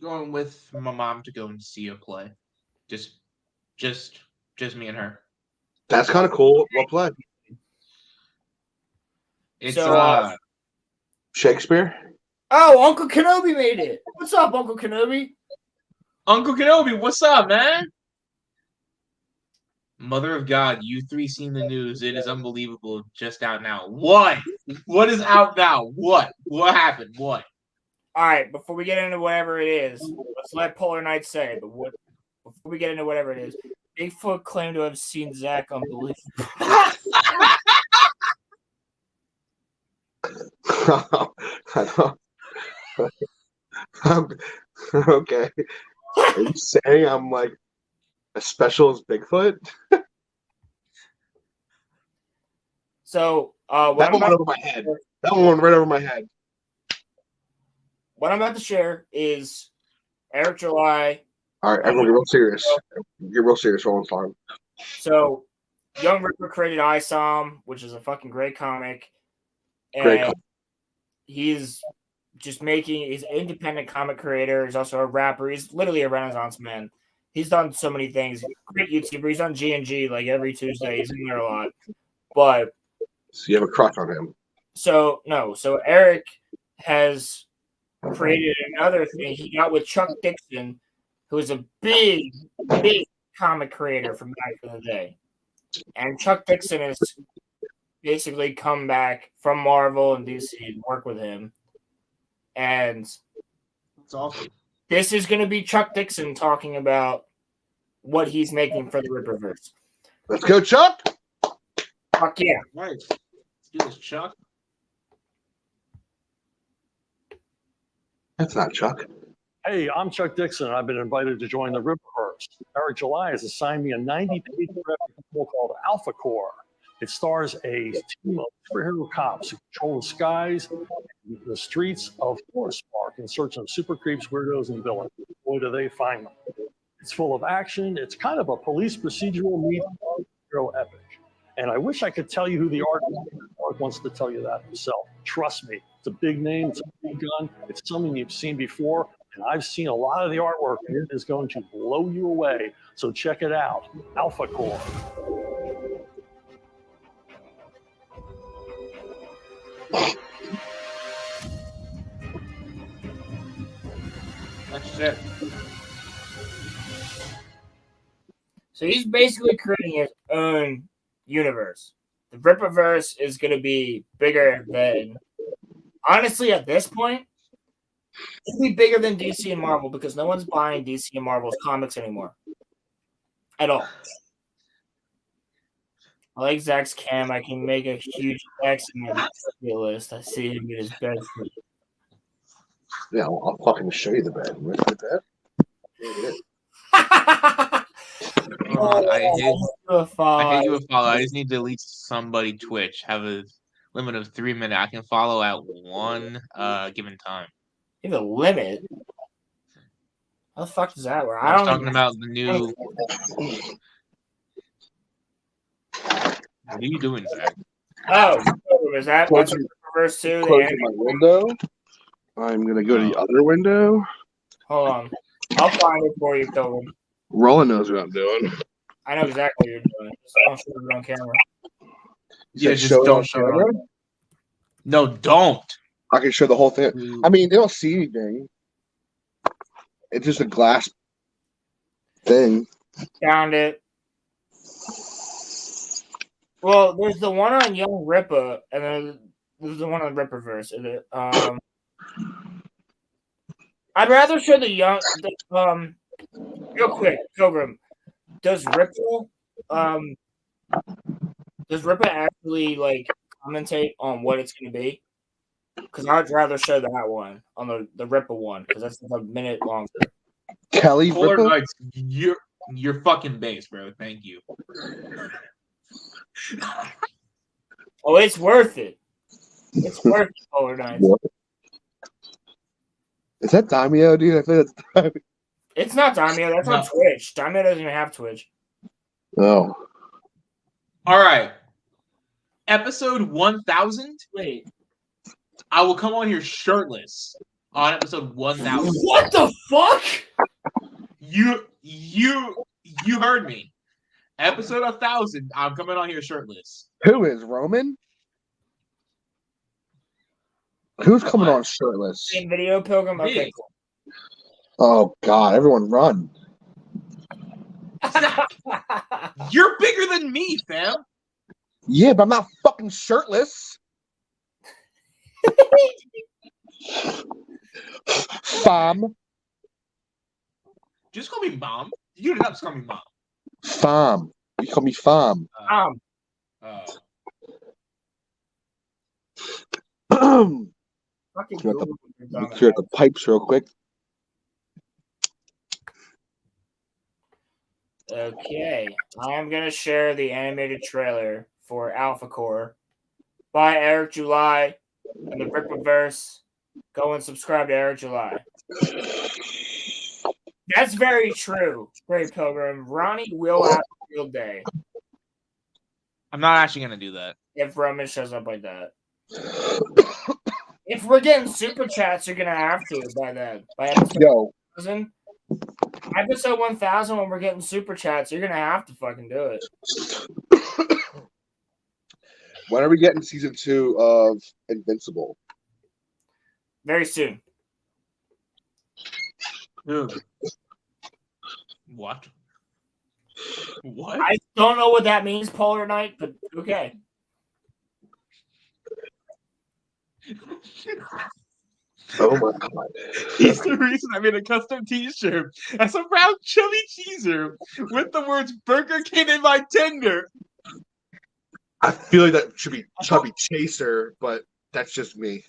Going with my mom to go and see a play. Just me and her. That's kind of cool. What play? It's Shakespeare. Oh, Uncle Kenobi made it. What's up, Uncle Kenobi? Uncle Kenobi, what's up, man? Mother of God, you 3 seen the news. It is unbelievable. Just out now. What? What is out now? What? What happened? What? All right, before we get into whatever it is, let's let Polar Knight say. But before we get into whatever it is, Bigfoot claimed to have seen Zach unbelievable. Okay. Are you saying I'm like as special as Bigfoot? So that one went over my head. That one went right over my head. What I'm about to share is Eric July. All right, everyone, get real serious. Get real serious for one time. So, Young Ripper created ISOM, which is a fucking great comic. And great comic. He's just he's an independent comic creator. He's also a rapper. He's literally a Renaissance man. He's done so many things. Great YouTuber. He's on G&G like every Tuesday. He's in there a lot. But so you have a crush on him. So Eric has created another thing. He got with Chuck Dixon, who is a big comic creator from back in the day. And Chuck Dixon has basically come back from Marvel and DC and work with him. And that's awesome. This is going to be Chuck Dixon talking about what he's making for the Ripperverse. Let's go, Chuck! Fuck yeah. Right. Let's do this, Chuck. That's not Chuck. Hey, I'm Chuck Dixon, and I've been invited to join the Ripperverse. Eric July has assigned me a 90-page graphic novel called Alpha Core. It stars a team of superhero cops who patrol the skies and the streets of Forest Park in search of super creeps, weirdos, and villains. Boy, do they find them. It's full of action. It's kind of a police procedural meets hero epic. And I wish I could tell you who the artist is. Mark wants to tell you that himself. Trust me, it's a big name, it's a big gun, it's something you've seen before, and I've seen a lot of the artwork, and it is going to blow you away. So check it out, Alpha Core. That's it. So he's basically creating his own universe. The Ripperverse is going to be bigger than, honestly, at this point, it'll be bigger than DC and Marvel because no one's buying DC and Marvel's comics anymore. At all. I like Zach's cam. I can make a huge X in my list. I see him in his bed. Yeah, I'll fucking show you the bed. Right there. I hate you a follow. I just need to delete somebody Twitch. Have a limit of 3 minutes. I can follow at one given time. You have a limit? How the fuck does that work? I was talking about the new. What are you doing, Zach? Oh, is that what's Ripperverse 2? Closing my window. I'm gonna go to the other window. Hold on. I'll find it for you, Pilgrim. Roland knows what I'm doing. I know exactly what you're doing. Just don't show it on camera. Yeah, just don't show it on. No, don't. I can show the whole thing. I mean, they don't see anything. It's just a glass thing. Found it. Well, there's the one on Young Ripper, and then there's the one on Ripperverse. I'd rather show the young. Real quick, Pilgrim. Does Ripper actually like commentate on what it's going to be? because I'd rather show that one on the Ripper one because that's a minute longer. Kelly Polar Ripa? Knights, you're fucking base, bro. Thank you. Oh, it's worth it. It's worth it, Polar Knights. What? Is that Daimyo, dude? I think that's Daimyo. It's not Daimyo. That's on No. Twitch. Daimyo doesn't even have Twitch. Oh. All right. Episode 1000. Wait. I will come on here shirtless on episode 1000. What the fuck? You heard me. Episode 1000. I'm coming on here shirtless. Who is Roman? Who's coming on shirtless? Same video, Pilgrim? Okay, Me. cool. Oh, God. Everyone run. You're bigger than me, fam. Yeah, but I'm not fucking shirtless. Fam. Just call me mom. You didn't have to call me mom. Fam. You call me Fam. Fucking Clear Google, the pipes real quick. Okay, I am gonna share the animated trailer for Alpha Core by Eric July and the Rippaverse. Go and subscribe to Eric July. That's very true, Great Pilgrim. Ronnie will have a field day I'm not actually gonna do that. if Roman shows up like that. If we're getting super chats, you're gonna have to by then. By episode 1000. Episode 1000, when we're getting super chats, you're gonna have to fucking do it. When are we getting season 2 of Invincible? Very soon. What? What? I don't know what that means, Polar Knight, but okay. Oh my God. He's the reason I made a custom t-shirt. That's a round chili cheeser with the words Burger King in my tender. I feel like that should be Chubby Chaser, but that's just me.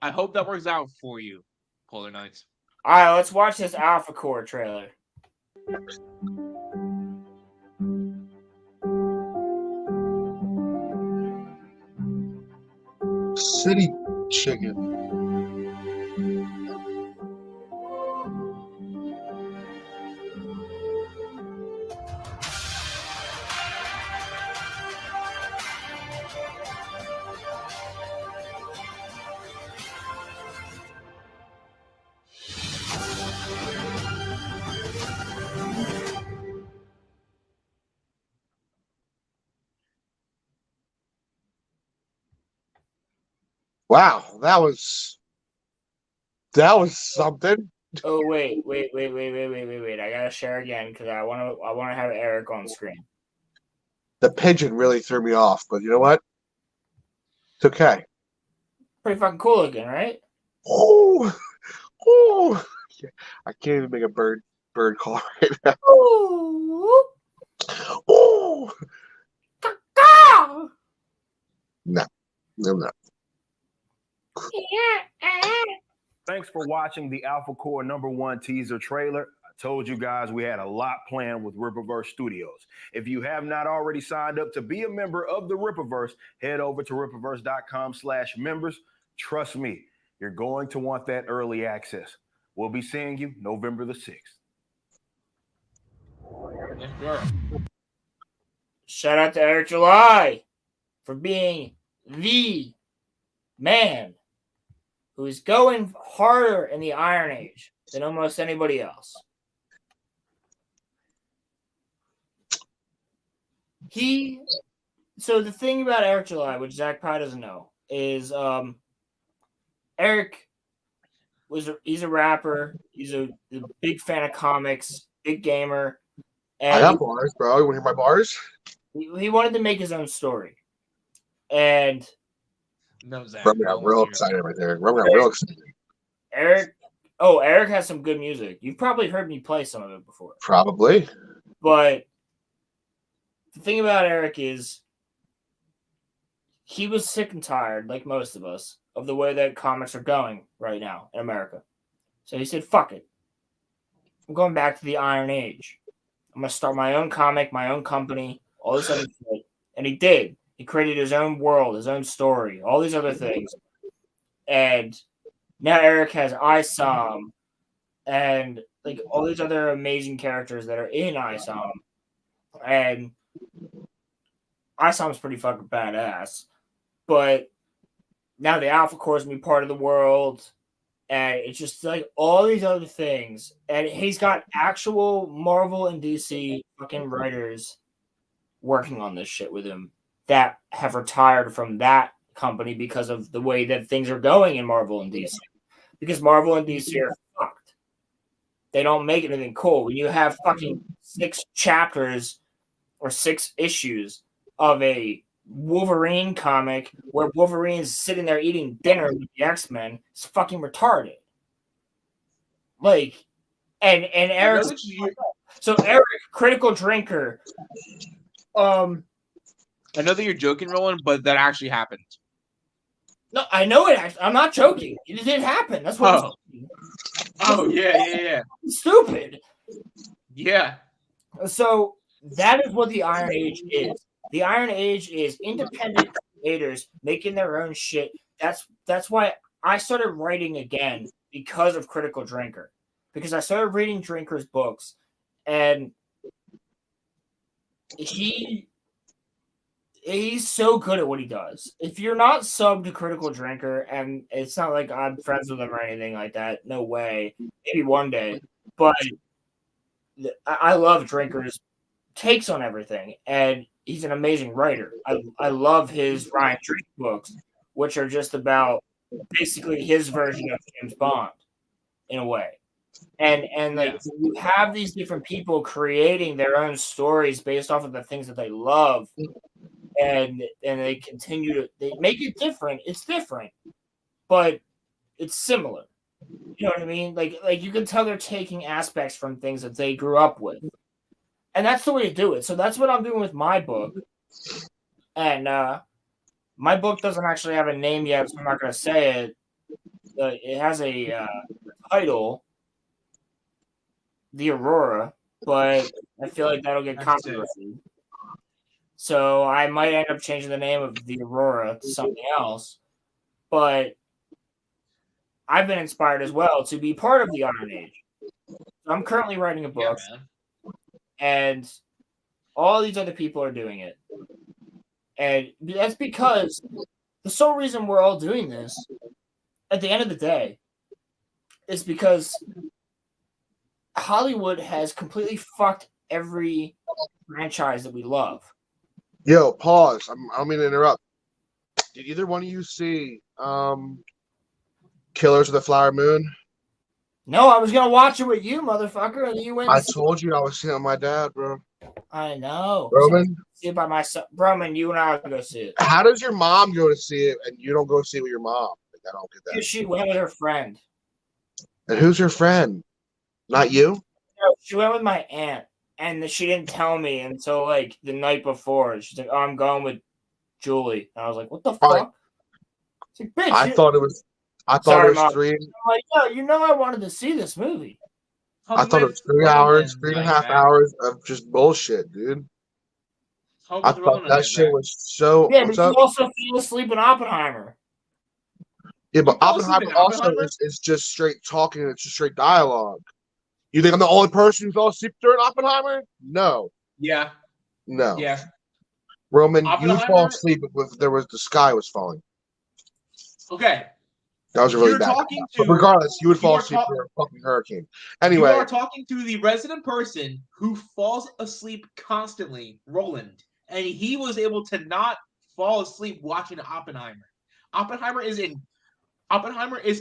I hope that works out for you, Polar Knights. All right, let's watch this Alpha Core trailer. City Chicken. Wow, that was something. Oh wait! I gotta share again because I wanna have Eric on screen. The pigeon really threw me off, but you know what? It's okay. Pretty fucking cool looking, right? Oh, I can't even make a bird call right now. Oh, No. Thanks for watching the Alpha Core #1 teaser trailer. I told you guys we had a lot planned with Rippaverse Studios. If you have not already signed up to be a member of the Rippaverse, head over to rippaverse.com/members. Trust me, you're going to want that early access. We'll be seeing you November the 6th. Shout out to Eric July for being the man who's going harder in the Iron Age than almost anybody else. So the thing about Eric July, which Zach probably doesn't know, is Eric he's a rapper. He's a big fan of comics, big gamer. And I got bars, bro. You want to hear my bars? He wanted to make his own story. And no, Zach, Roman got real excited right there. Roman got real excited. Eric has some good music. You've probably heard me play some of it before. Probably. But the thing about Eric is he was sick and tired, like most of us, of the way that comics are going right now in America. So he said, fuck it. I'm going back to the Iron Age. I'm going to start my own comic, my own company, all this other shit. And he did. He created his own world, his own story, all these other things. And now Eric has ISOM and like all these other amazing characters that are in ISOM. And ISOM's pretty fucking badass. But now the Alpha Core is going to be part of the world. And it's just like all these other things. And he's got actual Marvel and DC fucking writers working on this shit with him that have retired from that company because of the way that things are going in Marvel and DC. Because Marvel and DC are fucked. They don't make anything cool. When you have fucking 6 chapters or 6 issues of a Wolverine comic where Wolverine's sitting there eating dinner with the X-Men, it's fucking retarded. Like, and Eric, so Eric, critical drinker. I know that you're joking, Roland, but that actually happened. No, I know it. I'm not joking. It did happen. That's what. Oh yeah. Stupid. Yeah. So that is what the Iron Age is. The Iron Age is independent creators making their own shit. That's why I started writing again because of Critical Drinker. Because I started reading Drinker's books, and he's so good at what he does. If you're not subbed to Critical Drinker, and it's not like I'm friends with him or anything like that, no way. Maybe one day. But I love Drinker's takes on everything, and he's an amazing writer. I love his Ryan Drake books, which are just about basically his version of James Bond, in a way. And like you have these different people creating their own stories based off of the things that they love, and they continue to they make it different. It's different, but it's similar. You know what I mean? Like you can tell they're taking aspects from things that they grew up with. And that's the way to do it. So that's what I'm doing with my book. And my book doesn't actually have a name yet, so I'm not going to say it. It has a title, The Aurora, but I feel like that'll get copyrighted. So I might end up changing the name of The Aurora to something else. But I've been inspired as well to be part of the Iron Age. I'm currently writing a book. Yeah, and all these other people are doing it. And that's because the sole reason we're all doing this, at the end of the day, is because Hollywood has completely fucked every franchise that we love. Yo, pause. I don't mean to interrupt. Did either one of you see Killers of the Flower Moon? No, I was gonna watch it with you, motherfucker, and you went. I told you I was seeing my dad, bro. I know. Roman? See it by myself. Roman, you and I are gonna go see it. How does your mom go to see it and you don't go see it with your mom? Like, I don't get that. Because she went with her friend. And who's her friend? Not you? No, she went with my aunt, and she didn't tell me until like the night before. She's like, "Oh, I'm going with Julie," and I was like, "What the fuck?" Like, bitch, I thought it was. Sorry, it was Mom. 3. I'm like, "No, you know, I wanted to see this movie." I thought it was 3 hours, 3.5 hours of just bullshit, dude. I thought that shit was so. Yeah, but what's you up? also fell asleep in Oppenheimer. Yeah, but fell asleep Oppenheimer in also Oppenheimer? is just straight talking. It's just straight dialogue. You think I'm the only person who fell asleep during Oppenheimer? No. Yeah. No. Yeah. Roman, you Oppenheimer- fall asleep if the sky was falling. Okay. That was a really You're bad. talking But to- regardless, you would fall you are asleep ta- during a fucking hurricane. You Anyway, are talking to the resident person who falls asleep constantly, Roland, and he was able to not fall asleep watching Oppenheimer. Oppenheimer is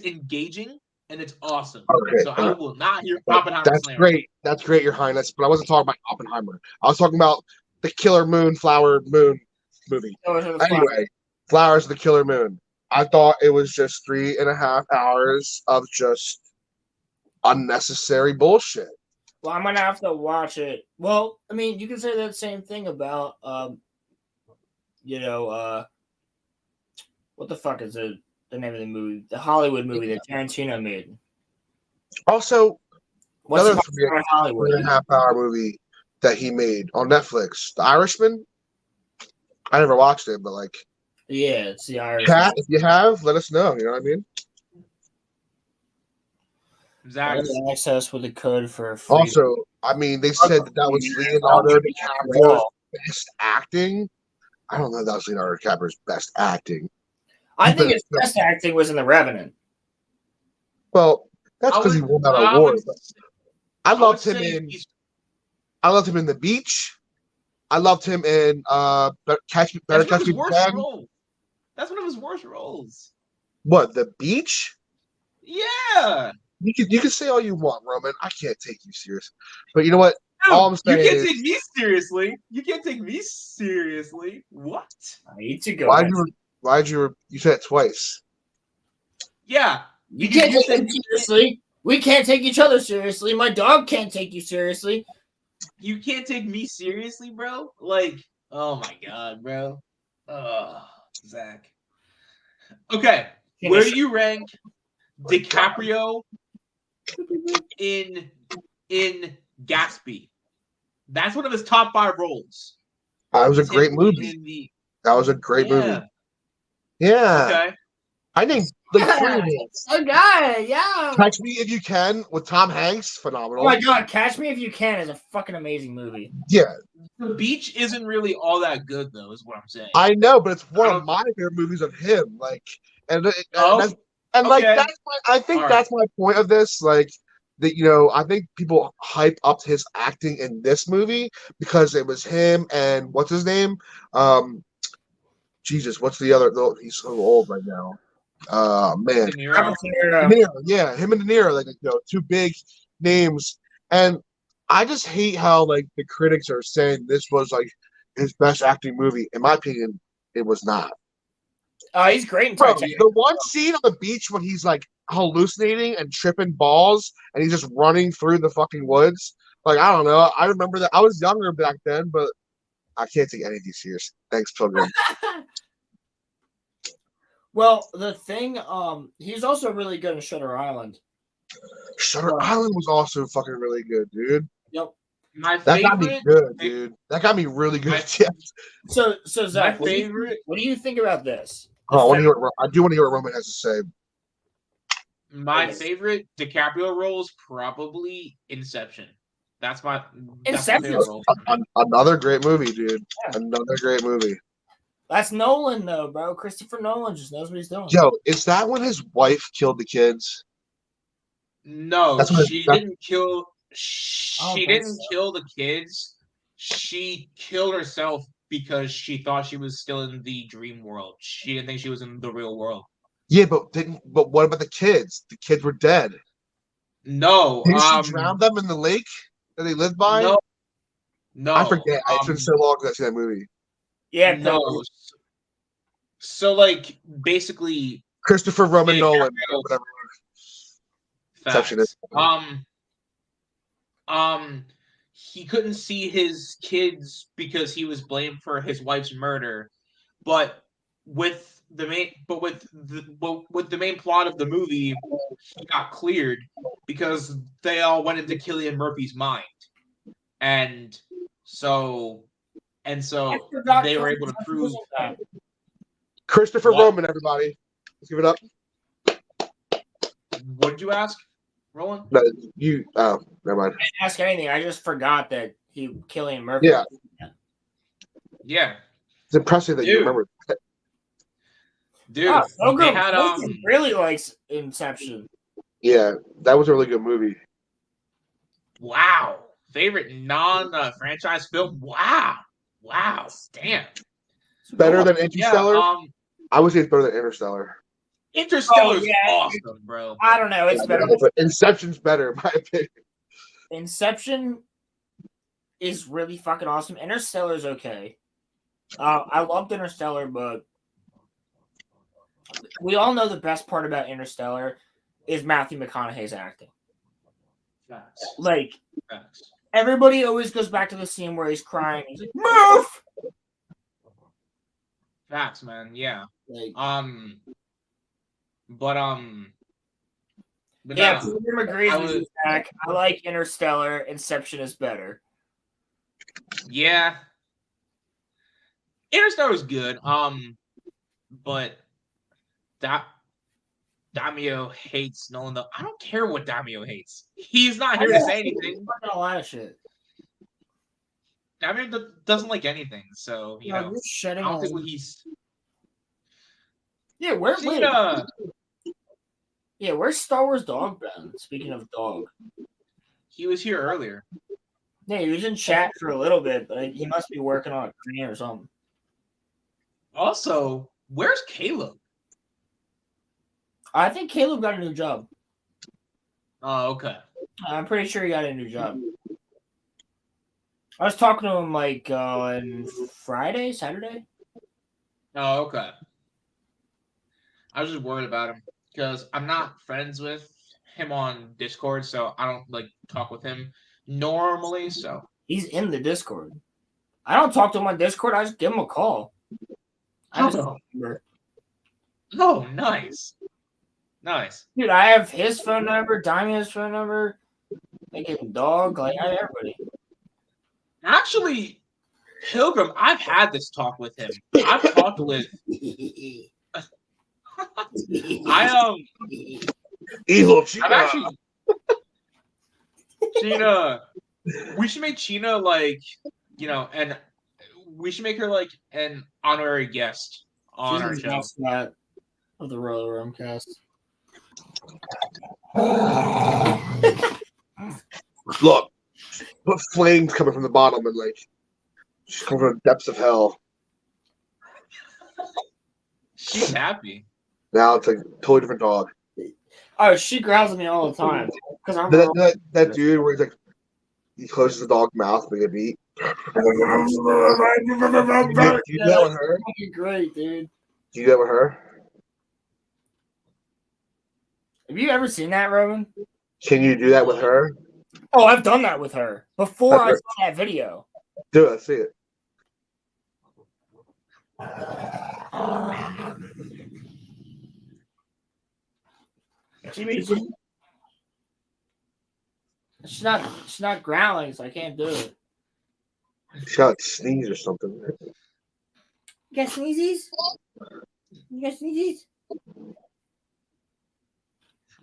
engaging and it's awesome. Okay. So I will not hear Oppenheimer that's slam. great. That's great, Your Highness. But I wasn't talking about Oppenheimer. I was talking about the Killer Flower Moon movie. Anyway, Flowers of the Killer Moon. I thought it was just 3.5 hours of just unnecessary bullshit. Well, I'm gonna have to watch it. Well, I mean, you can say that same thing about, what the fuck is it? the name of the movie, the Hollywood movie that Tarantino made. Also, What's another it called? Hollywood? 3.5 hour movie that he made on Netflix, The Irishman. I never watched it, but like, Yeah, it's The Irishman. chat, if you have, let us know. You know what I mean? Zach. Access with a code for free. Also, I mean, they said that was Leonardo DiCaprio's best acting. I don't know if that was Leonardo DiCaprio's best acting. I think his best acting was in The Revenant. Well, that's because he won that award. I loved him in The Beach. I loved him in Better Catch Me If You Can. That's one of his worst roles. What, The Beach? Yeah. You can say all you want, Roman. I can't take you serious. But you know what? Dude, all I'm saying you can't is, take me seriously. You can't take me seriously. What? I need to go. You said it twice. Yeah. You can't take me seriously. We can't take each other seriously. My dog can't take you seriously. You can't take me seriously, bro? Like, oh my god, bro. Zach. Okay. Where do you rank DiCaprio in Gatsby? That's one of his top 5 roles. That was a great movie. That was a great movie. Yeah. Okay. I think like 3 minutes. Okay, yeah. Catch Me If You Can with Tom Hanks, phenomenal. Oh my god, Catch Me If You Can is a fucking amazing movie. Yeah. The Beach isn't really all that good, though, is what I'm saying. I know, but it's one of my favorite movies of him. Like, that's my point of this. Like, that I think people hype up his acting in this movie because it was him and what's his name? Jesus, what's the other? He's so old right now. Man, De Niro. Yeah, him and De Niro, like 2 big names, and I just hate how like the critics are saying this was like his best acting movie. In my opinion, it was not. He's great in Bro, Titanic. the one scene on the beach when he's like hallucinating and tripping balls, and he's just running through the fucking woods. Like, I don't know. I remember that. I was younger back then, but I can't take anything serious. Thanks, Pilgrim. Well, the thing, he's also really good in Shutter Island. Shutter Island was also fucking really good, dude. Yep. That got me good, dude. That got me really good. So Zach, what do you think about this? I do want to hear what Roman has to say. My favorite DiCaprio role is probably Inception. That's my favorite role. Another great movie, dude. Yeah. Another great movie. That's Nolan, though, bro. Christopher Nolan just knows what he's doing. Yo, is that when his wife killed the kids? No, she didn't kill. She didn't kill the kids. She killed herself because she thought she was still in the dream world. She didn't think she was in the real world. Yeah, but what about the kids? The kids were dead. No. Did she drown them in the lake that they lived by? No. I forget. It's been so long since I've seen that movie. Yeah, no. So, like, basically, Christopher Roman Nolan, whatever. Exception is. He couldn't see his kids because he was blamed for his wife's murder, but with the main plot of the movie, he got cleared because they all went into Cillian Murphy's mind, and so they were able to prove that. Christopher Roman, everybody, let's give it up. What did you ask, Roland? No, never mind. I didn't ask anything. I just forgot that Cillian Murphy. Yeah. It's impressive that you remember. Dude, they had really likes Inception. Yeah, that was a really good movie. Wow, favorite non-franchise film. Wow, damn. Better than Interstellar. I would say it's better than Interstellar. Interstellar's awesome, bro. I don't know. It's better. But Inception's better, in my opinion. Inception is really fucking awesome. Interstellar's okay. I loved Interstellar, but we all know the best part about Interstellar is Matthew McConaughey's acting. Like, everybody always goes back to the scene where he's crying. He's like, "Move!" Facts, man. Yeah. Like, But Yeah, no, Freedom agrees I with you, was, Zach. I like Interstellar. Inception is better. yeah, Interstellar is good. But that Damio hates Nolan though. I don't care what Damio hates. He's not here to say anything. A lot of shit. Damio doesn't like anything, so you know. You're shedding I don't all think over. what he's. Yeah, where's Star Wars Dog been? Speaking of dog, he was here earlier. Yeah, he was in chat for a little bit, but he must be working on a screen or something. Also, where's Caleb? I think Caleb got a new job. Oh, okay. I'm pretty sure he got a new job. I was talking to him like on Friday, Saturday. Oh, okay. I was just worried about him because I'm not friends with him on Discord, so I don't like talk with him normally. So he's in the Discord. I don't talk to him on Discord. I just give him a call. Oh, nice. Nice. Dude, I have his phone number, Diamond's phone number, like his dog, like I have everybody. Actually, Pilgrim, I've had this talk with him. I've talked with Evil China. I've actually China. We should make China like, you know, and we should make her like an honorary guest on our show. Mascot of the RoloRome cast. Look, put flames coming from the bottom and like she's coming from the depths of hell. She's happy. Now it's like a totally different dog. Oh, she growls at me all the time because I'm that dude where he's like he closes the dog's mouth to get beat. Do you do that with her? Great, dude. Do you do that with her? Have you ever seen that, Roman? Can you do that with her? Oh, I've done that with her before I saw that video. Do it. Let's see it. She's not growling, so I can't do it. She got like sneeze or something. You got sneezies? You got sneezies?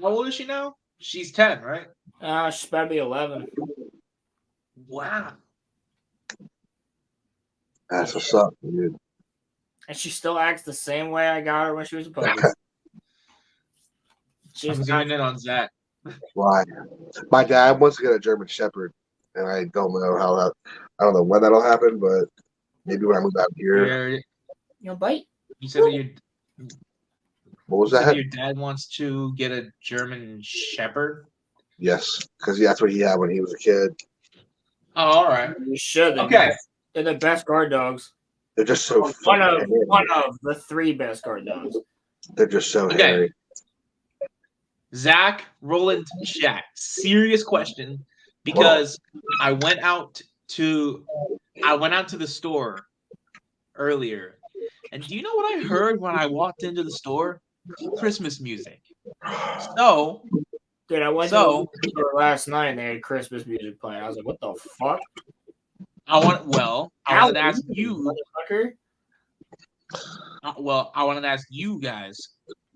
How old is she now? She's 10, right? She's about to be 11. Wow. That's what's up, dude. And she still acts the same way I got her when she was a puppy. I'm zooming in on Zach. Why? My dad wants to get a German Shepherd, and I don't know how that. I don't know when that'll happen, but maybe when I move out here. You know, bite. You said that your What was you said that? your dad wants to get a German Shepherd. Yes, because that's what he had when he was a kid. Oh, all right. You should. Okay. They're the best guard dogs. They're just so One fucking of the 3 best guard dogs. They're just so Okay. hairy. Zach, Roland, chat. Serious question, because I went out to the store earlier, and do you know what I heard when I walked into the store? Christmas music. So, Dude, I went to the store last night and they had Christmas music playing. I was like, "What the fuck?" I wanted to ask you. Motherfucker. I wanted to ask you guys,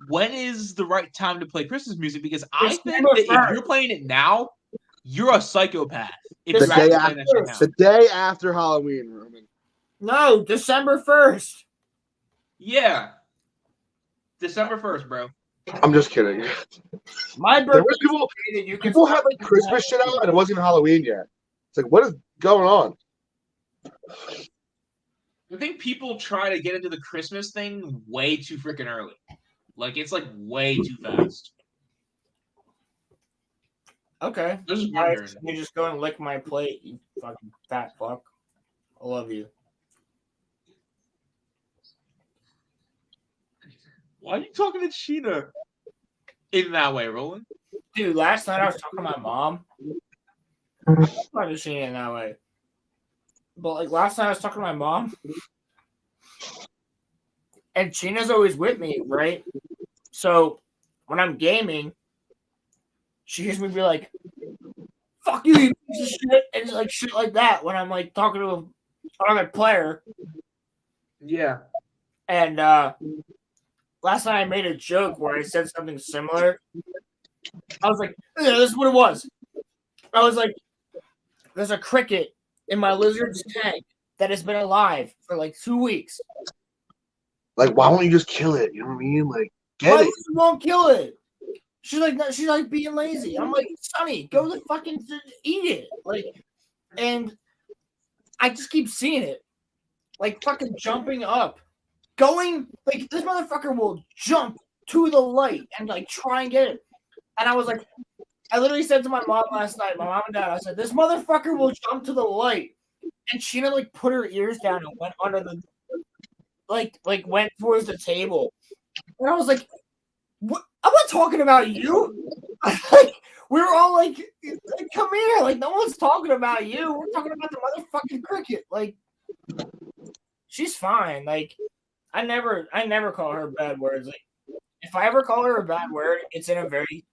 when is the right time to play Christmas music? Because I think December that if 1st. you're playing it now, you're a psychopath. If The you're day actually after, playing that shit now. the day after Halloween, Roman. No, December 1st. Yeah. December 1st, bro. I'm just kidding. My There birthday. was people had like Christmas shit out, and it wasn't even Halloween yet. It's like, what is going on? I think people try to get into the Christmas thing way too freaking early. Like, it's like way too fast. Okay. I'm just All right, wondering. you just go and lick my plate, you fucking fat fuck. I love you. Why are you talking to Sheena in that way, Roland? Dude, last night I was talking to my mom. I'm not just saying it in that way. But like last night I was talking to my mom. And Sheena's always with me, right? So when I'm gaming, she hears me be like, "Fuck you, you piece of shit," and it's like shit like that when I'm like talking to another player. Yeah. And last night I made a joke where I said something similar. I was like, "Yeah, this is what it was." I was like, "There's a cricket in my lizard's tank that has been alive for like 2 weeks. Like, why won't you just kill it? You know what I mean? Like, get My it. lizard won't kill it." She's like, no, she's like being lazy. I'm like, Sonny, go to fucking eat it. Like, and I just keep seeing it, like fucking jumping up, going like this motherfucker will jump to the light and like try and get it. And I was like, I literally said to my mom last night, my mom and dad, I said, this motherfucker will jump to the light. And Sheena like put her ears down and went under the like went towards the table. And I was like, what? I'm not talking about you. Like, we were all like, come here. Like, no one's talking about you. We're talking about the motherfucking cricket. Like, she's fine. Like, I never call her bad words. Like, if I ever call her a bad word, it's in a very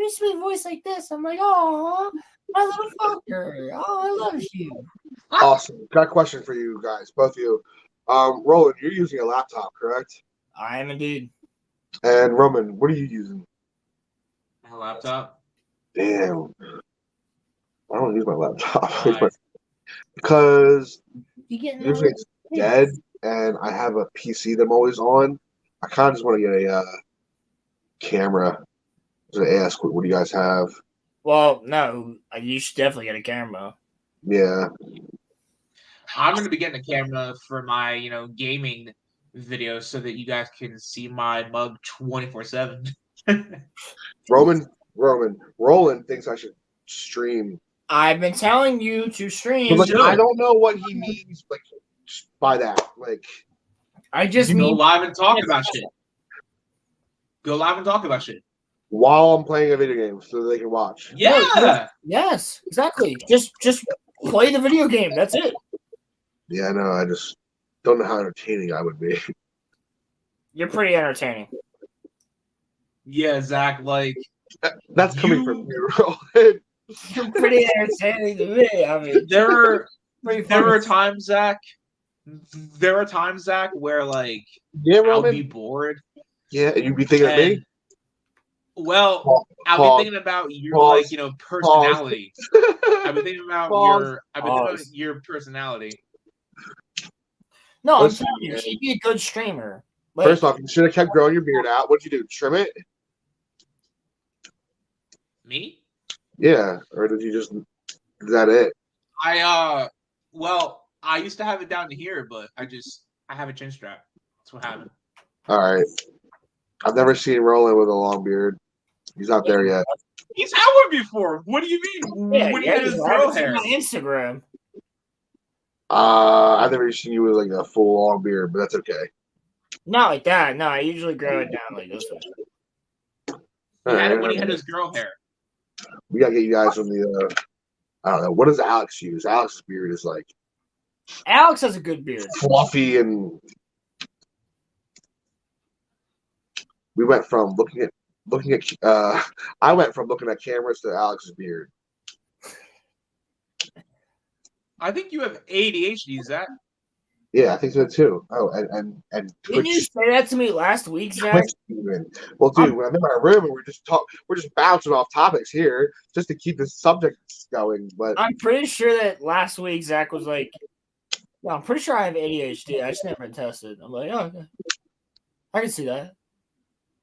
sweet voice like this. I'm like, oh, my little fucker. Oh, I love you. Awesome. Got a question for you guys, both of you. Roland, you're using a laptop, correct? I am indeed. And Roman, what are you using? My laptop. Damn. I don't use my laptop. Because usually it's dead and I have a PC that I'm always on. I kind of just want to get a camera. To ask, what do you guys have? Well, no, you should definitely get a camera. Yeah. I'm going to be getting a camera for my, gaming videos so that you guys can see my mug 24/7. Roland thinks I should stream. I've been telling you to stream. But, I don't know what he means by that. Like, I just go live and talk about shit. Go live and talk about shit while I'm playing a video game, so they can watch. Yeah. Yes, exactly. Just play the video game. That's it. Yeah, I know. I just don't know how entertaining I would be. You're pretty entertaining. Yeah, Zach. Like that's coming from you, Roland. You're pretty entertaining to me. I mean, there are times, Zach. There are times, Zach, where I'll be bored. Yeah, and you'd be thinking of me. Well, I'll be thinking about your personality. I've been thinking about your personality. No, I'm telling you, she'd be a good streamer. First off, you should have kept growing your beard out. What'd you do? Trim it? Me? Yeah, or did you just? Is that it? Well, I used to have it down to here, but I have a chin strap. That's what happened. All right. I've never seen Roland with a long beard. He's not there yet. He's had one before. What do you mean? When he had his girl hair? On Instagram. I've never seen you with a full long beard, but that's okay. Not like that. No, I usually grow it down like this. He had it when he had his girl hair. We gotta get you guys on the. I don't know. What does Alex use? Alex's beard is like. Alex has a good beard. Fluffy and. We went from looking at. I went from looking at cameras to Alex's beard. I think you have ADHD, Zach. Yeah, I think so too. Oh, and Twitch. Didn't you say that to me last week, Zach? Well, dude, when I'm in my room and we're just bouncing off topics here just to keep the subject going. But I'm pretty sure that last week Zach was like, "No, I'm pretty sure I have ADHD. I just never tested." I'm like, "Oh, okay. I can see that."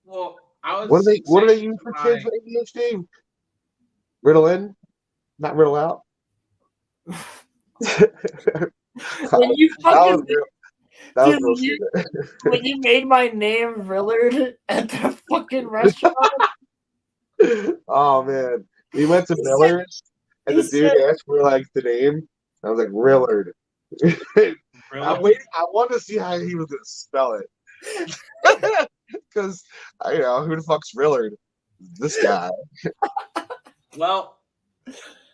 Well, I was. What do they use for kids with ADHD? Ritalin, not Riddle out. When you fucking that when you made my name Rillard at the fucking restaurant. Oh man, we went to Miller's and the dude asked for the name. I was like Rillard. I'm waiting. I wanted to see how he was gonna spell it because who the fuck's Rillard? This guy. Well,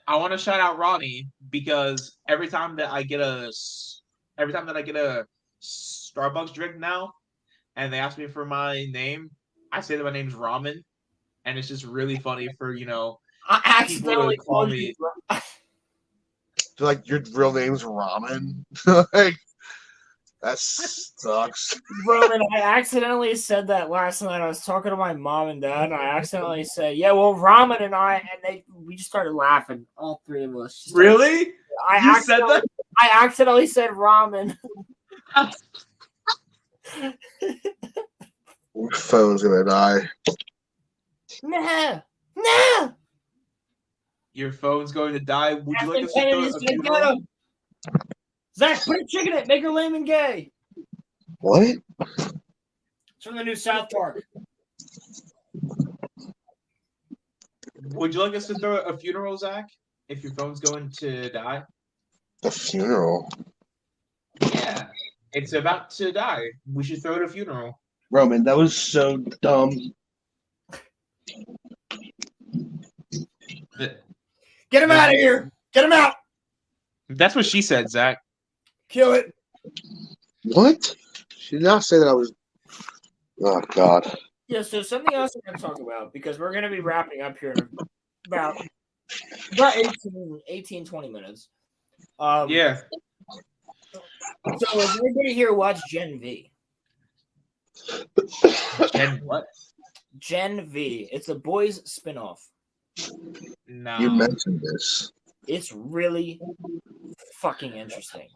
I want to shout out Ronnie because every time that I get a Starbucks drink now, and they ask me for my name, I say that my name's Ramen, and it's just really funny for I people accidentally to call called me. So, like, your real name's Ramen. Like, that sucks. Roman, I accidentally said that last night. I was talking to my mom and dad, and I accidentally said, "Yeah, well, Ramen and we just started laughing, all three of us. Really? You said that? I accidentally said ramen. Your phone's gonna die. Nah. Your phone's going to die. Would you like us to Kennedy's throw a gonna get funeral? him. Zach, put a chick in it. Make her lame and gay. What? It's from the new South Park. Would you like us to throw a funeral, Zach? If your phone's going to die? A funeral? Yeah. It's about to die. We should throw it a funeral. Roman, that was so dumb. Get him out of here. Get him out. That's what she said, Zach. Kill it. What? She did not say that I was. Oh, God. Yeah, so something else I'm going to talk about, because we're going to be wrapping up here in about 18, 20 minutes. Yeah. So has anybody here watched Gen V? Gen what? Gen V. It's a boys spinoff. No. You mentioned this. It's really fucking interesting.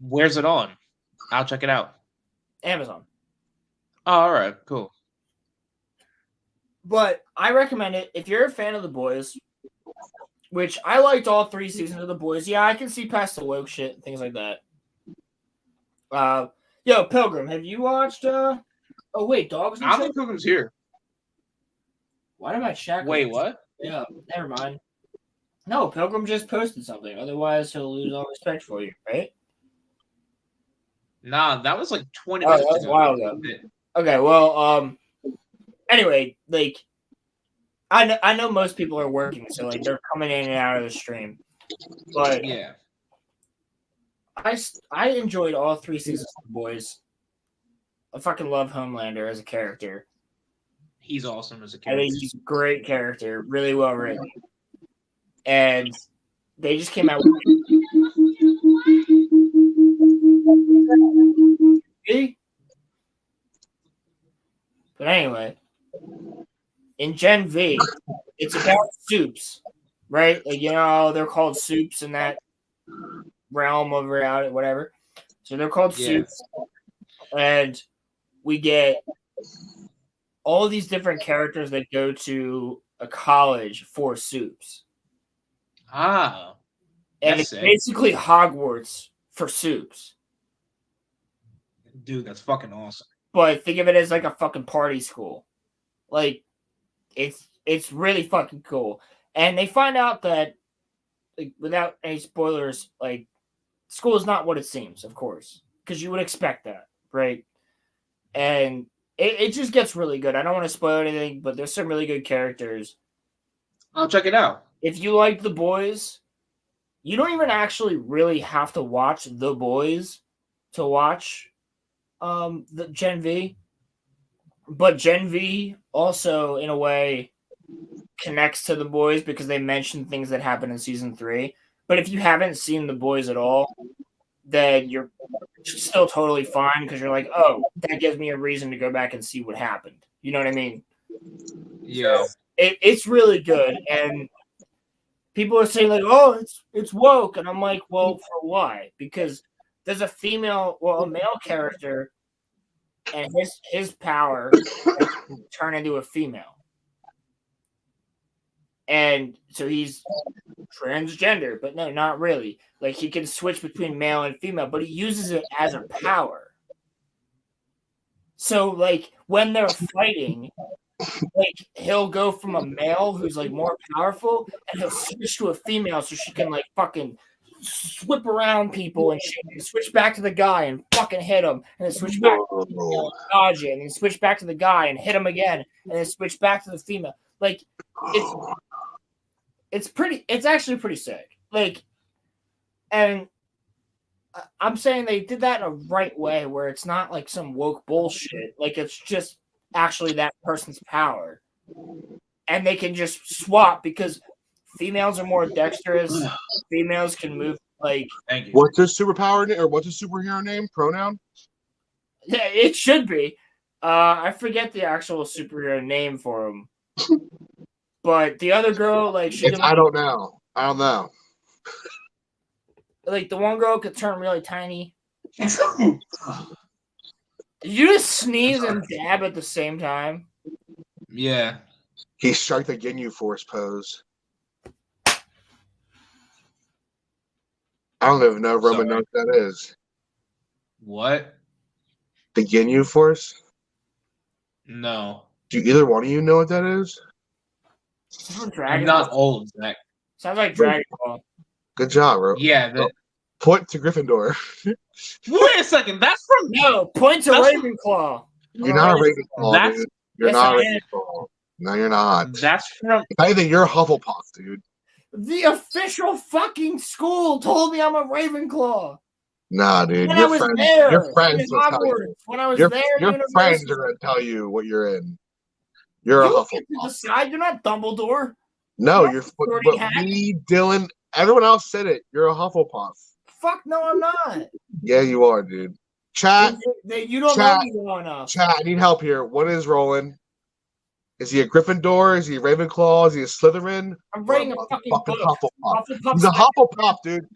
Where's it on? I'll check it out. Amazon. Oh, all right, cool. But I recommend it if you're a fan of The Boys, which I liked all 3 seasons of The Boys. Yeah, I can see past the woke shit and things like that. Yo, Pilgrim, have you watched Oh wait, Dogs I don't think Pilgrim's here. Why did I check? Wait, what? Yeah, never mind. No, Pilgrim just posted something. Otherwise, he'll lose all respect for you, right? Nah, that was like 20 Oh, minutes that was a ago. while ago. Okay, well, anyway, like, I know most people are working, so like they're coming in and out of the stream, but yeah, I enjoyed all 3 seasons of The Boys. I fucking love Homelander as a character. He's awesome as a I character. think he's a great character, really well written, and they just came out with. But anyway, in Gen V, it's about soups, right? Like, they're called soups in that realm of reality, whatever. So they're called soups. And we get all these different characters that go to a college for soups. Ah. And it's basically Hogwarts for soups. Dude, that's fucking awesome. But think of it as like a fucking party school. Like, it's really fucking cool. And they find out that, like, without any spoilers, like, school is not what it seems, of course. Because you would expect that, right? And it just gets really good. I don't want to spoil anything, but there's some really good characters. I'll check it out. If you like The Boys, you don't even actually really have to watch The Boys to watch the Gen V. But Gen V also, in a way, connects to The Boys because they mention things that happen in season 3. But if you haven't seen The Boys at all, then you're still totally fine because you're like, oh, that gives me a reason to go back and see what happened. You know what I mean? Yeah. So it's really good. And people are saying, like, oh, it's woke. And I'm like, well, for why? Because there's a male character, and his power turn into a female. And so he's transgender, but no, not really. Like, he can switch between male and female, but he uses it as a power. So, like, when they're fighting, like, he'll go from a male who's, like, more powerful, and he'll switch to a female so she can, like, fucking whip around people, and she can switch back to the guy and fucking hit him, and then switch back to the female and dodge it, and then switch back to the guy and hit him again, and then switch back to the female. Like, it's actually pretty sick. Like, and I'm saying they did that in a right way where it's not like some woke bullshit. Like, it's just actually that person's power. And they can just swap because females are more dexterous. Females can move like. Thank you. What's his superpower name or what's his superhero name? Pronoun? Yeah, it should be. I forget the actual superhero name for him. But the other girl, like I don't know. I don't know. Like the one girl could turn really tiny. Did you just sneeze and dab at the same time? Yeah. He struck the Ginyu Force pose. I don't even know if Roman knows what that is. What? The Ginyu Force? No. Do either one of you know what that is? I'm not old, Zach. Sounds like Dragon Ball. Good job, bro. Yeah. Point to Gryffindor. Wait a second. That's from point to Ravenclaw. You're not a Ravenclaw, dude. You're not a Ravenclaw. No, you're not. That's from. If anything, you're a Hufflepuff, dude. The official fucking school told me I'm a Ravenclaw. Nah, dude. When I was there, your friends will tell you. When I was your, there, your friends are going to tell you what you're in. You're a Hufflepuff. Decide. You're not Dumbledore. No, you're. But me, Dylan, everyone else said it. You're a Hufflepuff. Fuck no, I'm not. Yeah, you are, dude. Chat. You don't know me well enough. Chat, I need help here. What is Roland? Is he a Gryffindor? Is he a Ravenclaw? Is he a Slytherin? I'm writing a fucking book. Hufflepuff. He's a Hufflepuff, dude.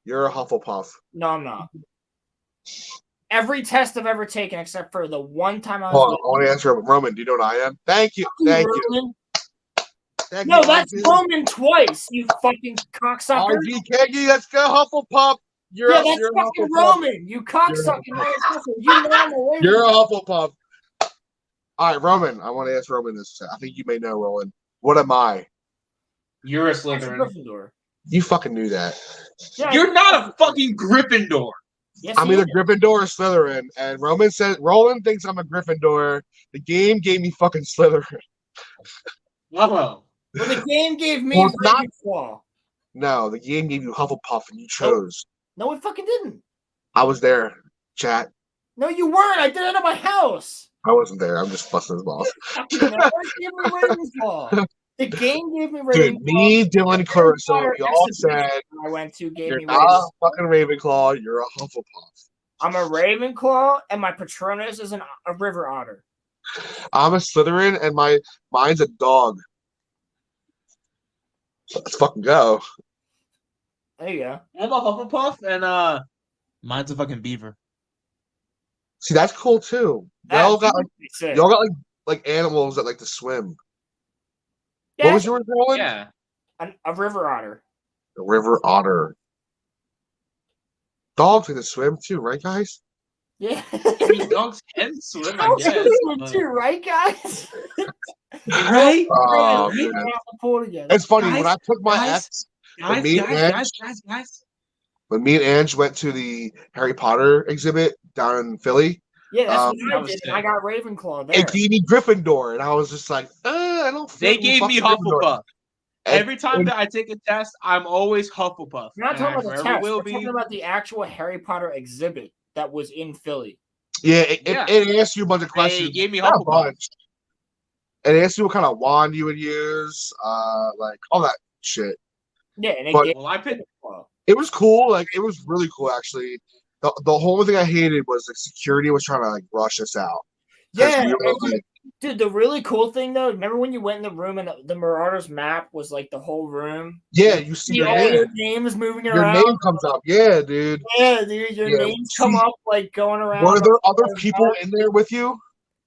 You're a Hufflepuff. No, I'm not. Every test I've ever taken, except for the one time I was. Hold on, I want to answer Roman. Do you know what I am? Thank you. Thank you. No, that's Roman twice, you fucking cocksucker. RG Keggy, let's go, Hufflepuff. You're that's fucking Roman, you cocksucker. You're a Hufflepuff. All right, Roman, I want to ask Roman this. I think you may know, Roland. What am I? You're a Slytherin. You fucking knew that. Yeah, you're not a fucking Gryffindor. Yes, I'm either Gryffindor or Slytherin, and Roland thinks I'm a Gryffindor. The game gave me fucking Slytherin. Well, the game gave me Ravenclaw. No, the game gave you Hufflepuff, and you chose. No, it fucking didn't. I was there, chat. No, you weren't. I did it at my house. I wasn't there. I'm just busting his balls. The game gave me Ravenclaw. Dude, me, Dylan, Clarissa, we all said I went to gave you're me not a fucking Ravenclaw. You're a Hufflepuff. I'm a Ravenclaw, and my Patronus is a river otter. I'm a Slytherin, and mine's a dog. Let's fucking go. There you go. I'm a Hufflepuff, and mine's a fucking beaver. See, that's cool too. Y'all got like animals that like to swim. Yeah. What was yours, Roland? Yeah, a river otter. A river otter. Dogs like to swim too, right, guys? Yeah. I mean, dogs can swim, I guess. Swim too, right, guys? Right? Oh, Right? man. Again. It's funny Guys, when I took my ex. When me and Ange went to the Harry Potter exhibit down in Philly. Yeah, that's what I did. I got Ravenclaw there. It gave me Gryffindor, and I was just like, I don't. They gave me Hufflepuff. Every time and, that I take a test, I'm always Hufflepuff. We're not talking about the test. We're talking about the actual Harry Potter exhibit that was in Philly. Yeah, it asked you a bunch of questions. They gave me Hufflepuff. And it asked you what kind of wand you would use, like all that shit. Yeah, and I picked. It was cool. Like it was really cool, actually. The whole thing I hated was the security was trying to like rush us out. Yeah, dude. The really cool thing though, remember when you went in the room and the Marauders map was like the whole room? Yeah, you see all your names moving around. Your name comes up. Yeah, dude. Yeah, dude. Your names come up like going around. Were there other people in there with you?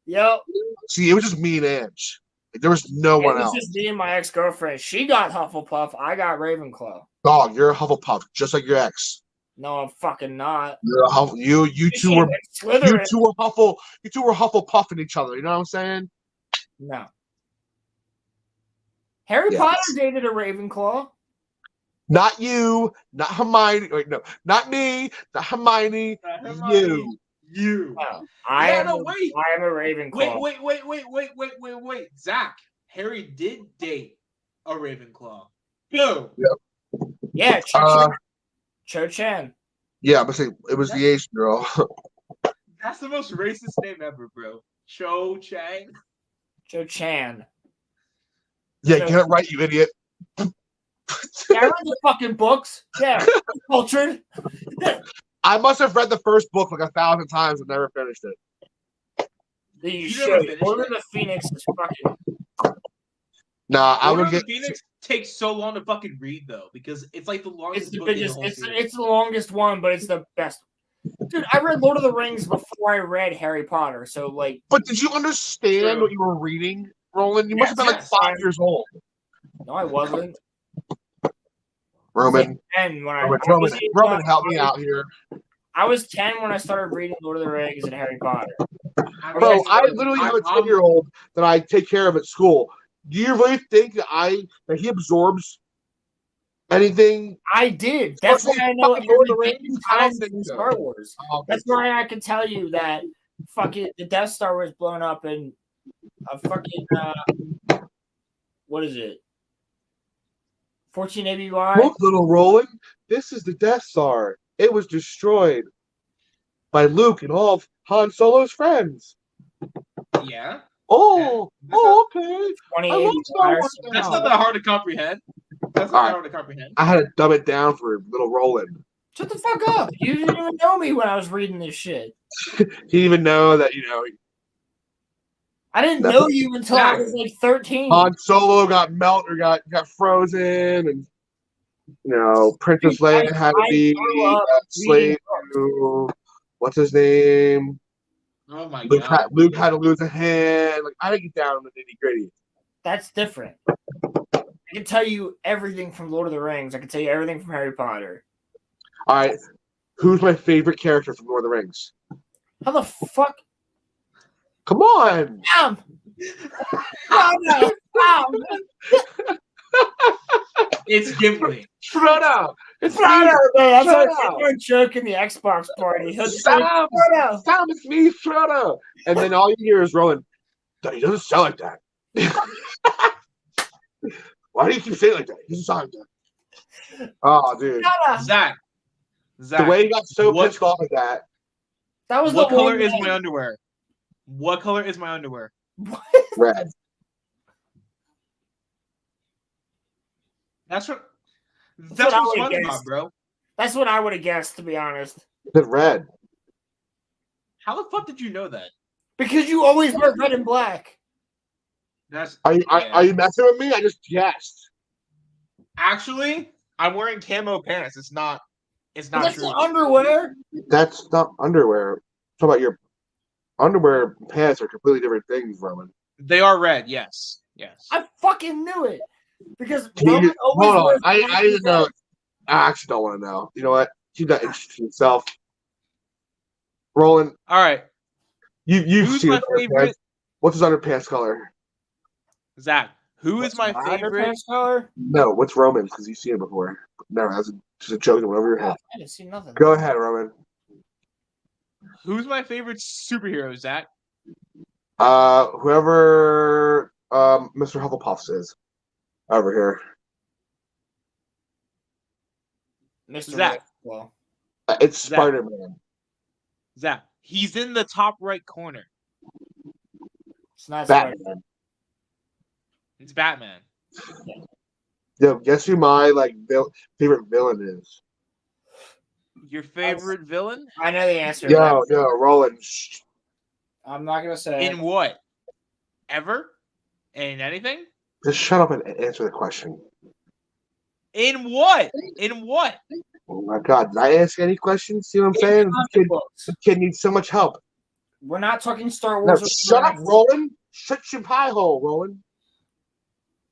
Yep. See, it was just me and Ange. Like, there was no one else. It was just me and my ex-girlfriend. She got Hufflepuff. I got Ravenclaw. Dog, you're a Hufflepuff, just like your ex. No, I'm fucking not. You're a you two were Hufflepuffing each other. You know what I'm saying? No. Harry Potter dated a Ravenclaw. Not you, not Hermione. Wait, no, not me, not Hermione. You. No, I am a Ravenclaw. Wait. Zach, Harry did date a Ravenclaw. Go. Yep. Yeah, Cho Chan. Yeah, I'm gonna say it was the Asian girl. That's the most racist name ever, bro. Cho Chang. Cho Chan. Yeah, get it right, you idiot. Yeah, I read the fucking books. Yeah, cultured. I must have read the first book like 1,000 times and never finished it. You should. Order the Phoenix is fucking. Nah, I Order would of the get. Phoenix takes so long to fucking read though, because it's like the longest book in the whole series. It's the longest one, but it's the best. Dude, I read Lord of the Rings before I read Harry Potter, so like. But did you understand what you were reading, Roland? You must have been like 5 years old. No, I wasn't. Roman, Roman, help me out here. I was 10 when I started reading Lord of the Rings and Harry Potter. Bro, I literally have a 10-year-old that I take care of at school. Do you really think that he absorbs anything? I did. That's why I know Lord of the Rings times in Star Wars. That's why I can tell you that fucking the Death Star was blown up in a fucking what is it? 14 ABY. Look, little Roland, this is the Death Star. It was destroyed by Luke and all of Han Solo's friends. Yeah. Oh, okay. I love Star Wars now. That's not that hard to comprehend. That's not that hard to comprehend. I had to dumb it down for little Roland. Shut the fuck up. You didn't even know me when I was reading this shit. He didn't even know that, I didn't know you until I was like 13. Han Solo got melted or got frozen, and Princess Leia had to be a slave to what's his name? Oh my God! Luke had to lose a hand. Like I didn't get down in the nitty gritty. That's different. I can tell you everything from Lord of the Rings. I can tell you everything from Harry Potter. All right, who's my favorite character from Lord of the Rings? How the fuck? Come on! It's Gimli. Frodo! It's Frodo! That's our joke in the Xbox party. Sam, it's me, Frodo! And then all you hear is Roland. He doesn't sound like that. Why do you keep saying like that? He doesn't sound like that. Oh, dude. Zach. The way he got so pissed off at that. That was what color is my underwear? What color is my underwear? Red. That's what I would have SpongeBob, guessed, bro. That's what I would have guessed, to be honest. The red. How the fuck did you know that? Because you always wear red and black. Are you messing with me? I just guessed. Actually, I'm wearing camo pants. It's not That's true. Underwear. That's not underwear. Talk about your underwear and pants are completely different things, Roman. They are red, yes. I fucking knew it. Because hold on. I didn't know. I actually don't want to know. You know what? Keep that interested in yourself. Roland. All right. You've Who's seen my favorite? What's his underpants color? Zach. Who is my favorite underpants color? No, what's Roman's? Because you've seen it before. No, that's just a joke that went over your head. I didn't see nothing. Go ahead, Roman. Who's my favorite superhero, Zach? Whoever Mr. Hufflepuff is over here. Mr. Zach. Well, it's Spider-Man. Zach. He's in the top right corner. It's not Batman. Spider-Man. It's Batman. Yo, guess who my favorite villain is? Your favorite villain? I know the answer. Yo, Roland. I'm not gonna say. In what? Ever? In anything? Just shut up and answer the question. In what? In what? Oh my God! Did I ask any questions? See what I'm saying? The kid needs so much help. We're not talking Star No, Wars. shut up, Roland. Shut your pie hole, Roland.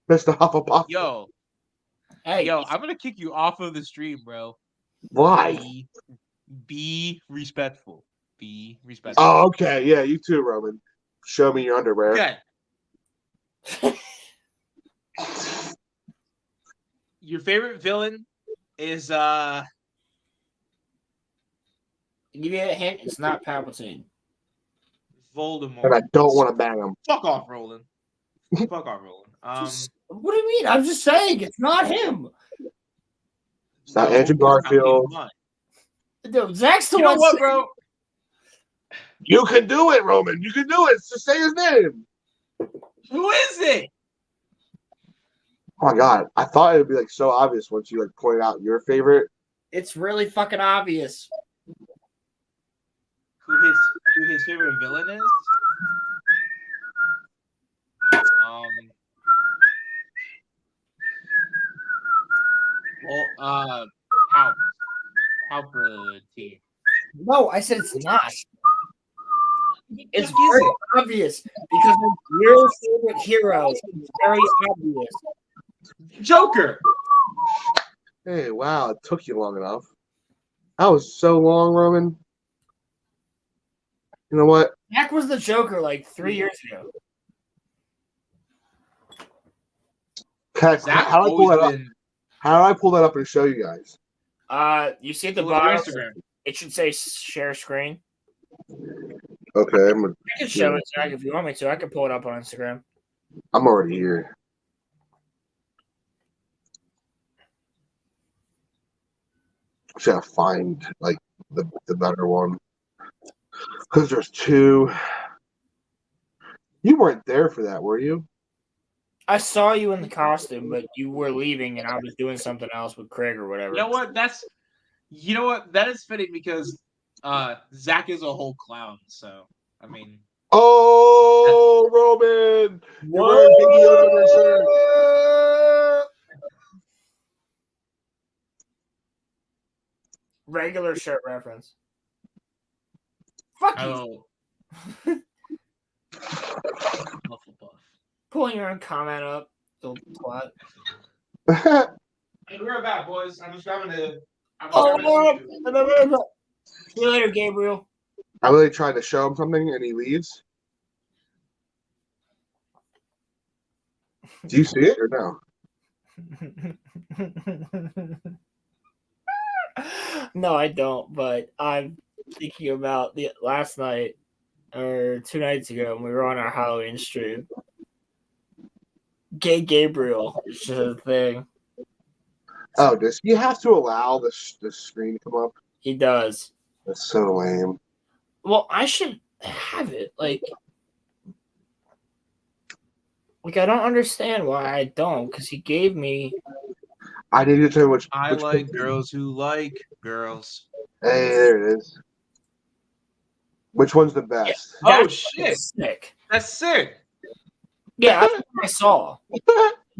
Mr. Hufflepuff. Yo, I'm gonna kick you off of the stream, bro. Why? Be respectful. Be respectful. Oh, okay. Yeah, you too, Roman. Show me your underwear. Okay. Your favorite villain is Give you a hint. It's not Palpatine. Voldemort. And I don't want to bang him. Fuck off, Roland. Fuck off, Roland. What do you mean? I'm just saying it's not him. It's not Andrew Garfield. Dude, Zach's the You know one. what, bro? You can do it, Roman. You can do it. Just say his name. Who is it? Oh my god! I thought it would be like so obvious once you like pointed out your favorite. It's really fucking obvious. Who his favorite villain is? Palpatine. No, I said it's not. It's very obvious because it's your favorite hero. It's very obvious. Joker. Hey, wow! It took you long enough. That was so long, Roman. You know what? Jack was the Joker like 3 years ago. How do I pull that up? How do I pull that up and show you guys? You see at the bottom. It should say share screen. Okay, I can show it, Zach, if you want me to. I can pull it up on Instagram. I'm already here. Should I find like the better one? Because there's two. You weren't there for that, were you? I saw you in the costume, but you were leaving, and I was doing something else with Craig or whatever. You know what? That is fitting because Zach is a whole clown. So I mean. Oh, Roman! You're wearing Baby Yoda on your shirt. Regular shirt reference. Fuck you. Pulling your own comment up. Don't twat. Hey, we're back, boys. I'm just grabbing the. See you later, Gabriel. I really tried to show him something, and he leaves. Do you see it or no? No, I don't. But I'm thinking about the last night or 2 nights ago when we were on our Halloween stream. Gay Gabriel is just a thing. Oh, you have to allow the screen to come up? He does. That's so lame. Well, I should have it. Like I don't understand why I don't, because he gave me. I need to tell you which. I like girls who like girls. Hey, there it is. Which one's the best? Yeah, oh shit! Sick. That's sick. Yeah, that's what I saw.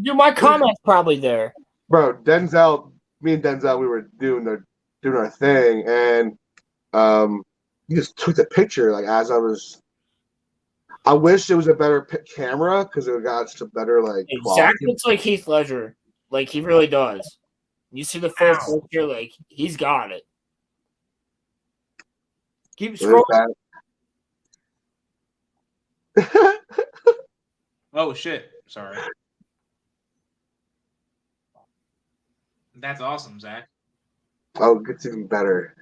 Dude, my comment's probably there. Bro, me and Denzel, we were doing our thing, and he just took the picture like as I was. I wish it was a better camera because it got such a better like. Zach looks like Heath Ledger, like he really does. You see the full picture, like he's got it. Keep scrolling. Oh shit! Sorry. That's awesome, Zach. Oh, it gets even better.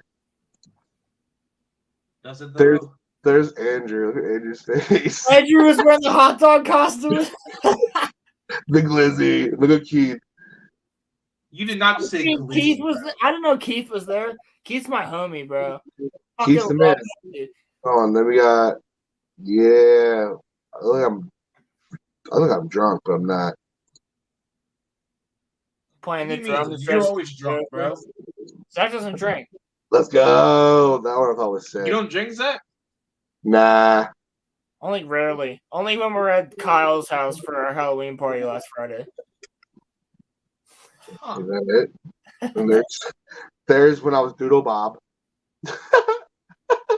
Does it though? There's Andrew. Look at Andrew's face. Andrew was wearing the hot dog costume. Big Lizzie. Look at Keith. You did not say Keith was. I didn't know Keith was there. Keith's my homie, bro. Keith's the man. Oh, and then we got. Yeah, I think I'm drunk, but I'm not. Playing the drums. You're always drunk, bro. Zach doesn't drink. Let's go. That one I thought was sick. You don't drink, Zach? Nah. Only rarely. Only when we're at Kyle's house for our Halloween party last Friday. Huh. Is that it? And there's when I was Doodle Bob.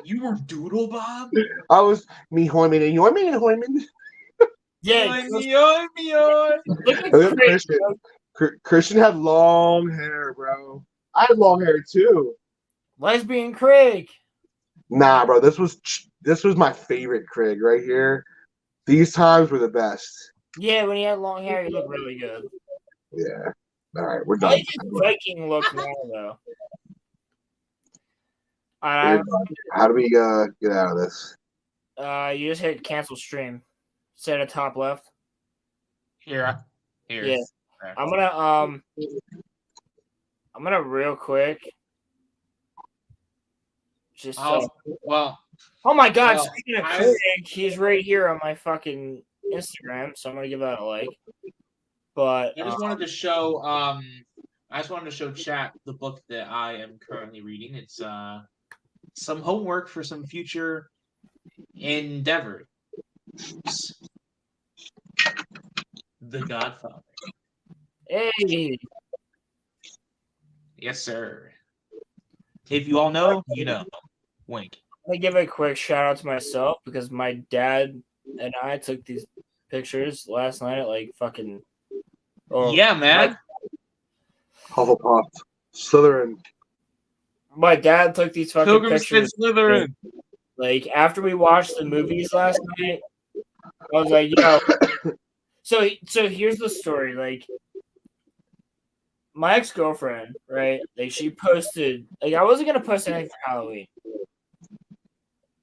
You were Doodle Bob? I was me Hoyman and Hoyman. Yeah. Look at Christian had long hair, bro. I had long hair too. Lesbian Craig. Nah, bro. This was my favorite Craig right here. These times were the best. Yeah, when he had long hair, he looked really good. Yeah. All right, we're done. I like his Viking look now, though. How do we get out of this? You just hit cancel stream. Set at top left. Here. Yeah. I'm gonna real quick. Just well, Oh my god, Well, speaking of Koenig, he's right here on my fucking Instagram, so I'm gonna give that a like. But I just wanted to show chat the book that I am currently reading. It's some homework for some future endeavor. The Godfather. Hey. Yes, sir. If you all know, you know. Wink. I give a quick shout out to myself because my dad and I took these pictures last night at like fucking. Yeah, man. Hufflepuff, Slytherin. My dad took these fucking Pilgrims pictures. Slytherin. Like after we watched the movies last night, I was like, yo. So here's the story. Like my ex-girlfriend, right? Like she posted. Like I wasn't gonna post anything for Halloween.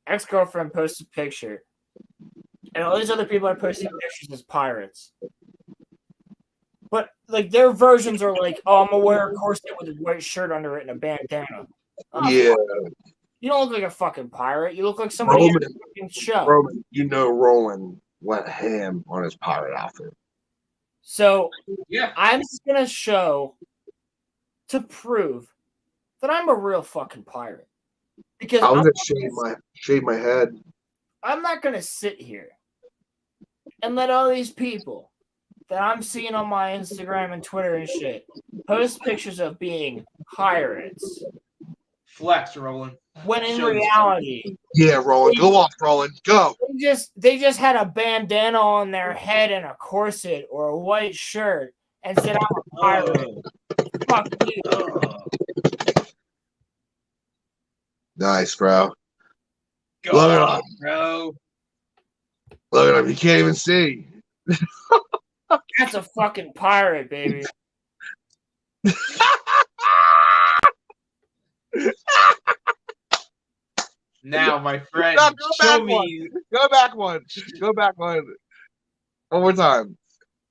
Ex-girlfriend posted a picture, and all these other people are posting pictures as pirates. But like their versions are like, oh, I'm gonna wear a corset with a white shirt under it and a bandana. Oh, Yeah. You don't look like a fucking pirate. You look like somebody in a fucking show. Roman, you know Roland went ham on his pirate outfit. So yeah, I'm just gonna show to prove that I'm a real fucking pirate. Because I was gonna shave my head. I'm not gonna sit here and let all these people that I'm seeing on my Instagram and Twitter and shit post pictures of being pirates. Flex, Roland. When in reality, yeah, Roland, go off, Roland, go. They just had a bandana on their head and a corset or a white shirt and said, "I'm a pirate." Fuck you. Nice, bro. Go Look at on, him, bro. Look at him. You can't even see. That's a fucking pirate, baby. Now, my friend, No, show me. Go back one. Go back one. One more time.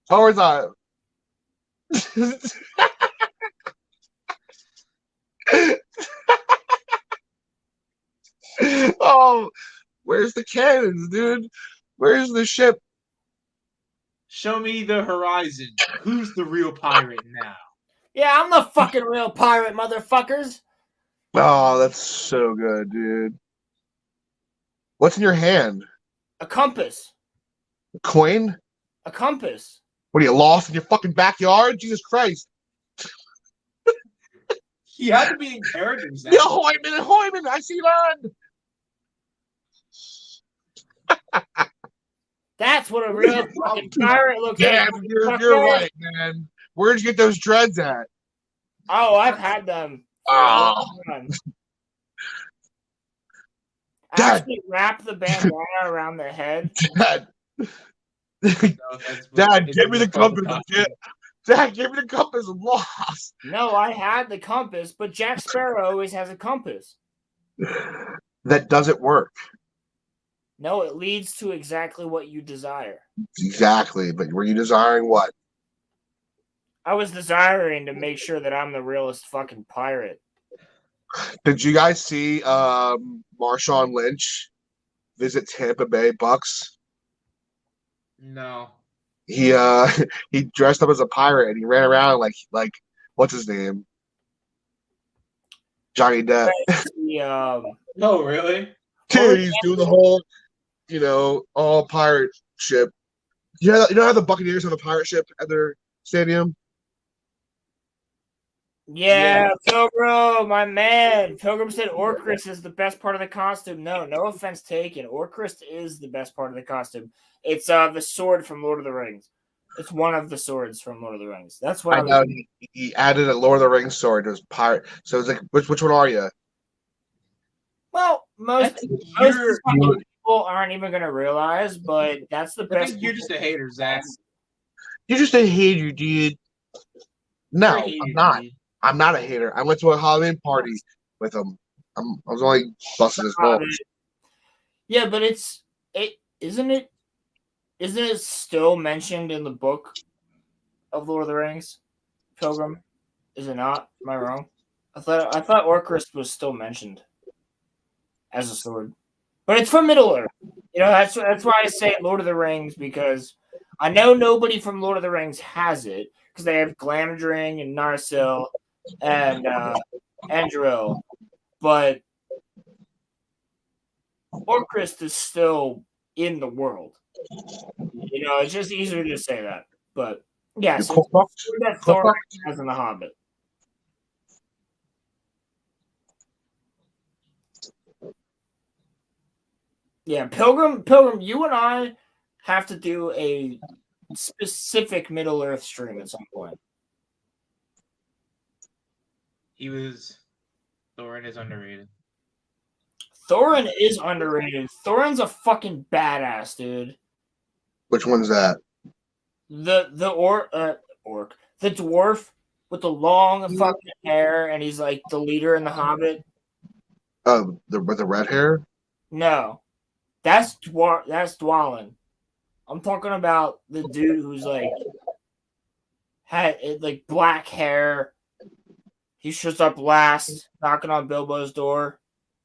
One more time. Oh, where's the cannons, dude? Where's the ship? Show me the horizon. Who's the real pirate now? Yeah, I'm the fucking real pirate, motherfuckers. Oh, that's so good, dude. What's in your hand? A compass. A coin? A compass. What are you, lost in your fucking backyard? Jesus Christ. He had to be in characters. Yeah, Hoyman, I see land. That's what a real fucking pirate looks Yeah, like. you're right, man. Where'd you get those dreads at? Oh, I've had them. Oh. I actually wrap the bandana around the head. Dad, Dad, give me the compass. Dad, give me the compass. I'm lost. No, I had the compass, but Jack Sparrow always has a compass. That doesn't work. No, it leads to exactly what you desire. Exactly, but were you desiring what? I was desiring to make sure that I'm the realest fucking pirate. Did you guys see Marshawn Lynch visit Tampa Bay Bucks? No. He he dressed up as a pirate and he ran around like what's his name? Johnny Depp. No, really? Dude, he's doing the whole, all pirate ship. You know how the Buccaneers have a pirate ship at their stadium? Yeah, Pilgrim, my man. Pilgrim said Orchrist is the best part of the costume. No offense taken. Orchrist is the best part of the costume. It's the sword from Lord of the Rings. It's one of the swords from Lord of the Rings. That's what I know. He added a Lord of the Rings sword to his pirate. So it's like, which one are you? Well, most people aren't even going to realize, but that's the best. I think you're just a hater, Zach. You're just a hater, dude. No, I'm not. I'm not a hater. I went to a Halloween party with him. I was only busting his balls. Yeah, but isn't it still mentioned in the book of Lord of the Rings? Pilgrim? Is it not? Am I wrong? I thought Orchrist was still mentioned as a sword. But it's from Middle Earth. You know, that's why I say Lord of the Rings, because I know nobody from Lord of the Rings has it, because they have Glamdring and Narsil and Andril, but Orcrist is still in the world. You know, it's just easier to say that. But yes, it's that Thorin has in The Hobbit. Yeah, Pilgrim, you and I have to do a specific Middle Earth stream at some point. Thorin is underrated. Thorin is underrated. Thorin's a fucking badass, dude. Which one's that? The orc, the dwarf with the long fucking hair, and he's like the leader in the Hobbit. With the red hair? No, that's Dwalin. I'm talking about the dude who's like had like black hair. He shows up last, knocking on Bilbo's door.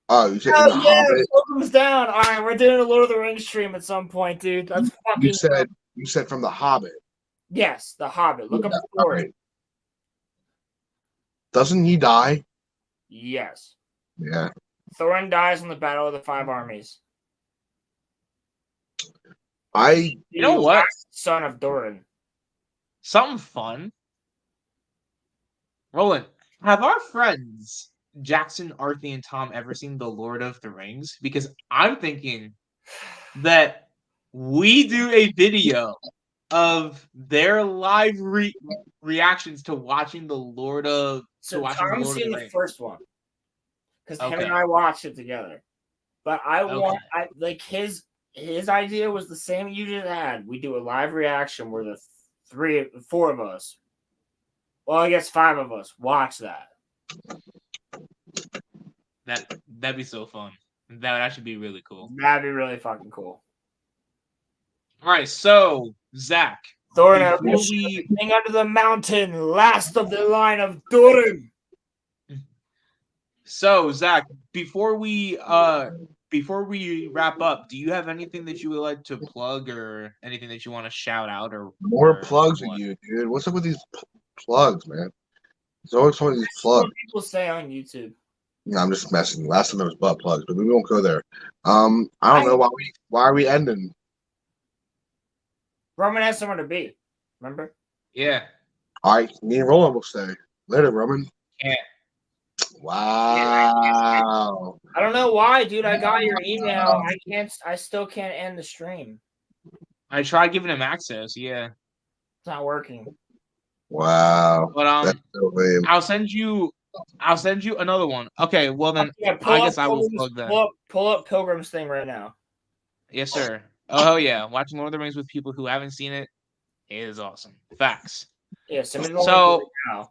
Oh, you said in the Hobbit. Welcome's down. All right, we're doing a Lord of the Rings stream at some point, dude. That's fucking. You said from the Hobbit. Yes, the Hobbit. Look up the story. Right. Doesn't he die? Yes. Yeah. Thorin dies in the Battle of the Five Armies. You know what? Son of Doran. Something fun. Roland, have our friends Jackson, Arthie, and Tom ever seen The Lord of the Rings? Because I'm thinking that we do a video of their live reactions to watching the Lord of Tom's seen the first one because him Okay. and I watched it together. But I Okay. want like his idea was the same you just had. We do a live reaction where the four of us, well, I guess 5 of us watch that. That'd be so fun. That would actually be really cool. That'd be really fucking cool. All right, so Zach, Thorin, king under the mountain, last of the line of Durin. So Zach, before we wrap up, do you have anything that you would like to plug or anything that you want to shout out or more plugs than you, dude? What's up with these plugs, man? There's always some of these plugs. What people say on YouTube. No, I'm just messing. Last time it was butt plugs, but we won't go there. I don't know why are we ending? Roman has somewhere to be. Remember? Yeah. All right, me and Roland will stay later, Roman. Can't. Wow. I don't know why, dude. I got your email. I still can't end the stream. I tried giving him access. Yeah. It's not working. Wow. But That's so lame. I'll send you another one. Okay. Well then, I guess I will plug that. Pull up Pilgrim's thing right now. Yes, sir. Oh yeah, watching Lord of the Rings with people who haven't seen it is awesome. Facts. Yeah. Send me the link So. right now.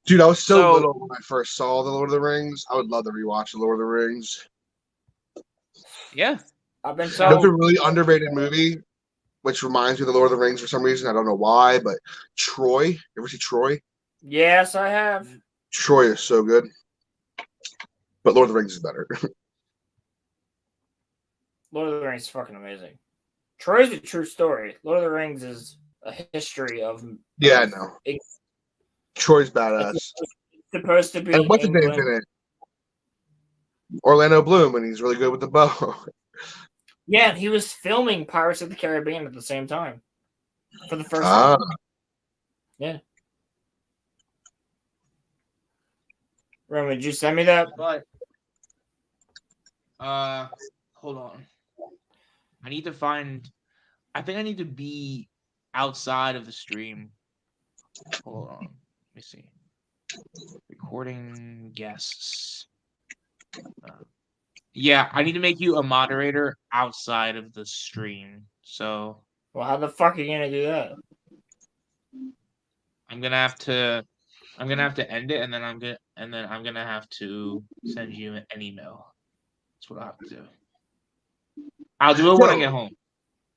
Dude, I was so little when I first saw the Lord of the Rings. I would love to rewatch the Lord of the Rings. Yeah. I've been That's a really underrated movie, which reminds me of the Lord of the Rings for some reason. I don't know why, but Troy. You ever see Troy? Yes, I have. Troy is so good. But Lord of the Rings is better. Lord of the Rings is fucking amazing. Troy's a true story. Lord of the Rings is a history of. Yeah, I know. Troy's badass. It's supposed to be. And what's his name's in it? Orlando Bloom, and he's really good with the bow. Yeah, he was filming Pirates of the Caribbean at the same time for the first time. Yeah. Roman, did you send me that? But hold on. I think I need to be outside of the stream. Hold on. Let me see. Recording guests. Yeah, I need to make you a moderator outside of the stream. So. Well, how the fuck are you gonna do that? I'm gonna have to end it, and then I'm gonna have to send you an email. That's what I have to do. I'll do it when I get home.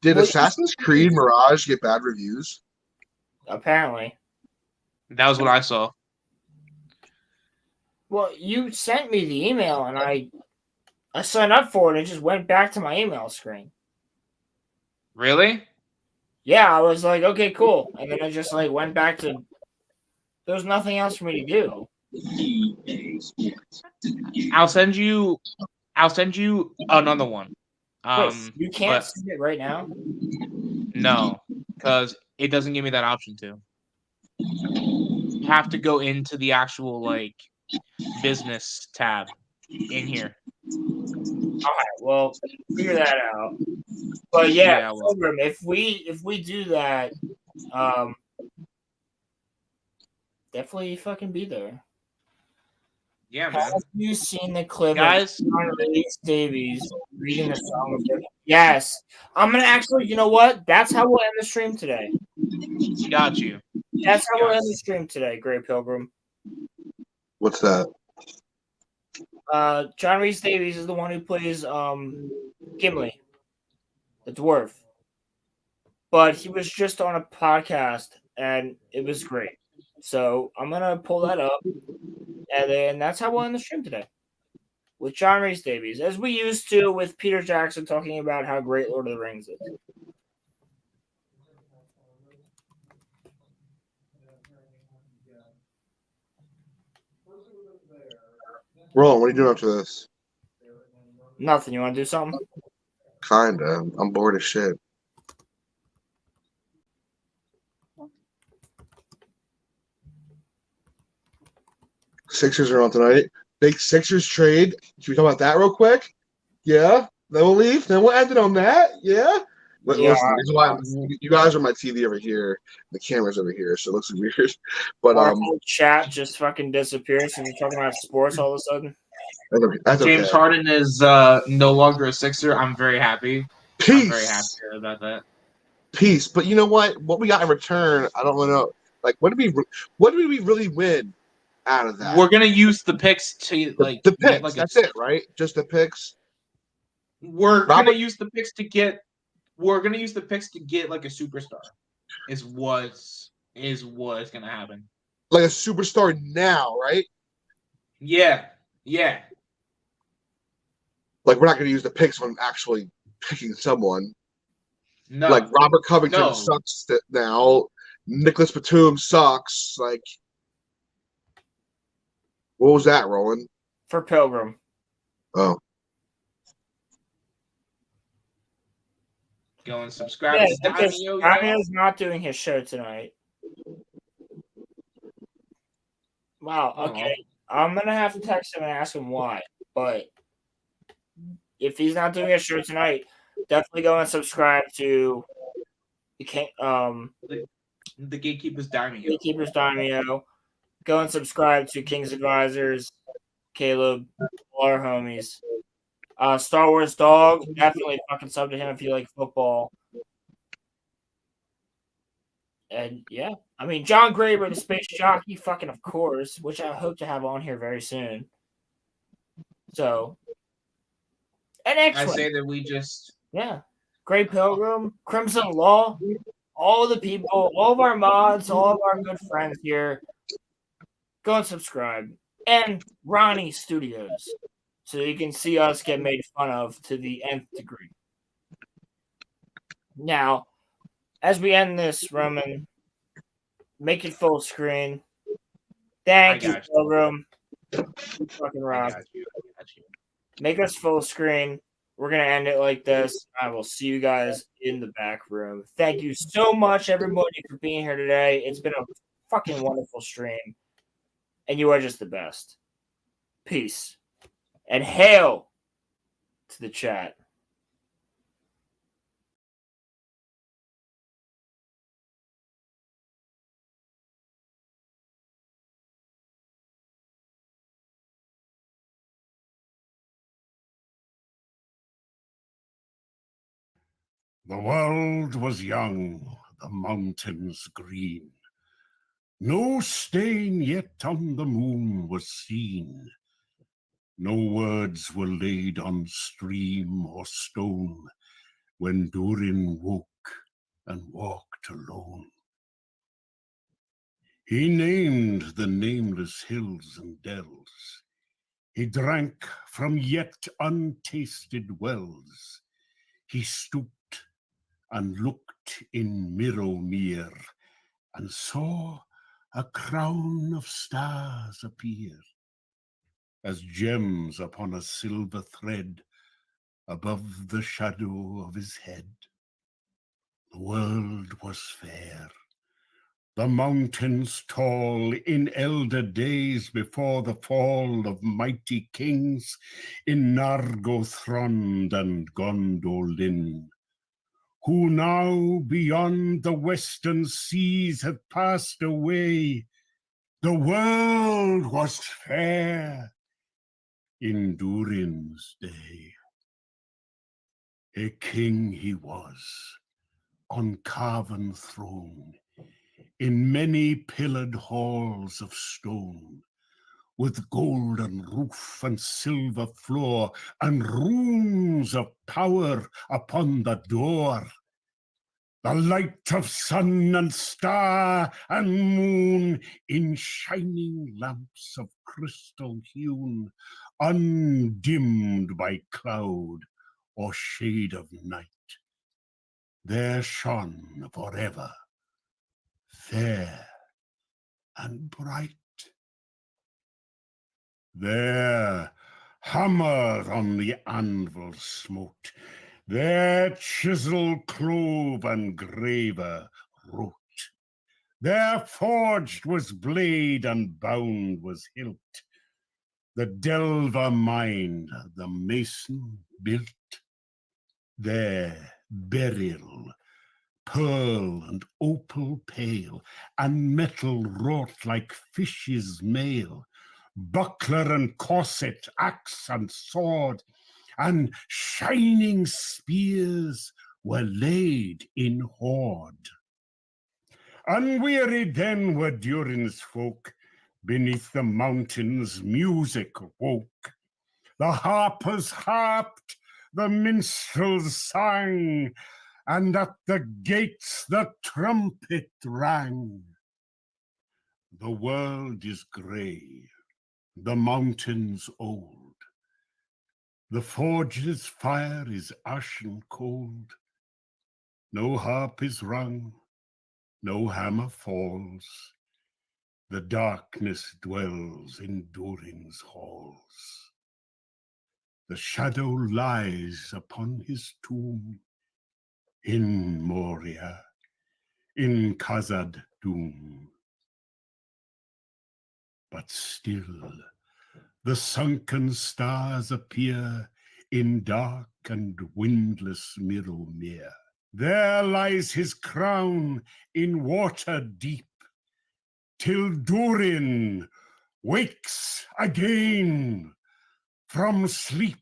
Did Assassin's Creed Mirage get bad reviews? Apparently. That was what I saw. Well, you sent me the email, and I I signed up for it and it just went back to my email screen. Really? Yeah, I was like, okay, cool. And then I just like went back to there's nothing else for me to do. I'll send you another one. Wait, you can't But see it right now? no, because it doesn't give me that option to. You have to go into the actual like business tab in here. All right, well, figure that out. But yeah, well. Pilgrim, if we do that, definitely fucking be there. Yeah, man. Have you seen the clip Guys? of Release Davies reading the song of David? Yes. I'm gonna actually, you know what? That's how we'll end the stream today. Got you. That's how we'll end the stream today, Great Pilgrim. What's that? John Rhys Davies is the one who plays Gimli, the dwarf. But he was just on a podcast and it was great. So I'm gonna pull that up, and then that's how we'll end the stream today with John Rhys Davies, as we used to with Peter Jackson talking about how great Lord of the Rings is. Roland, what are you doing after this? Nothing. You want to do something? Kinda. I'm bored as shit. Sixers are on tonight. Big Sixers trade. Should we talk about that real quick? Yeah. Then we'll leave. Then we'll end it on that. Yeah. But Yeah. listen, this is why you guys are my TV over here. The camera's over here, so it looks weird. But Our whole chat just fucking disappears and you're talking about sports all of a sudden. That's James okay. Harden is no longer a Sixer. I'm very happy. Peace. I'm very happy about that. Peace. But you know what? What we got in return, I don't know. Like, what did we really win out of that? We're gonna use the picks to like the picks. Get, like, that's it, right? Just the picks. We're gonna use the picks to get. We're gonna use the picks to get like a superstar. Is what's gonna happen. Like a superstar now, right? Yeah. Yeah. Like we're not gonna use the picks on actually picking someone. No. Like Robert Covington No. sucks now. Nicholas Batum sucks. Like, what was that, Roland? For Pilgrim. Oh. Go and subscribe Yeah, to because Damio. Damio's not doing his show tonight. Wow. Okay. I'm gonna have to text him and ask him why. But if he's not doing a show tonight, definitely go and subscribe to the Gatekeepers Daimyo. Gatekeepers Daimyo. Go and subscribe to King's Advisors, Caleb, all our homies. Star Wars Dog, definitely fucking sub to him if you like football. And yeah, I mean John Graber, the space jockey, fucking of course, which I hope to have on here very soon. So, and excellent. I say that we just Great Pilgrim, Crimson Law, all the people, all of our mods, all of our good friends here. Go and subscribe. And Ronnie Studios. So you can see us get made fun of to the nth degree. Now, as we end this, Roman, make it full screen. Thank you, Pilgrim. You fucking rock. I got you. Make us full screen. We're going to end it like this. I will see you guys in the back room. Thank you so much, everybody, for being here today. It's been a fucking wonderful stream. And you are just the best. Peace. And hail to the chat. The world was young, the mountains green. No stain yet on the moon was seen. No words were laid on stream or stone when Durin woke and walked alone. He named the nameless hills and dells. He drank from yet untasted wells. He stooped and looked in Mirrowmere and saw a crown of stars appear as gems upon a silver thread above the shadow of his head. The world was fair, the mountains tall, in elder days before the fall of mighty kings, in Nargothrond and Gondolin, who now beyond the western seas have passed away. The world was fair in Durin's day. A king he was, on carven throne, in many pillared halls of stone, with golden roof and silver floor, and runes of power upon the door. The light of sun and star and moon, in shining lamps of crystal hewn, undimmed by cloud or shade of night, there shone forever, fair and bright. There hammer on the anvil smote, there chisel clove and graver wrote, there forged was blade and bound was hilt, the delver mined, the mason built, there beryl, pearl and opal pale, and metal wrought like fish's mail, buckler and corset, axe and sword, and shining spears were laid in hoard. Unwearied then were Durin's folk, beneath the mountains music woke. The harpers harped, the minstrels sang, and at the gates the trumpet rang. The world is grey, the mountains old. The forge's fire is ashen cold. No harp is rung, no hammer falls. The darkness dwells in Durin's halls. The shadow lies upon his tomb in Moria, in Khazad Dûm. But still the sunken stars appear in dark and windless Mirrowmere. There lies his crown in water deep, till Durin wakes again from sleep.